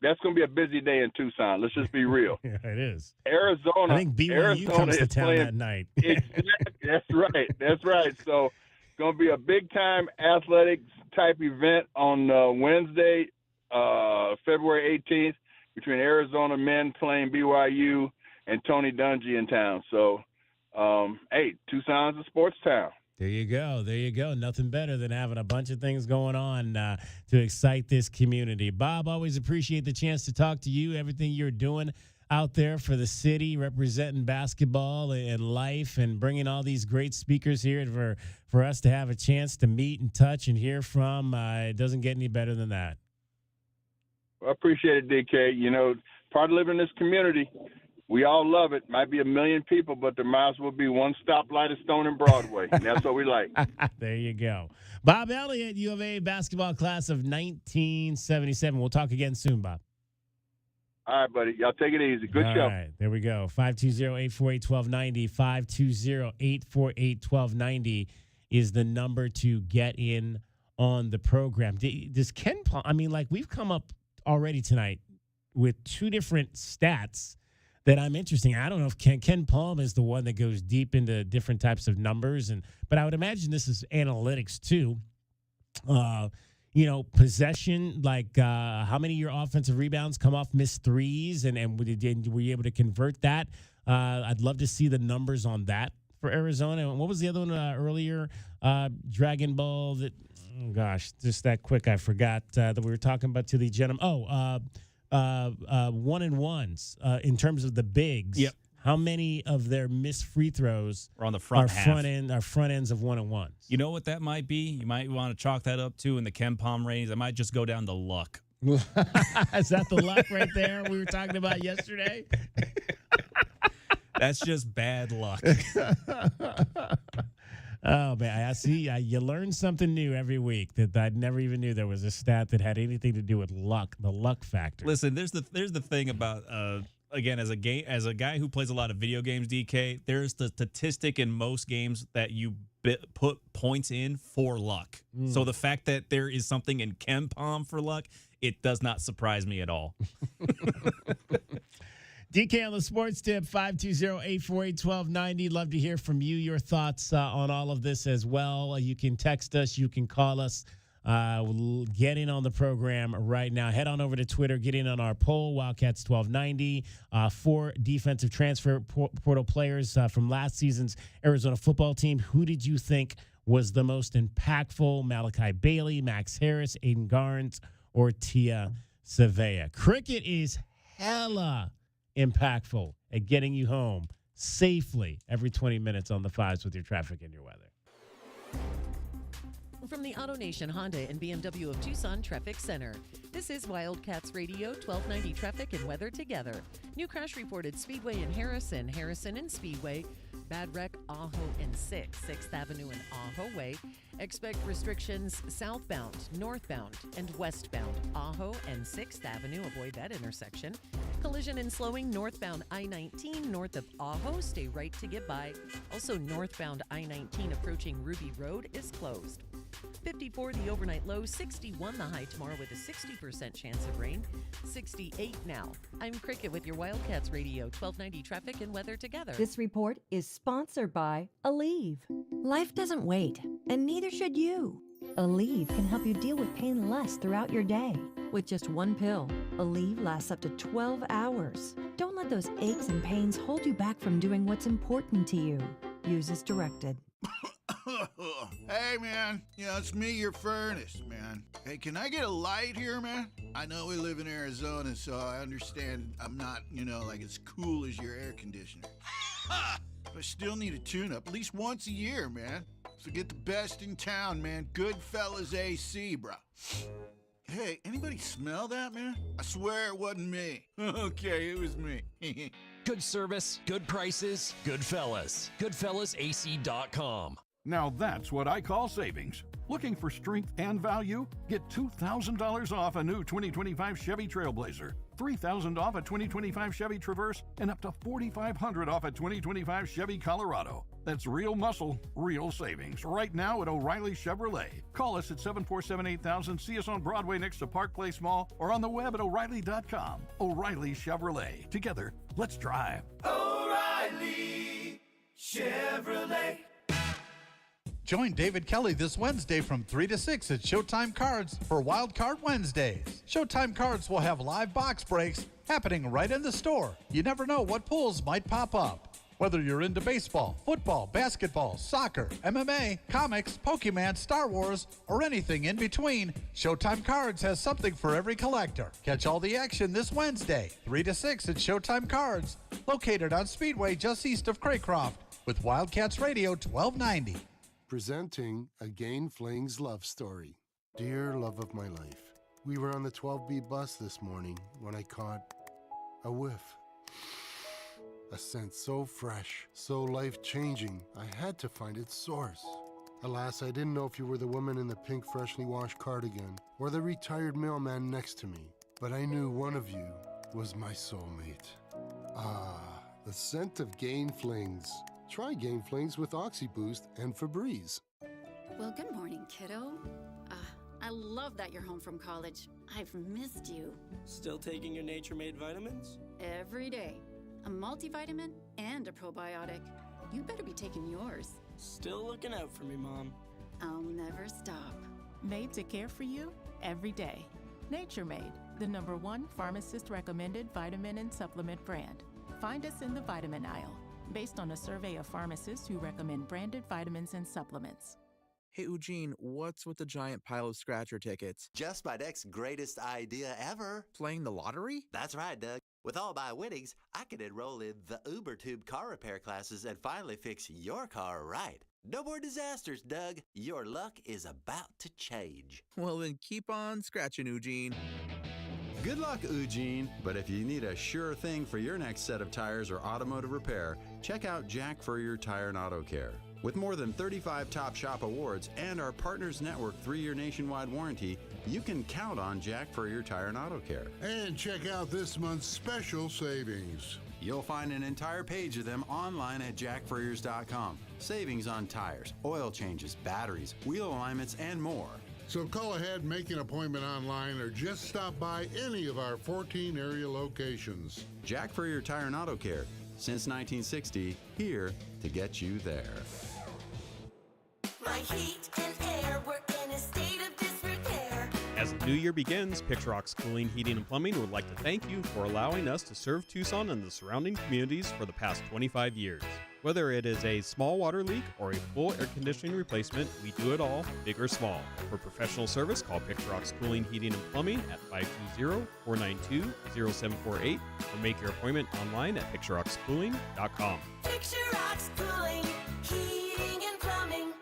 that's going to be a busy day in Tucson. Let's just be real. Yeah, it is. Arizona. I think BYU comes to town that night. Exactly. That's right. So it's going to be a big-time athletics type event on Wednesday, February 18th, between Arizona men playing BYU and Tony Dungy in town. So, hey, Tucson's a sports town. There you go. There you go. Nothing better than having a bunch of things going on to excite this community. Bob, always appreciate the chance to talk to you, everything you're doing out there for the city, representing basketball and life and bringing all these great speakers here for us to have a chance to meet and touch and hear from. It doesn't get any better than that. Well, I appreciate it, DK. Part of living in this community, we all love it. Might be 1 million people, but there might as well be one stoplight of Stone and Broadway. And that's what we like. There you go. Bob Elliott, U of A basketball class of 1977. We'll talk again soon, Bob. All right, buddy. Y'all take it easy. Good show. All right, there we go. 520-848-1290. 520-848-1290 is the number to get in on the program. Does Ken Palm, we've come up already tonight with two different stats that I'm interested in. I don't know if Ken Palm is the one that goes deep into different types of numbers, but I would imagine this is analytics too. Possession, how many of your offensive rebounds come off missed threes, and were you able to convert that? I'd love to see the numbers on that for Arizona. And what was the other one earlier? Dragon Ball that, just that quick, I forgot that we were talking about to the gentleman. 1-and-1s in terms of the bigs. Yep. How many of their missed free throws are on the front half? Front ends of 1-and-1s? You know what that might be? You might want to chalk that up too in the Ken Palm ratings. I might just go down to luck. Is that the luck right there we were talking about yesterday? That's just bad luck. Oh, man, I see. You learn something new every week that I never even knew there was a stat that had anything to do with luck, the luck factor. Listen, there's the thing about, again, as a guy who plays a lot of video games, DK, there's the statistic in most games that you put points in for luck. So the fact that there is something in Ken Palm for luck, it does not surprise me at all. DK on the Sports Tip, 520-848-1290. Love to hear from you, your thoughts on all of this as well. You can text us. You can call us. Get in on the program right now. Head on over to Twitter. Get in on our poll, Wildcats 1290. 4 defensive transfer portal players from last season's Arizona football team. Who did you think was the most impactful? Malachi Bailey, Max Harris, Aiden Garnes, or Tia Savea? Cricket is hella impactful at getting you home safely every 20 minutes on the fives with your traffic and your weather. From the AutoNation Honda and BMW of Tucson Traffic Center, this is Wildcats Radio 1290 Traffic and Weather Together. New crash reported Speedway in Harrison, Harrison and Speedway, Bad Wreck, Ajo and 6th Avenue and Ajo Way. Expect restrictions southbound, northbound, and westbound, Ajo and 6th Avenue. Avoid that intersection. Collision and slowing northbound I-19 north of Ajo. Stay right to get by. Also, northbound I-19 approaching Ruby Road is closed. 54 the overnight low, 61 the high tomorrow with a 60% chance of rain, 68 now. I'm Cricket with your Wildcats Radio 1290 Traffic and Weather Together. This report is sponsored by Aleve. Life doesn't wait, and neither should you. Aleve can help you deal with pain less throughout your day. With just one pill, Aleve lasts up to 12 hours. Don't let those aches and pains hold you back from doing what's important to you. Use as directed. Hey, man. Yeah, it's me, your furnace, man. Hey, can I get a light here, man? I know we live in Arizona, so I understand I'm not, like as cool as your air conditioner. But I still need a tune-up at least once a year, man. So get the best in town, man. Goodfellas AC, bro. Hey, anybody smell that, man? I swear it wasn't me. Okay, it was me. Good service, good prices, Goodfellas. GoodfellasAC.com. Now that's what I call savings. Looking for strength and value? Get $2,000 off a new 2025 Chevy Trailblazer, $3,000 off a 2025 Chevy Traverse, and up to $4,500 off a 2025 Chevy Colorado. That's real muscle, real savings. Right now at O'Reilly Chevrolet. Call us at 747-8000, see us on Broadway next to Park Place Mall, or on the web at O'Reilly.com. O'Reilly Chevrolet. Together, let's drive. O'Reilly Chevrolet. Join David Kelly this Wednesday from 3 to 6 at Showtime Cards for Wild Card Wednesdays. Showtime Cards will have live box breaks happening right in the store. You never know what pulls might pop up. Whether you're into baseball, football, basketball, soccer, MMA, comics, Pokemon, Star Wars, or anything in between, Showtime Cards has something for every collector. Catch all the action this Wednesday, 3 to 6 at Showtime Cards, located on Speedway just east of Craycroft, with Wildcats Radio 1290. Presenting Again Fling's love story. Dear love of my life, we were on the 12B bus this morning when I caught a whiff. A scent so fresh, so life-changing, I had to find its source. Alas, I didn't know if you were the woman in the pink freshly washed cardigan or the retired mailman next to me, but I knew one of you was my soulmate. Ah, the scent of Gain Flings. Try Gain Flings with OxyBoost and Febreze. Well, good morning, kiddo. I love that you're home from college. I've missed you. Still taking your Nature Made vitamins? Every day. A multivitamin and a probiotic. You better be taking yours. Still looking out for me, Mom. I'll never stop. Made to care for you every day. Nature Made, the #1 pharmacist-recommended vitamin and supplement brand. Find us in the vitamin aisle, based on a survey of pharmacists who recommend branded vitamins and supplements. Hey, Eugene, what's with the giant pile of scratcher tickets? Just my next greatest idea ever. Playing the lottery? That's right, Doug. With all my winnings, I can enroll in the UberTube car repair classes and finally fix your car right. No more disasters, Doug. Your luck is about to change. Well, then keep on scratching, Eugene. Good luck, Eugene. But if you need a sure thing for your next set of tires or automotive repair, check out Jack Furrier Tire and Auto Care. With more than 35 Top Shop awards and our Partners Network 3-year nationwide warranty, you can count on Jack Furrier Tire and Auto Care. And check out this month's special savings. You'll find an entire page of them online at jackfurriers.com. Savings on tires, oil changes, batteries, wheel alignments, and more. So call ahead, make an appointment online, or just stop by any of our 14 area locations. Jack Furrier Tire and Auto Care. Since 1960, here to get you there. My heat and air were in a state of disrepair. As the new year begins, Picturox Cooling, Heating, and Plumbing would like to thank you for allowing us to serve Tucson and the surrounding communities for the past 25 years. Whether it is a small water leak or a full air conditioning replacement, we do it all, big or small. For professional service, call Picturox Cooling, Heating, and Plumbing at 520-492-0748 or make your appointment online at picturoxcooling.com. Picturox Cooling, Heating, and Plumbing.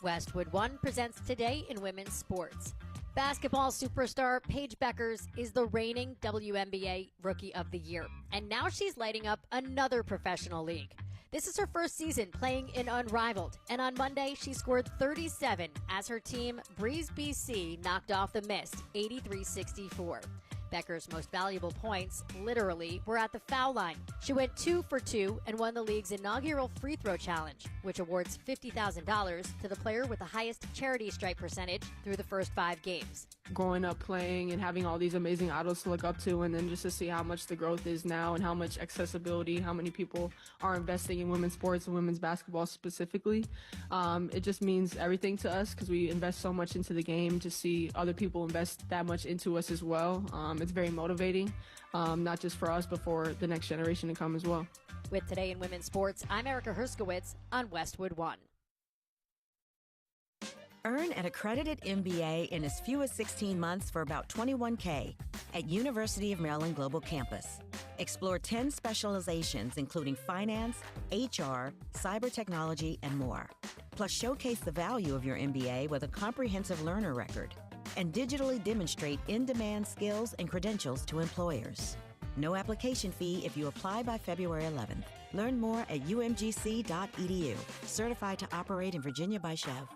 Westwood One presents Today in Women's Sports. Basketball superstar Paige Beckers is the reigning WNBA Rookie of the Year, and now she's lighting up another professional league. This is her first season playing in Unrivaled, and on Monday she scored 37 as her team, Breeze BC, knocked off the Mist 83-64. Becker's most valuable points, literally, were at the foul line. She went 2 for 2 and won the league's inaugural free throw challenge, which awards $50,000 to the player with the highest charity stripe percentage through the first 5 games. growing up playing and having all these amazing idols to look up to, and then just to see how much the growth is now and how much accessibility, how many people are investing in women's sports and women's basketball specifically. It just means everything to us because we invest so much into the game. To see other people invest that much into us as well, it's very motivating, not just for us, but for the next generation to come as well. With Today in Women's Sports, I'm Erica Herskowitz on Westwood One. Earn an accredited MBA in as few as 16 months for about $21K at University of Maryland Global Campus. Explore 10 specializations including finance, HR, cyber technology, and more. Plus showcase the value of your MBA with a comprehensive learner record and digitally demonstrate in-demand skills and credentials to employers. No application fee if you apply by February 11th. Learn more at umgc.edu. Certified to operate in Virginia by Chev.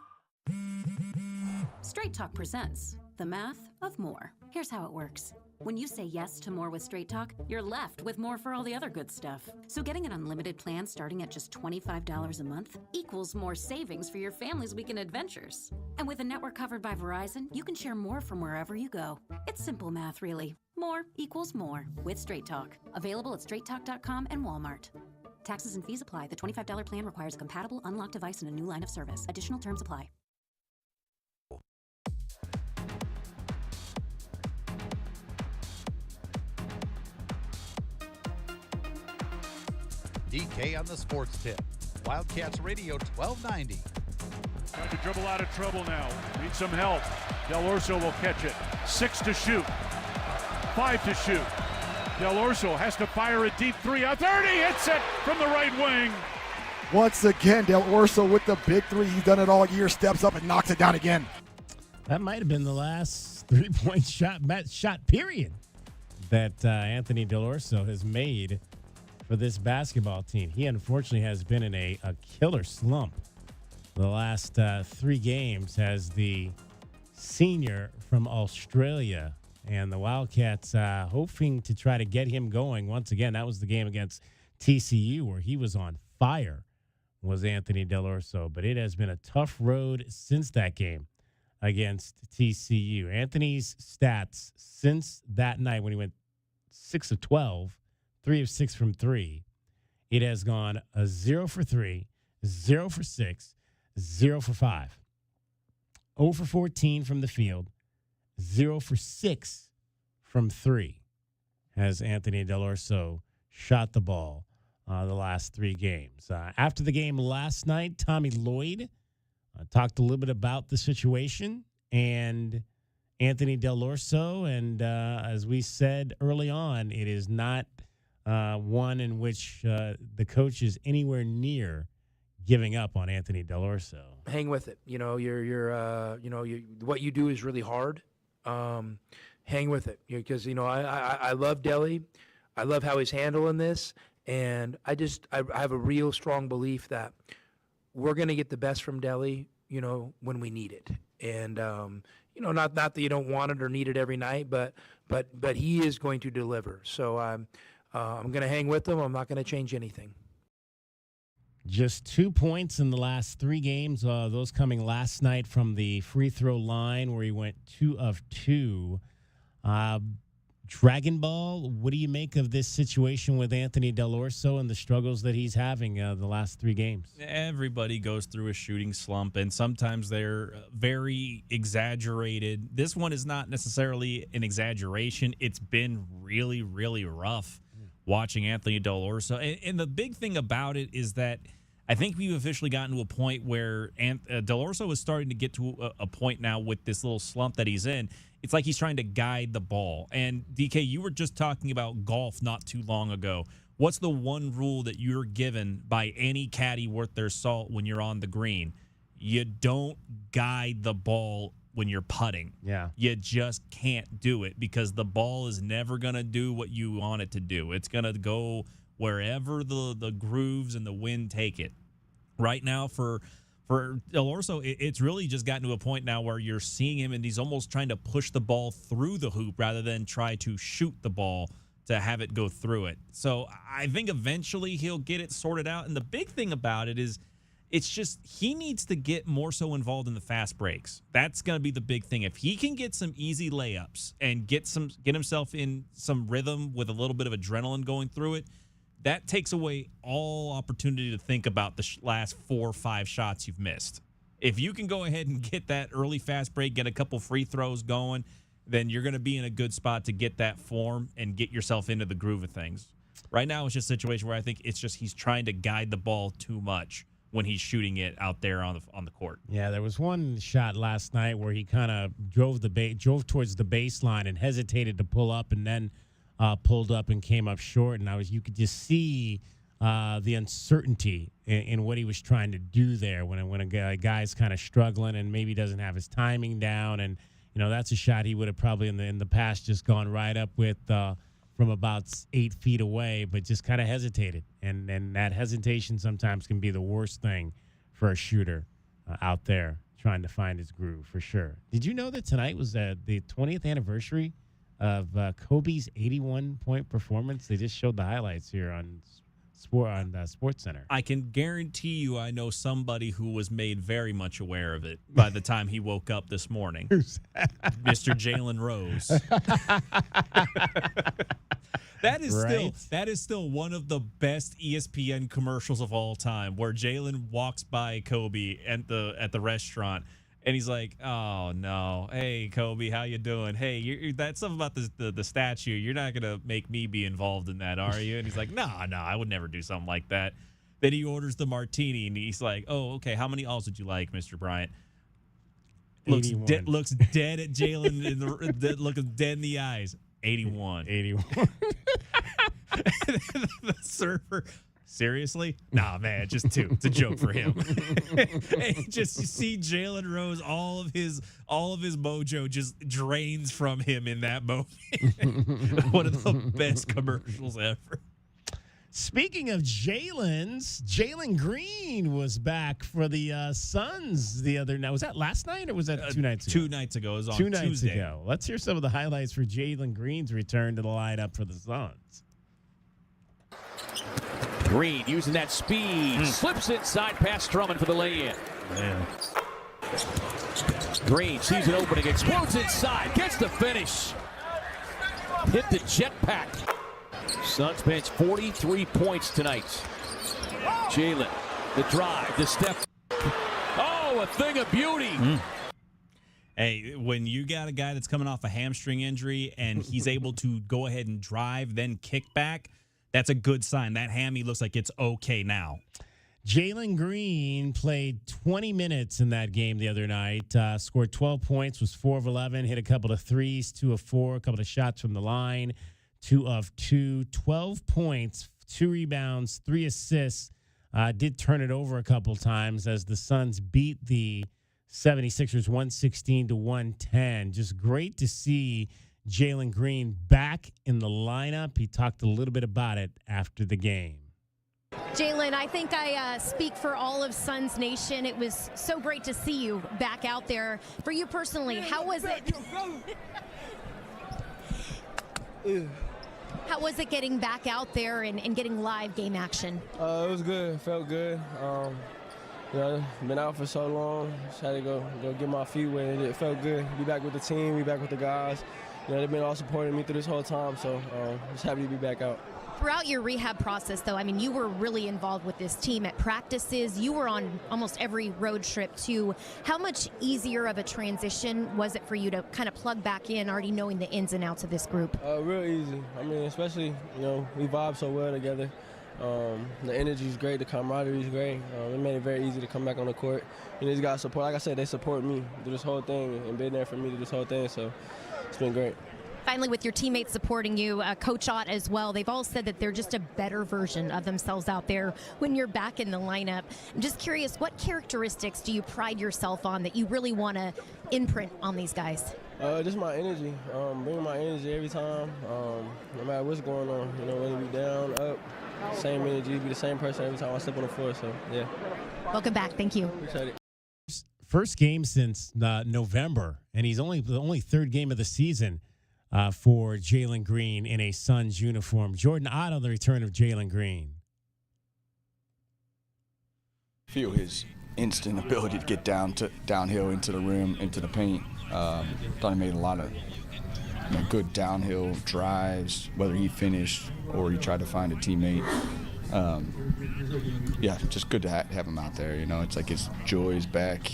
Straight Talk presents the math of more. Here's how it works. When you say yes to more with Straight Talk, you're left with more for all the other good stuff. So getting an unlimited plan starting at just $25 a month equals more savings for your family's weekend adventures. And with a network covered by Verizon, you can share more from wherever you go. It's simple math, really. More equals more with Straight Talk. Available at straighttalk.com and Walmart. Taxes and fees apply. The $25 plan requires a compatible unlocked device and a new line of service. Additional terms apply. DK on the sports tip. Wildcats Radio 1290. Trying to dribble out of trouble now. Needs some help. Del Orso will catch it. 6 to shoot. 5 to shoot. Del Orso has to fire a deep three out there, and he hits it from the right wing. Once again, Del Orso with the big three. He's done it all year. Steps up and knocks it down again. That might have been the last three-point shot period that Anthony Del Orso has made for this basketball team. He unfortunately has been in a killer slump the last 3 games as the senior from Australia. And the Wildcats hoping to try to get him going. Once again, that was the game against TCU where he was on fire, was Anthony Del Orso. But it has been a tough road since that game against TCU. Anthony's stats since that night when he went 6 of 12, 3 of 6 from 3, it has gone a 0 for 3, 0 for 6, 0 for 5. 0 for 14 from the field, 0 for 6 from 3 has Anthony Del Orso shot the ball the last 3 games. After the game last night, Tommy Lloyd talked a little bit about the situation and Anthony Del Orso. And as we said early on, it is not one in which the coach is anywhere near giving up on Anthony Del Orso. Hang with it. You know, what you do is really hard. Hang with it because I love Deli. I love how he's handling this, and I have a real strong belief that we're going to get the best from Deli, when we need it. And not that you don't want it or need it every night, but he is going to deliver. So I'm going to hang with him. I'm not going to change anything. Just 2 points in the last 3 games, those coming last night from the free throw line where he went 2 of 2. Dragon Ball, what do you make of this situation with Anthony Del Orso and the struggles that he's having the last 3 games? Everybody goes through a shooting slump, and sometimes they're very exaggerated. This one is not necessarily an exaggeration. It's been really, really rough watching Anthony Del Orso. And the big thing about it is that I think we've officially gotten to a point where Del Orso is starting to get to a point now with this little slump that he's in. It's like he's trying to guide the ball. And, DK, you were just talking about golf not too long ago. What's the one rule that you're given by any caddy worth their salt when you're on the green? You don't guide the ball when you're putting. Yeah. You just can't do it because the ball is never going to do what you want it to do. It's going to go wherever the grooves and the wind take it. Right now for Del Orso, it's really just gotten to a point now where you're seeing him and he's almost trying to push the ball through the hoop rather than try to shoot the ball to have it go through it. So I think eventually he'll get it sorted out. And the big thing about it is It's just he needs to get more so involved in the fast breaks. That's going to be the big thing. If he can get some easy layups and get himself in some rhythm with a little bit of adrenaline going through it, that takes away all opportunity to think about the last 4 or 5 shots you've missed. If you can go ahead and get that early fast break, get a couple free throws going, then you're going to be in a good spot to get that form and get yourself into the groove of things. Right now, it's just a situation where I think it's just he's trying to guide the ball too much when he's shooting it out there on the court. Yeah, there was one shot last night where he kind of drove towards the baseline and hesitated to pull up, and then pulled up and came up short. And you could just see the uncertainty in what he was trying to do there when a guy's kind of struggling and maybe doesn't have his timing down. And that's a shot he would have probably in the past just gone right up with from about 8 feet away, but just kind of hesitated. And that hesitation sometimes can be the worst thing for a shooter out there trying to find his groove, for sure. Did you know that tonight was the 20th anniversary of Kobe's 81-point performance? They just showed the highlights here on Sports Center. I can guarantee you I know somebody who was made very much aware of it by the time he woke up this morning. Who's that? Mr. Jalen Rose. That is still one of the best ESPN commercials of all time, where Jalen walks by Kobe at the restaurant. And he's like, "Oh no, hey Kobe, how you doing? Hey, that's something about the statue. You're not gonna make me be involved in that, are you?" And he's like, "No, I would never do something like that." Then he orders the martini, and he's like, "Oh, okay. How many alls would you like, Mr. Bryant?" Looks dead at Jalen, looking dead in the eyes. 81. The server. Seriously? Nah, man, just 2. It's a joke for him. And just see Jalen Rose, all of his mojo just drains from him in that moment. One of the best commercials ever. Speaking of Jalen Green was back for the Suns the other night. Was that last night or was that 2 nights ago? 2 nights ago. It was on 2 nights Tuesday. ago. Let's hear some of the highlights for Jalen Green's return to the lineup for the Suns. Green using that speed, slips inside past Drummond for the lay-in. Man. Green sees an opening, explodes inside, gets the finish. Hit the jetpack. Suns bench 43 points tonight. Jalen, the drive, the step. Oh, a thing of beauty. Hey, when you got a guy that's coming off a hamstring injury and he's able to go ahead and drive, then kick back, that's a good sign. That hammy looks like it's okay now. Jalen Green played 20 minutes in that game the other night, scored 12 points, was 4 of 11, hit a couple of threes, 2 of 4, a couple of shots from the line, 2 of 2, 12 points, 2 rebounds, 3 assists. Did turn it over a couple times as the Suns beat the 76ers 116-110. Just great to see Jalen Green back in the lineup. He talked a little bit about it after the game. Jalen, I think I speak for all of Suns Nation. It was so great to see you back out there. For you personally, how was it? How was it getting back out there and getting live game action? It was good. It felt good. Been out for so long. Just had to go get my feet wet. It felt good. Be back with the team. Be back with the guys. They've been all supporting me through this whole time. So just happy to be back out. Throughout your rehab process, though, I mean, you were really involved with this team at practices. You were on almost every road trip, too. How much easier of a transition was it for you to kind of plug back in, already knowing the ins and outs of this group? Real easy. I mean, especially, we vibe so well together. The energy is great. The camaraderie is great. It made it very easy to come back on the court. These guys support, like I said, they support me through this whole thing and been there for me through this whole thing. So it's been great. Finally, with your teammates supporting you, Coach Ott as well, they've all said that they're just a better version of themselves out there when you're back in the lineup. I'm just curious, what characteristics do you pride yourself on that you really want to imprint on these guys? Just my energy. Bring my energy every time, no matter what's going on. Whether we down, up, same energy, be the same person every time I step on the floor. So, yeah. Welcome back. Thank you. Appreciate it. First game since November, and he's the only third game of the season for Jalen Green in a Suns uniform. Jordan Ott on the return of Jalen Green. Feel his instant ability to get downhill into the rim, into the paint. Thought he made a lot of good downhill drives, whether he finished or he tried to find a teammate. Just good to have him out there. It's like his joy is back.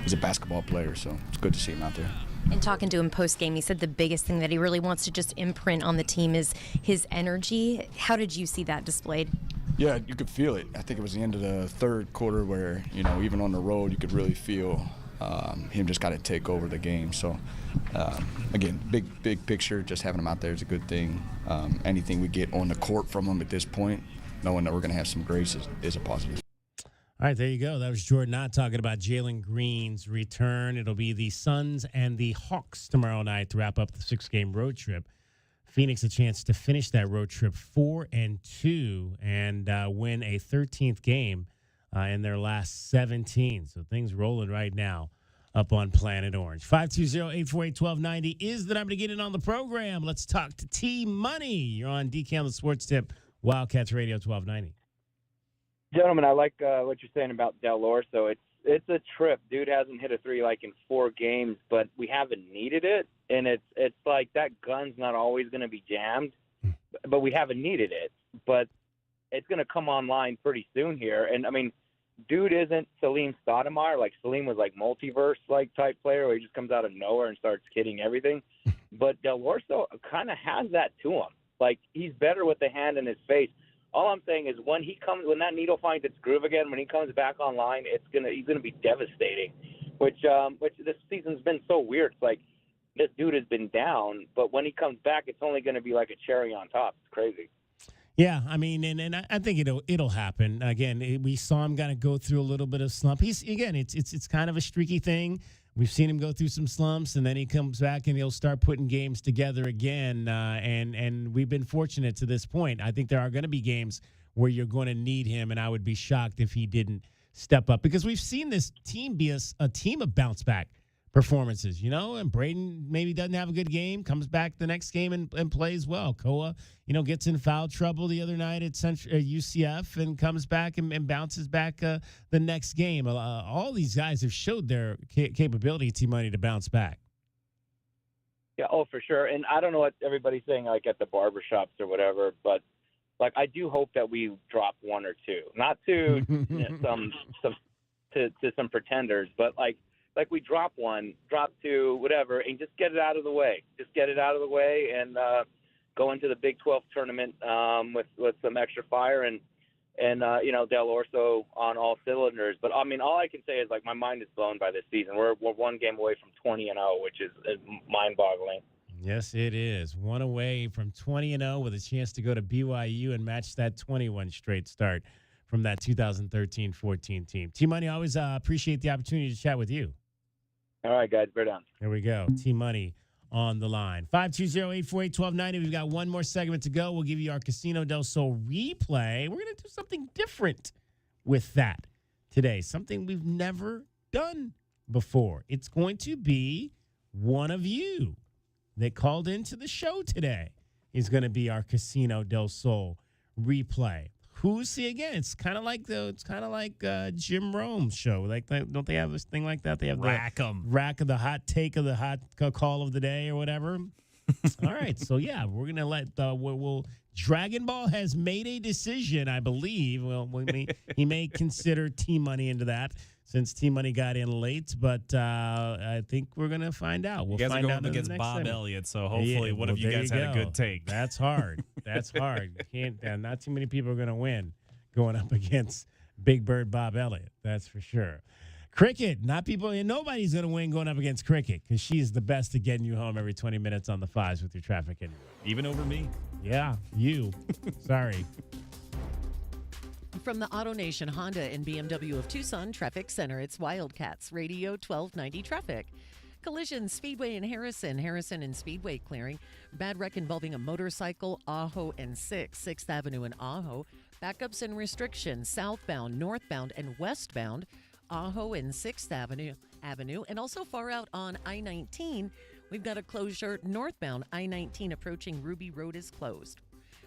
He's a basketball player, so it's good to see him out there. And talking to him post-game, he said the biggest thing that he really wants to just imprint on the team is his energy. How did you see that displayed? Yeah, you could feel it. I think it was the end of the third quarter where, even on the road, you could really feel him just got to take over the game. So, again, big picture, just having him out there is a good thing. Anything we get on the court from him at this point, knowing that we're going to have some grace is a positive. All right, there you go. That was Jordan Knott talking about Jalen Green's return. It'll be the Suns and the Hawks tomorrow night to wrap up the 6-game road trip. Phoenix a chance to finish that road trip 4-2 and win a 13th game in their last 17. So things rolling right now up on Planet Orange. 520-848-1290 is the number to get in on the program. Let's talk to T-Money. You're on DK on the Sports Tip, Wildcats Radio 1290. Gentlemen, I like what you're saying about Del Orso. It's a trip. Dude hasn't hit a three like in 4 games, but we haven't needed it. And it's like that gun's not always going to be jammed, but we haven't needed it. But it's going to come online pretty soon here. And, I mean, dude isn't Salim Stoudemire. Like, Salim was like multiverse-like type player where he just comes out of nowhere and starts hitting everything. But Del Orso kind of has that to him. Like, he's better with the hand in his face. All I'm saying is when that needle finds its groove again, when he comes back online, he's gonna be devastating. Which this season's been so weird. It's like this dude has been down, but when he comes back, it's only gonna be like a cherry on top. It's crazy. Yeah, I mean, and I think it'll happen. Again, we saw him kind of go through a little bit of slump. It's kind of a streaky thing. We've seen him go through some slumps, and then he comes back and he'll start putting games together again. And we've been fortunate to this point. I think there are going to be games where you're going to need him, and I would be shocked if he didn't step up because we've seen this team be a team of bounce back performances, and Braden maybe doesn't have a good game, comes back the next game and plays well. Koa, gets in foul trouble the other night at UCF and comes back and bounces back the next game. All these guys have showed their capability, T-Money, to bounce back. Yeah, for sure. And I don't know what everybody's saying, like at the barbershops or whatever, but like I do hope that we drop 1 or 2, not to some pretenders, but like we drop 1, drop 2, whatever, and just get it out of the way. Just get it out of the way and go into the Big 12 tournament with some extra fire and Del Orso on all cylinders. But I mean, all I can say is like my mind is blown by this season. We're 1 game away from 20-0, which is mind-boggling. Yes, it is. 1 away from 20-0 with a chance to go to BYU and match that 21 straight start from that 2013-14 team. T-Money, always appreciate the opportunity to chat with you. All right, guys, bear down. There we go. T-Money on the line. 520-848-1290. We've got one more segment to go. We'll give you our Casino del Sol replay. We're going to do something different with that today, something we've never done before. It's going to be one of you that called into the show today is going to be our Casino del Sol replay. Again, it's kind of like Jim Rome's show. Like, don't they have this thing like that? They have Rack 'em. Rack of the hot take of the hot call of the day or whatever. All right, so yeah, we're gonna let Dragon Ball has made a decision, I believe. Well, he may consider T-Money into that since T-Money got in late, but I think we're gonna find out. We'll you guys find are going out up against Bob segment. Elliott, so hopefully one of you guys had a good take. That's hard. That's hard. Not too many people are gonna win going up against Big Bird Bob Elliott. That's for sure. Cricket, nobody's going to win going up against Cricket because she's the best at getting you home every 20 minutes on the fives with your traffic anyway. Even over me. Yeah, you. Sorry. From the AutoNation Honda and BMW of Tucson Traffic Center, it's Wildcats Radio 1290 Traffic. Collision, Speedway in Harrison and Speedway clearing. Bad wreck involving a motorcycle, Ajo and 6th Avenue in Ajo. Backups and restrictions, southbound, northbound, and westbound. Ajo and 6th Avenue, and also far out on I-19. We've got a closure northbound. I-19 approaching Ruby Road is closed.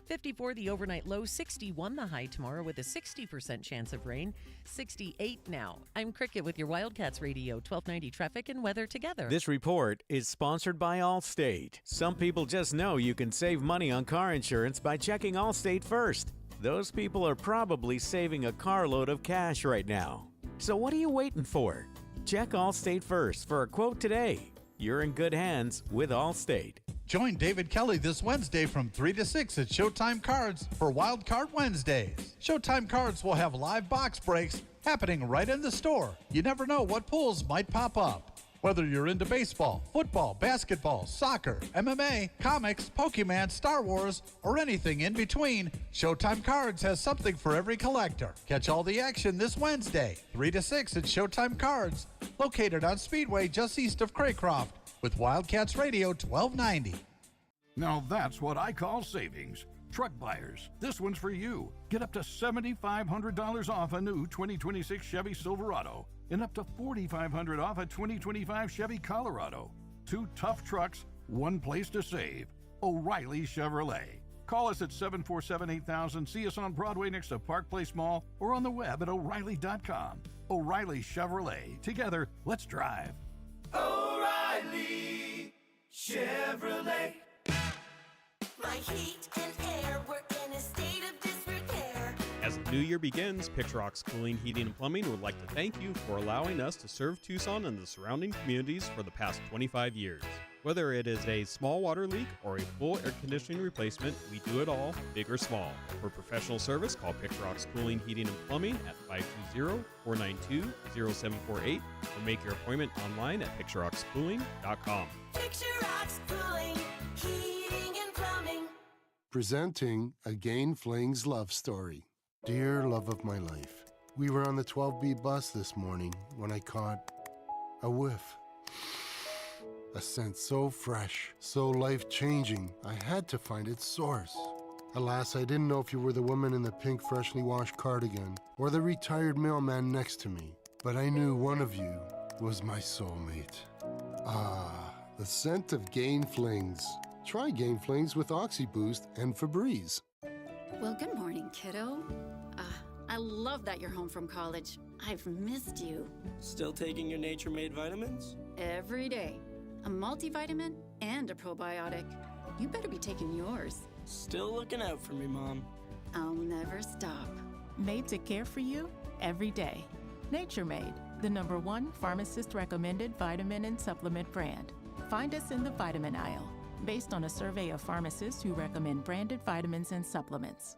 54 the overnight low, 61 the high tomorrow with a 60% chance of rain. 68 now. I'm Cricket with your Wildcats Radio 1290 traffic and weather together. This report is sponsored by Allstate. Some people just know you can save money on car insurance by checking Allstate first. Those people are probably saving a carload of cash right now. So what are you waiting for? Check Allstate first for a quote today. You're in good hands with Allstate. Join David Kelly this Wednesday from 3 to 6 at Showtime Cards for Wild Card Wednesdays. Showtime Cards will have live box breaks happening right in the store. You never know what pulls might pop up. Whether you're into baseball, football, basketball, soccer, MMA, comics, Pokemon, Star Wars, or anything in between, Showtime Cards has something for every collector. Catch all the action this Wednesday, 3 to 6 at Showtime Cards, located on Speedway just east of Craycroft, with Wildcats Radio 1290. Now that's what I call savings. Truck buyers, this one's for you. Get up to $7,500 off a new 2026 Chevy Silverado and up to $4,500 off a 2025 Chevy Colorado. Two tough trucks, one place to save. O'Reilly Chevrolet. Call us at 747-8000, see us on Broadway next to Park Place Mall, or on the web at O'Reilly.com. O'Reilly Chevrolet. Together, let's drive. O'Reilly Chevrolet. My heat and air were in a state of disrepair. As the new year begins, Picturox Cooling, Heating, and Plumbing would like to thank you for allowing us to serve Tucson and the surrounding communities for the past 25 years. Whether it is a small water leak or a full air conditioning replacement, we do it all, big or small. For professional service, call Picturox Cooling, Heating, and Plumbing at 520-492-0748 or make your appointment online at picturoxcooling.com. Picturox Cooling, Heating, and Plumbing. Presenting Again Fling's love story. Dear love of my life, we were on the 12B bus this morning when I caught a whiff. A scent so fresh, so life-changing, I had to find its source. Alas, I didn't know if you were the woman in the pink freshly washed cardigan or the retired mailman next to me, but I knew one of you was my soulmate. Ah, the scent of Gain Flings. Try Gain Flings with OxyBoost and Febreze. Well, good morning, kiddo. I love that you're home from college. I've missed you. Still taking your Nature Made vitamins? Every day. A multivitamin and a probiotic. You better be taking yours. Still looking out for me, Mom. I'll never stop. Made to care for you every day. Nature Made, the #1 pharmacist-recommended vitamin and supplement brand. Find us in the vitamin aisle, based on a survey of pharmacists who recommend branded vitamins and supplements.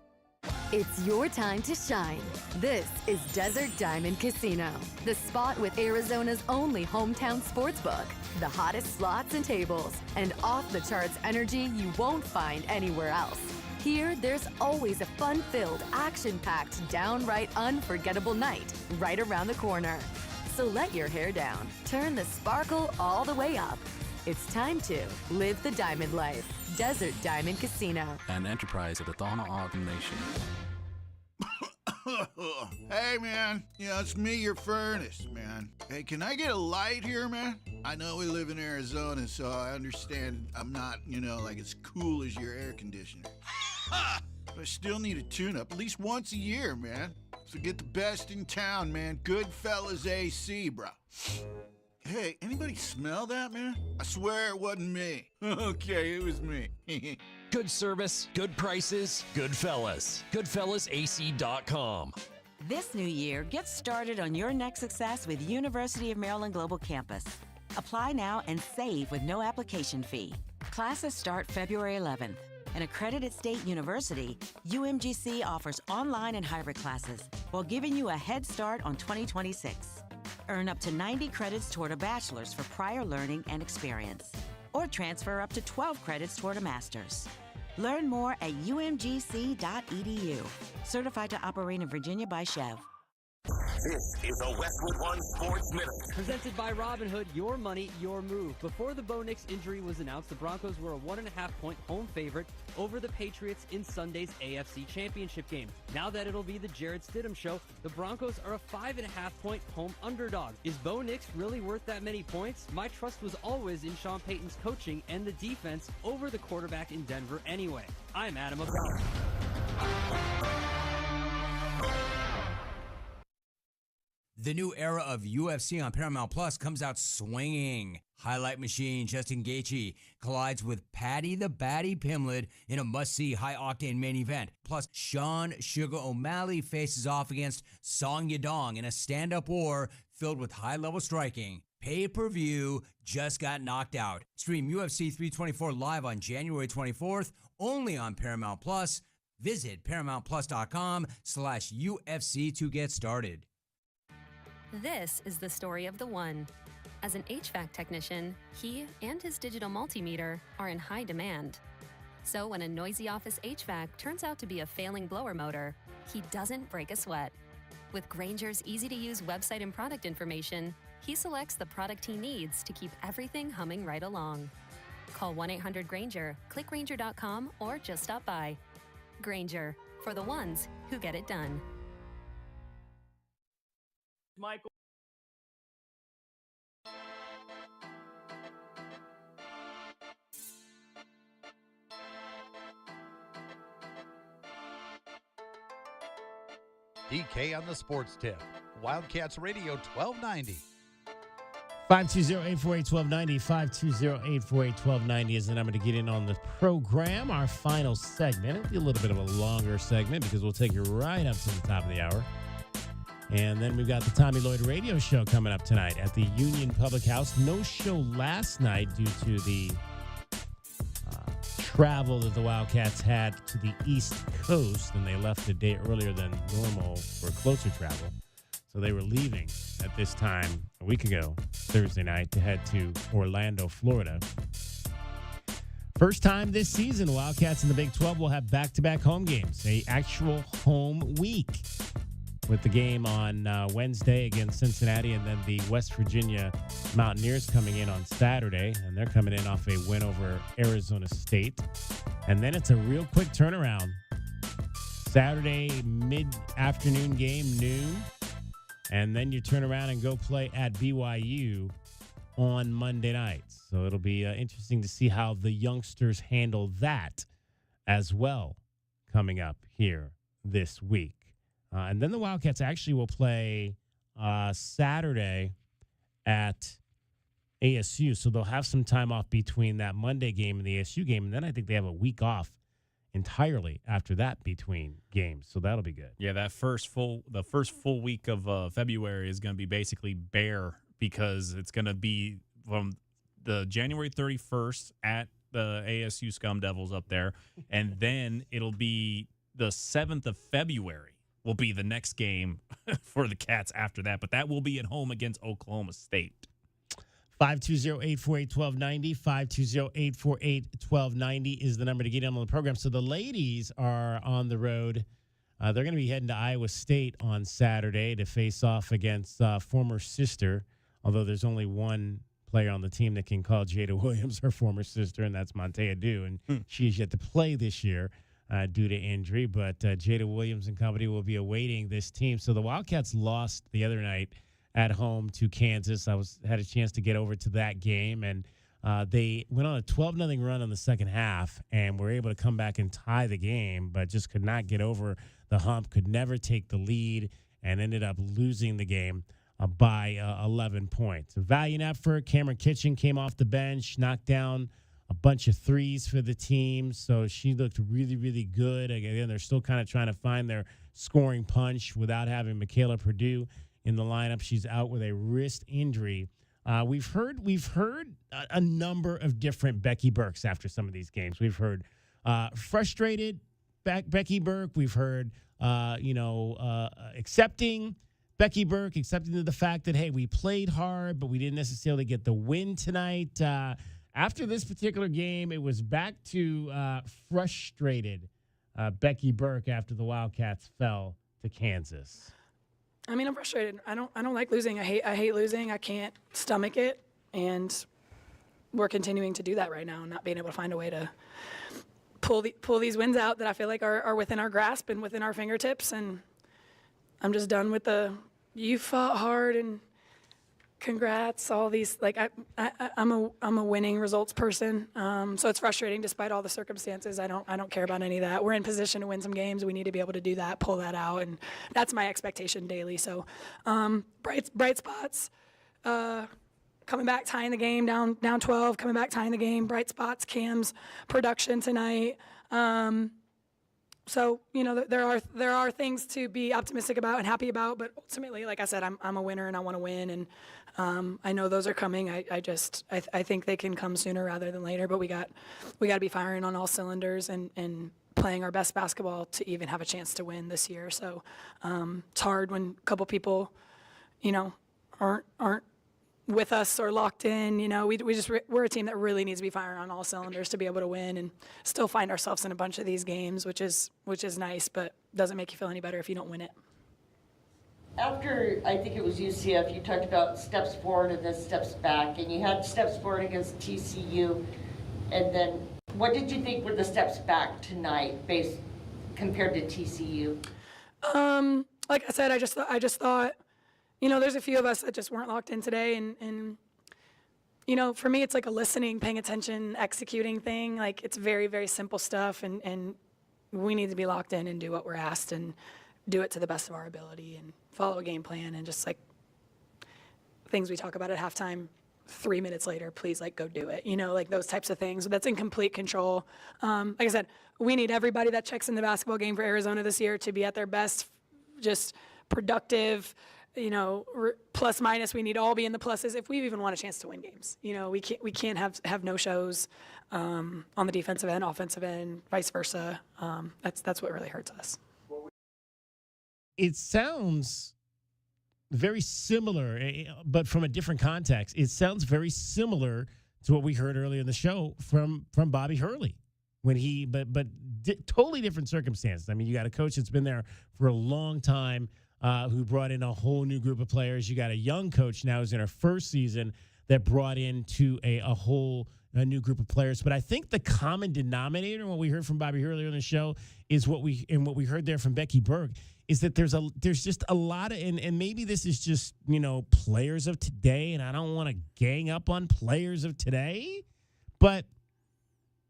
It's your time to shine. This is Desert Diamond Casino, the spot with Arizona's only hometown sportsbook, the hottest slots and tables, and off-the-charts energy you won't find anywhere else. Here, there's always a fun-filled, action-packed, downright unforgettable night right around the corner. So let your hair down, turn the sparkle all the way up. It's time to live the diamond life. Desert Diamond Casino. An enterprise of the Thana Ogden Nation. Hey, man. Yeah, it's me, your furnace, man. Hey, can I get a light here, man? I know we live in Arizona, so I understand I'm not, like as cool as your air conditioner. But I still need a tune-up at least once a year, man. So get the best in town, man. Goodfellas AC, bro. Hey, anybody smell that, man? I swear it wasn't me. Okay, it was me. Good service, good prices, Goodfellas. GoodfellasAC.com. This new year, get started on your next success with University of Maryland Global Campus. Apply now and save with no application fee. Classes start February 11th. An accredited state university, UMGC offers online and hybrid classes while giving you a head start on 2026. Earn up to 90 credits toward a bachelor's for prior learning and experience, or transfer up to 12 credits toward a master's. Learn more at umgc.edu. Certified to operate in Virginia by Chev. This is a Westwood One Sports Minute. Presented by Robinhood, your money, your move. Before the Bo Nix injury was announced, the Broncos were a 1.5-point home favorite over the Patriots in Sunday's AFC Championship game. Now that it'll be the Jared Stidham show, the Broncos are a 5.5-point home underdog. Is Bo Nix really worth that many points? My trust was always in Sean Payton's coaching and the defense over the quarterback in Denver anyway. I'm Adam Abdallah. The new era of UFC on Paramount Plus comes out swinging. Highlight machine Justin Gaethje collides with Paddy the Baddy Pimblett in a must-see high-octane main event. Plus, Sean Sugar O'Malley faces off against Song Yadong in a stand-up war filled with high-level striking. Pay-per-view just got knocked out. Stream UFC 324 live on January 24th, only on Paramount Plus. Visit ParamountPlus.com/UFC to get started. This is the story of the one. As an HVAC technician, he and his digital multimeter are in high demand. So when a noisy office HVAC turns out to be a failing blower motor, he doesn't break a sweat. With Grainger's easy-to-use website and product information, he selects the product he needs to keep everything humming right along. Call 1-800-GRAINGER, click Grainger.com, or just stop by. Grainger, for the ones who get it done. Michael. DK on the Sports Tip. Wildcats Radio 1290. 520-848-1290. 520-848-1290 is the number to get in on the program. Our final segment. It'll be a little bit of a longer segment because we'll take you right up to the top of the hour. And then we've got the Tommy Lloyd Radio Show coming up tonight at the Union Public House. No show last night due to the travel that the Wildcats had to the East Coast, and they left a day earlier than normal for closer travel. So they were leaving at this time a week ago, Thursday night, to head to Orlando, Florida. First time this season, Wildcats in the Big 12 will have back-to-back home games, a actual home week, with the game on Wednesday against Cincinnati, and then the West Virginia Mountaineers coming in on Saturday, and they're coming in off a win over Arizona State. And then it's a real quick turnaround. Saturday mid-afternoon game, noon, and then you turn around and go play at BYU on Monday nights. So it'll be interesting to see how the youngsters handle that as well coming up here this week. And then the Wildcats actually will play Saturday at ASU. So they'll have some time off between that Monday game and the ASU game. And then I think they have a week off entirely after that between games. So that'll be good. Yeah, the first full week of February is going to be basically bare because it's going to be from the January 31st at the ASU Scum Devils up there. And then it'll be the 7th of February. Will be the next game for the Cats after that, but that will be at home against Oklahoma State. 520-848-1290, 520-848-1290 is the number to get in on the program. So the ladies are on the road. They're going to be heading to Iowa State on Saturday to face off against former sister, although there's only one player on the team that can call Jada Williams her former sister, and that's Montea Dew, and she's yet to play this year. Due to injury, but Jada Williams and company will be awaiting this team. So the Wildcats lost the other night at home to Kansas. I had a chance to get over to that game, and they went on a 12-0 run in the second half and were able to come back and tie the game, but just could not get over the hump, could never take the lead, and ended up losing the game by 11 points. A valiant effort. Cameron Kitchen came off the bench, knocked down a bunch of threes for the team, so she looked really, really good. Again, they're still kind of trying to find their scoring punch without having Michaela Purdue in the lineup. She's out with a wrist injury. We've heard a number of different Becky Burks after some of these games. We've heard frustrated Becky Burke. We've heard accepting Becky Burke, accepting the fact that, hey, we played hard, but we didn't necessarily get the win tonight. After this particular game, it was back to frustrated Becky Burke after the Wildcats fell to Kansas. I mean, I'm frustrated. I don't like losing. I hate losing. I can't stomach it, and we're continuing to do that right now, not being able to find a way to pull these wins out that I feel like are within our grasp and within our fingertips. And I'm just done with you fought hard and congrats, all these. Like I'm a winning results person, so it's frustrating despite all the circumstances. I don't care about any of that. We're in position to win some games. We need to be able to do that, pull that out, and that's my expectation daily. So bright spots. Coming back, tying the game, down 12, coming back, tying the game, bright spots, Cam's production tonight. So, there are things to be optimistic about and happy about, but ultimately, like I said, I'm a winner and I want to win, and I know those are coming. I think they can come sooner rather than later, but we got to be firing on all cylinders and playing our best basketball to even have a chance to win this year. So it's hard when a couple people, aren't with us or locked in. We're a team that really needs to be firing on all cylinders to be able to win and still find ourselves in a bunch of these games, which is nice, but doesn't make you feel any better if you don't win it. After, I think it was UCF, you talked about steps forward and then steps back, and you had steps forward against TCU, and then what did you think were the steps back tonight compared to TCU? Like I said, I just thought, there's a few of us that just weren't locked in today, and for me, it's like a listening, paying attention, executing thing. Like, it's very, very simple stuff, and we need to be locked in and do what we're asked and do it to the best of our ability and follow a game plan, and just like things we talk about at halftime, 3 minutes later, please, go do it. Like those types of things. That's in complete control. Like I said, we need everybody that checks in the basketball game for Arizona this year to be at their best, just productive, plus minus. We need to all be in the pluses if we even want a chance to win games. We can't have no shows on the defensive end, offensive end, vice versa. That's what really hurts us. It sounds very similar, but from a different context. It sounds very similar to what we heard earlier in the show from Bobby Hurley when totally different circumstances. I mean, you got a coach that's been there for a long time, who brought in a whole new group of players. You got a young coach now who's in her first season that brought into a new group of players. But I think the common denominator in what we heard from Bobby earlier in the show is what we heard there from Becky Burke is that there's just a lot of, and maybe this is just, players of today, and I don't want to gang up on players of today, but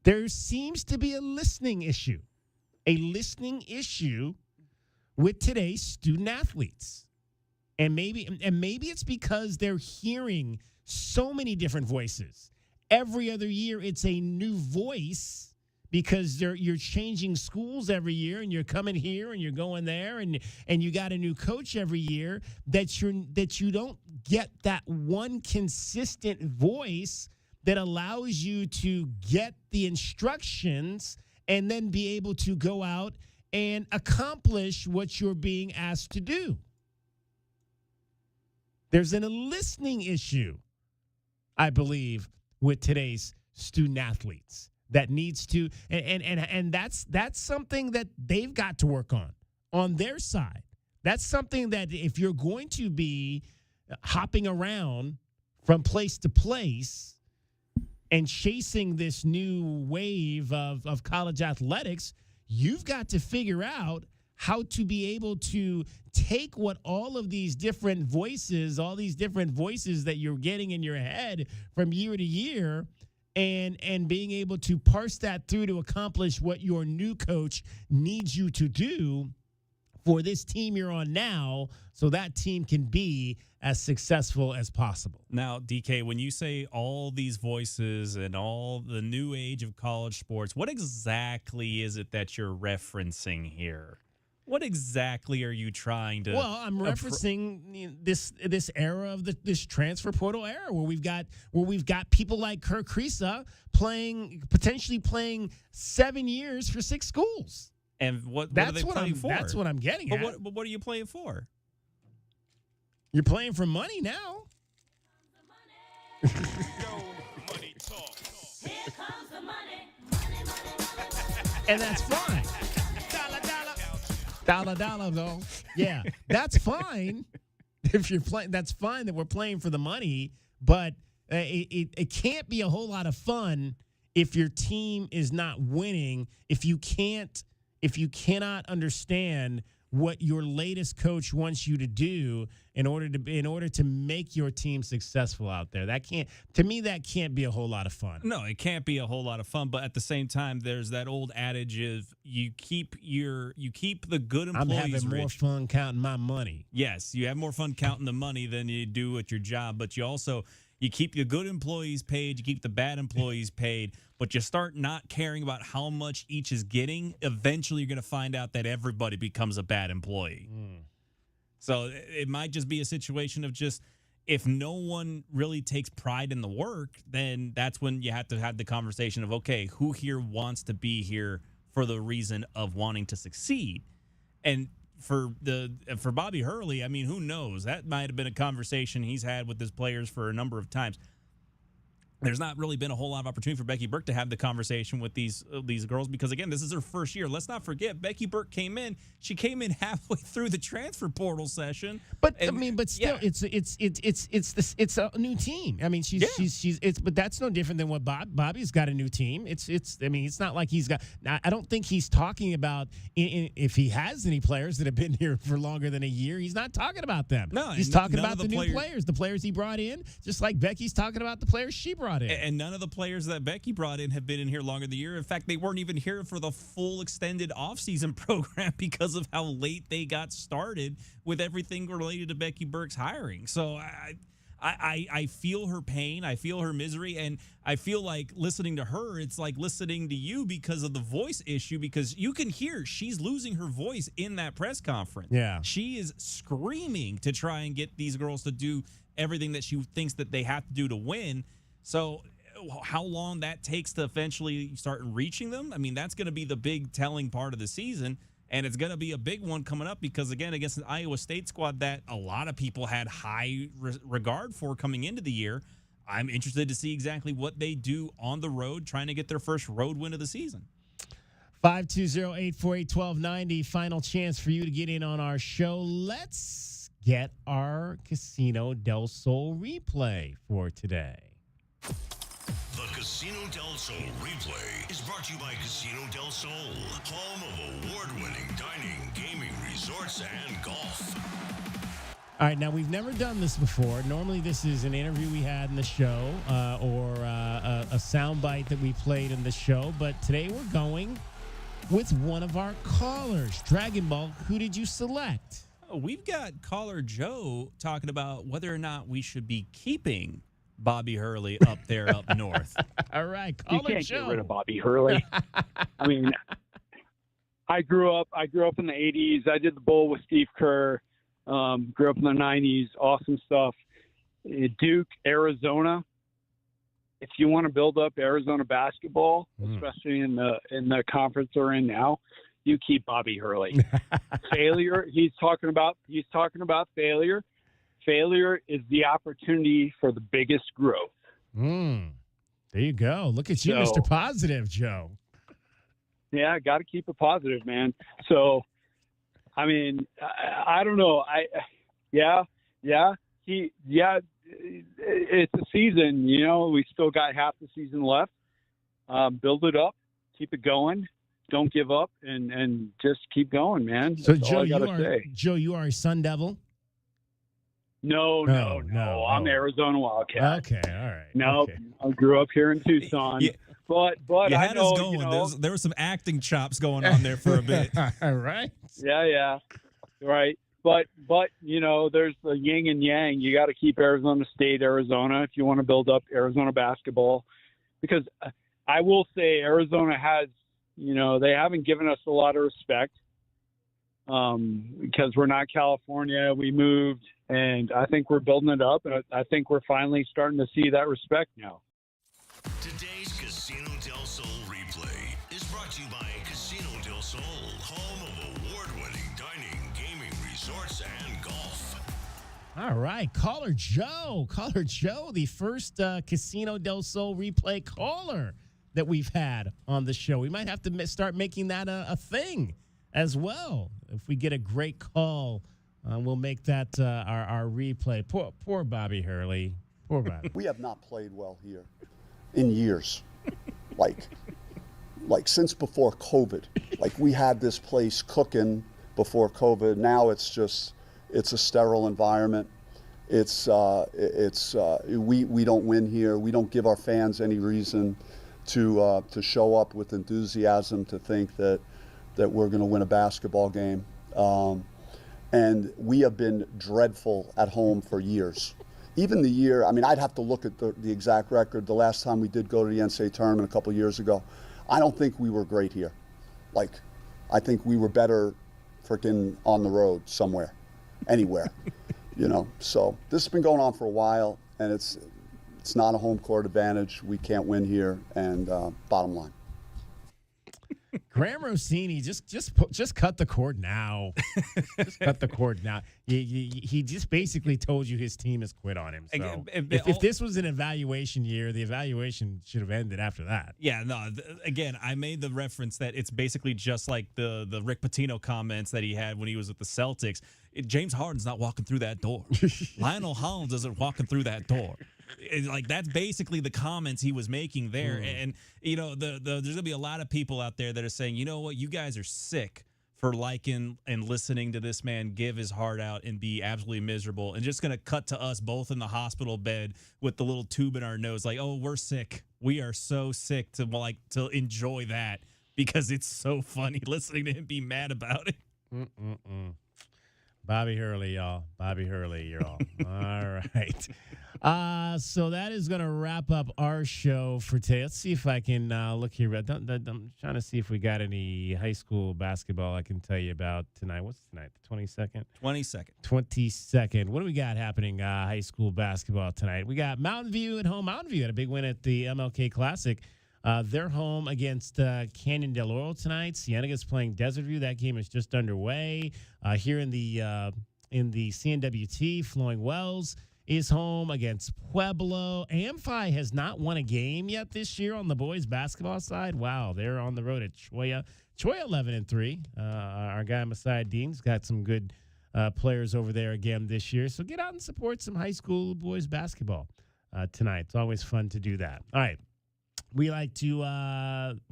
there seems to be a listening issue with today's student athletes. And maybe it's because they're hearing so many different voices. Every other year it's a new voice because you're changing schools every year, and you're coming here and you're going there, and you got a new coach every year, that you don't get that one consistent voice that allows you to get the instructions and then be able to go out and accomplish what you're being asked to do. There's a listening issue, I believe, with today's student athletes that needs to, and that's something that they've got to work on their side. That's something that if you're going to be hopping around from place to place and chasing this new wave of college athletics, you've got to figure out how to be able to take what all these different voices that you're getting in your head from year to year and being able to parse that through to accomplish what your new coach needs you to do for this team you're on now, so that team can be as successful as possible. Now, DK, when you say all these voices and all the new age of college sports, what exactly is it that you're referencing here? What exactly are you trying to? Well, I'm referencing this era of this transfer portal era where we've got people like Kirk Kriisa potentially playing 7 years for 6 schools. And what are they playing for? That's what I'm getting at. But what are you playing for? You're playing for money now. And that's fine. Dollar, though. Yeah, that's fine. If you're playing, that's fine that we're playing for the money, but it can't be a whole lot of fun if your team is not winning. If you cannot understand what your latest coach wants you to do in order to make your team successful out there. That can't be a whole lot of fun. No, it can't be a whole lot of fun, but at the same time, there's that old adage of you keep the good employees I'm having more rich. fun counting my money. Yes, you have more fun counting the money than you do at your job, but you keep your good employees paid, you keep the bad employees paid, but you start not caring about how much each is getting. Eventually, you're going to find out that everybody becomes a bad employee. So it might just be a situation of just if no one really takes pride in the work, then that's when you have to have the conversation of, okay, who here wants to be here for the reason of wanting to succeed? And for Bobby Hurley, I mean, who knows? That might have been a conversation he's had with his players for a number of times. There's not really been a whole lot of opportunity for Becky Burke to have the conversation with these girls because, again, this is her first year. Let's not forget, Becky Burke came in. She came in halfway through the transfer portal session. But still, it's a new team. I mean, but that's no different than what Bobby's got a new team. It's not like he's got. I don't think he's talking about if he has any players that have been here for longer than a year. He's not talking about them. No, he's talking about the new players, the players he brought in, just like Becky's talking about the players she brought in. And none of the players that Becky brought in have been in here longer than a year. In fact, they weren't even here for the full extended offseason program because of how late they got started with everything related to Becky Burke's hiring. So I feel her pain. I feel her misery. And I feel like listening to her, it's like listening to you because of the voice issue, because you can hear she's losing her voice in that press conference. Yeah. She is screaming to try and get these girls to do everything that she thinks that they have to do to win. So how long that takes to eventually start reaching them, I mean, that's going to be the big telling part of the season. And it's going to be a big one coming up because, again, against an Iowa State squad that a lot of people had high regard for coming into the year, I'm interested to see exactly what they do on the road, trying to get their first road win of the season. 520-848-1290, final chance for you to get in on our show. Let's get our Casino del Sol replay for today. The Casino del Sol replay is brought to you by Casino del Sol, home of award-winning dining, gaming, resorts, and golf. All right, now we've never done this before. Normally this is an interview we had in the show or a soundbite that we played in the show, but today we're going with one of our callers. Dragon Ball, who did you select? We've got caller Joe talking about whether or not we should be keeping Bobby Hurley up there up north. All right, you can't get rid of Bobby Hurley. I mean, I grew up in the 80s. I did the bowl with Steve Kerr. Grew up in the 90s. Awesome stuff. Duke, Arizona. If you want to build up Arizona basketball, especially in the conference we're in now, you keep Bobby Hurley. Failure. He's talking about failure. Failure is the opportunity for the biggest growth. There you go. Look at you, Mr. Positive, Joe. Yeah, got to keep it positive, man. So, I mean, I don't know. It's a season. You know, we still got half the season left. Build it up, keep it going. Don't give up, and just keep going, man. So, That's Joe, all I gotta say. you are a Sun Devil? No. I'm Arizona Wildcat. Okay, all right. No, okay. I grew up here in Tucson. But you I had know, us going. you know, There was some acting chops going on there for a bit. All right. Yeah. Right. But you know, there's the yin and yang. You got to keep Arizona State, Arizona, if you want to build up Arizona basketball. Because I will say Arizona has, you know, they haven't given us a lot of respect because we're not California. We moved, and I think we're building it up, and I think we're finally starting to see that respect now. Today's Casino del Sol replay is brought to you by Casino del Sol, home of award-winning dining, gaming, resorts, and golf. All right, caller Joe, the first Casino del Sol replay caller that we've had on the show. We might have to start making that a thing as well. If we get a great call, we'll make that our replay. Poor Bobby Hurley. Poor Bobby. We have not played well here in years. like since before COVID. Like, we had this place cooking before COVID. Now it's a sterile environment. We don't win here. We don't give our fans any reason to show up with enthusiasm to think that we're going to win a basketball game. And we have been dreadful at home for years. Even the year, I mean, I'd have to look at the exact record. The last time we did go to the NCAA tournament a couple years ago, I don't think we were great here. Like, I think we were better freaking on the road somewhere, anywhere, So this has been going on for a while, and it's not a home court advantage. We can't win here, and bottom line. Graham Rossini, just cut the cord now. Just cut the cord now. He just basically told you his team has quit on him. So if this was an evaluation year, the evaluation should have ended after that. Yeah, no. Again, I made the reference that it's basically just like the Rick Pitino comments that he had when he was with the Celtics. James Harden's not walking through that door. Lionel Hollins isn't walking through that door. That's basically the comments he was making there. And there's gonna be a lot of people out there that are saying, you know what, you guys are sick for liking and listening to this man give his heart out and be absolutely miserable, and just gonna cut to us both in the hospital bed with the little tube in our nose, like, oh, we're sick. We are so sick to enjoy that because it's so funny listening to him be mad about it. Bobby Hurley, y'all. Bobby Hurley, y'all. All right. So that is going to wrap up our show for today. Let's see if I can look here. I'm trying to see if we got any high school basketball I can tell you about tonight. What's tonight? The 22nd? 22nd. What do we got happening high school basketball tonight? We got Mountain View at home. Mountain View had a big win at the MLK Classic. They're home against Canyon del Oro tonight. Cienega's playing Desert View. That game is just underway. Here in the CNWT, Flowing Wells is home against Pueblo. Amphi has not won a game yet this year on the boys basketball side. Wow, they're on the road at Choya. Choya 11-3. Our guy Messiah Dean's got some good players over there again this year. So get out and support some high school boys basketball tonight. It's always fun to do that. All right. We like to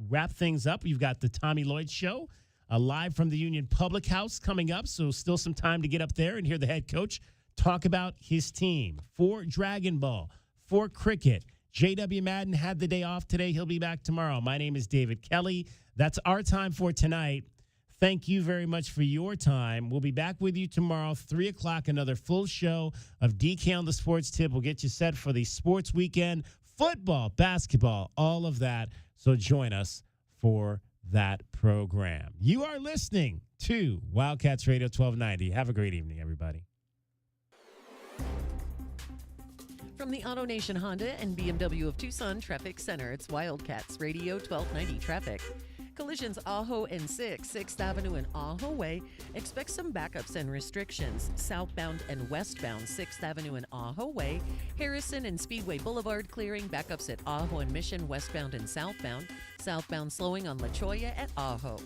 wrap things up. You've got the Tommy Lloyd Show live from the Union Public House coming up, so still some time to get up there and hear the head coach talk about his team. For Dragon Ball, for cricket, J.W. Madden had the day off today. He'll be back tomorrow. My name is David Kelly. That's our time for tonight. Thank you very much for your time. We'll be back with you tomorrow, 3 o'clock, another full show of DK on the Sports Tip. We'll get you set for the sports weekend. Football, basketball, all of that. So join us for that program. You are listening to Wildcats Radio 1290. Have a great evening, everybody. From the Auto Nation Honda and BMW of Tucson Traffic Center, it's Wildcats Radio 1290 Traffic. Collisions Ajo and 6th Avenue and Ajo Way. Expect some backups and restrictions. Southbound and westbound 6th Avenue and Ajo Way. Harrison and Speedway Boulevard clearing. Backups at Ajo and Mission westbound and southbound. Southbound slowing on La Cholla at Ajo.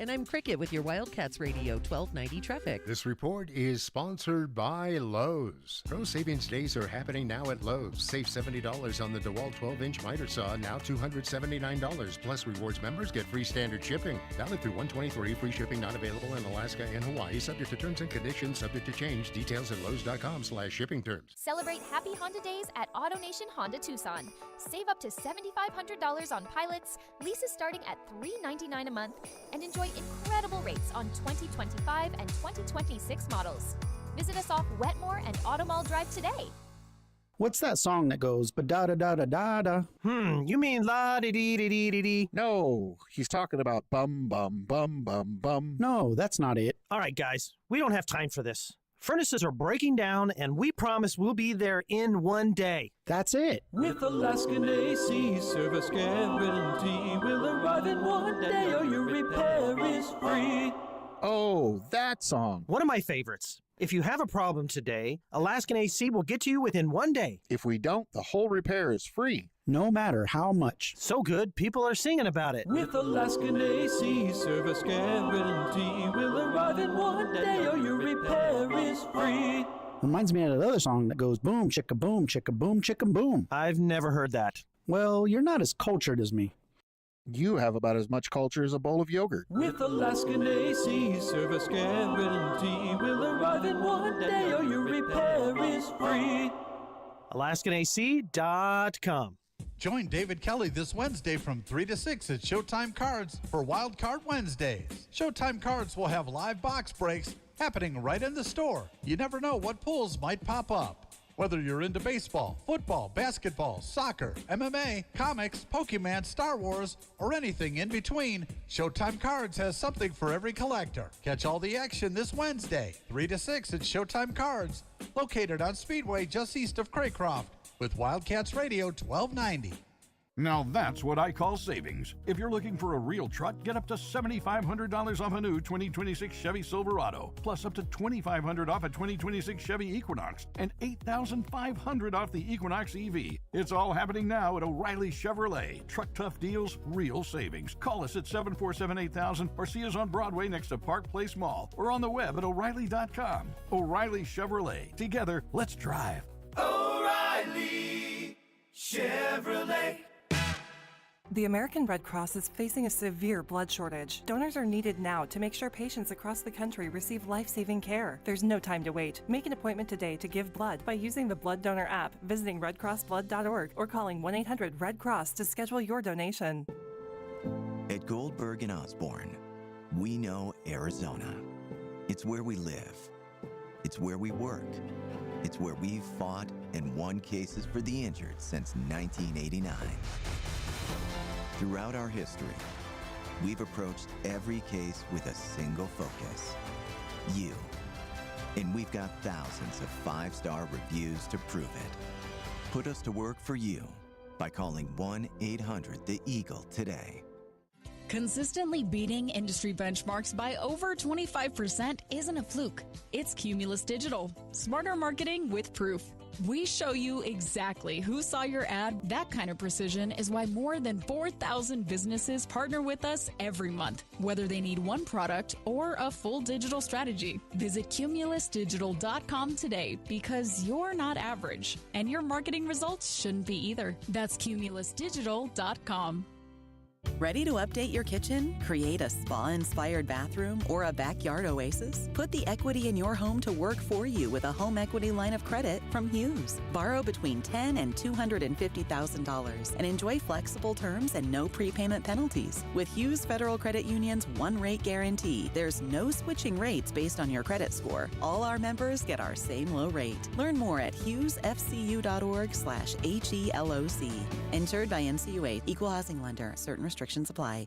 And I'm Cricket with your Wildcats Radio 1290 traffic. This report is sponsored by Lowe's. Pro Savings Days are happening now at Lowe's. Save $70 on the DeWalt 12-inch miter saw, now $279. Plus, rewards members get free standard shipping. Valid through 1/23. Free shipping not available in Alaska and Hawaii. Subject to terms and conditions. Subject to change. Details at lowes.com/shipping terms. Celebrate Happy Honda Days at Auto Nation Honda Tucson. Save up to $7,500 on pilots, leases starting at $399 a month, and enjoy incredible rates on 2025 and 2026 models. Visit us off Wetmore and Automall Drive today. What's that song that goes ba-da-da-da-da-da? You mean la-di-dee-dee-dee-dee? No, he's talking about bum bum bum bum bum. No, that's not it. All right, guys, we don't have time for this. Furnaces are breaking down, and we promise we'll be there in one day. That's it. With Alaskan AC service guarantee, we'll arrive in one day or your repair is free. Oh, that song. One of my favorites. If you have a problem today, Alaskan AC will get to you within 1 day. If we don't, the whole repair is free. No matter how much. So good, people are singing about it. With Alaskan AC service guarantee, we'll arrive in 1 day or your repair is free. Reminds me of that other song that goes boom, chicka boom, chicka boom. I've never heard that. Well, you're not as cultured as me. You have about as much culture as a bowl of yogurt. With Alaskan AC service guarantee, we'll arrive in 1 day or your repair is free. AlaskanAC.com. Join David Kelly this Wednesday from 3 to 6 at Showtime Cards for Wild Card Wednesdays. Showtime Cards will have live box breaks happening right in the store. You never know what pulls might pop up. Whether you're into baseball, football, basketball, soccer, MMA, comics, Pokemon, Star Wars, or anything in between, Showtime Cards has something for every collector. Catch all the action this Wednesday, 3 to 6 at Showtime Cards, located on Speedway just east of Craycroft, with Wildcats Radio 1290. Now that's what I call savings. If you're looking for a real truck, get up to $7,500 off a new 2026 Chevy Silverado, plus up to $2,500 off a 2026 Chevy Equinox, and $8,500 off the Equinox EV. It's all happening now at O'Reilly Chevrolet. Truck tough deals, real savings. Call us at 747-8000 or see us on Broadway next to Park Place Mall or on the web at O'Reilly.com. O'Reilly Chevrolet. Together, let's drive. O'Reilly Chevrolet. The American Red Cross is facing a severe blood shortage. Donors are needed now to make sure patients across the country receive life-saving care. There's no time to wait. Make an appointment today to give blood by using the Blood Donor app, visiting redcrossblood.org, or calling 1-800-RED-CROSS to schedule your donation. At Goldberg and Osborne, we know Arizona. It's where we live. It's where we work. It's where we've fought and won cases for the injured since 1989. Throughout our history, we've approached every case with a single focus: you. And we've got thousands of 5-star reviews to prove it. Put us to work for you by calling 1-800-THE-EAGLE today. Consistently beating industry benchmarks by over 25% isn't a fluke. It's Cumulus Digital. Smarter marketing with proof. We show you exactly who saw your ad. That kind of precision is why more than 4,000 businesses partner with us every month, whether they need one product or a full digital strategy. Visit cumulusdigital.com today, because you're not average, and your marketing results shouldn't be either. That's cumulusdigital.com. Ready to update your kitchen, create a spa-inspired bathroom, or a backyard oasis? Put the equity in your home to work for you with a home equity line of credit from Hughes. Borrow between $10,000 and $250,000 and enjoy flexible terms and no prepayment penalties. With Hughes Federal Credit Union's one-rate guarantee, there's no switching rates based on your credit score. All our members get our same low rate. Learn more at hughesfcu.org/HELOC. Insured by NCUA, Equal Housing Lender. Certain restrictions apply.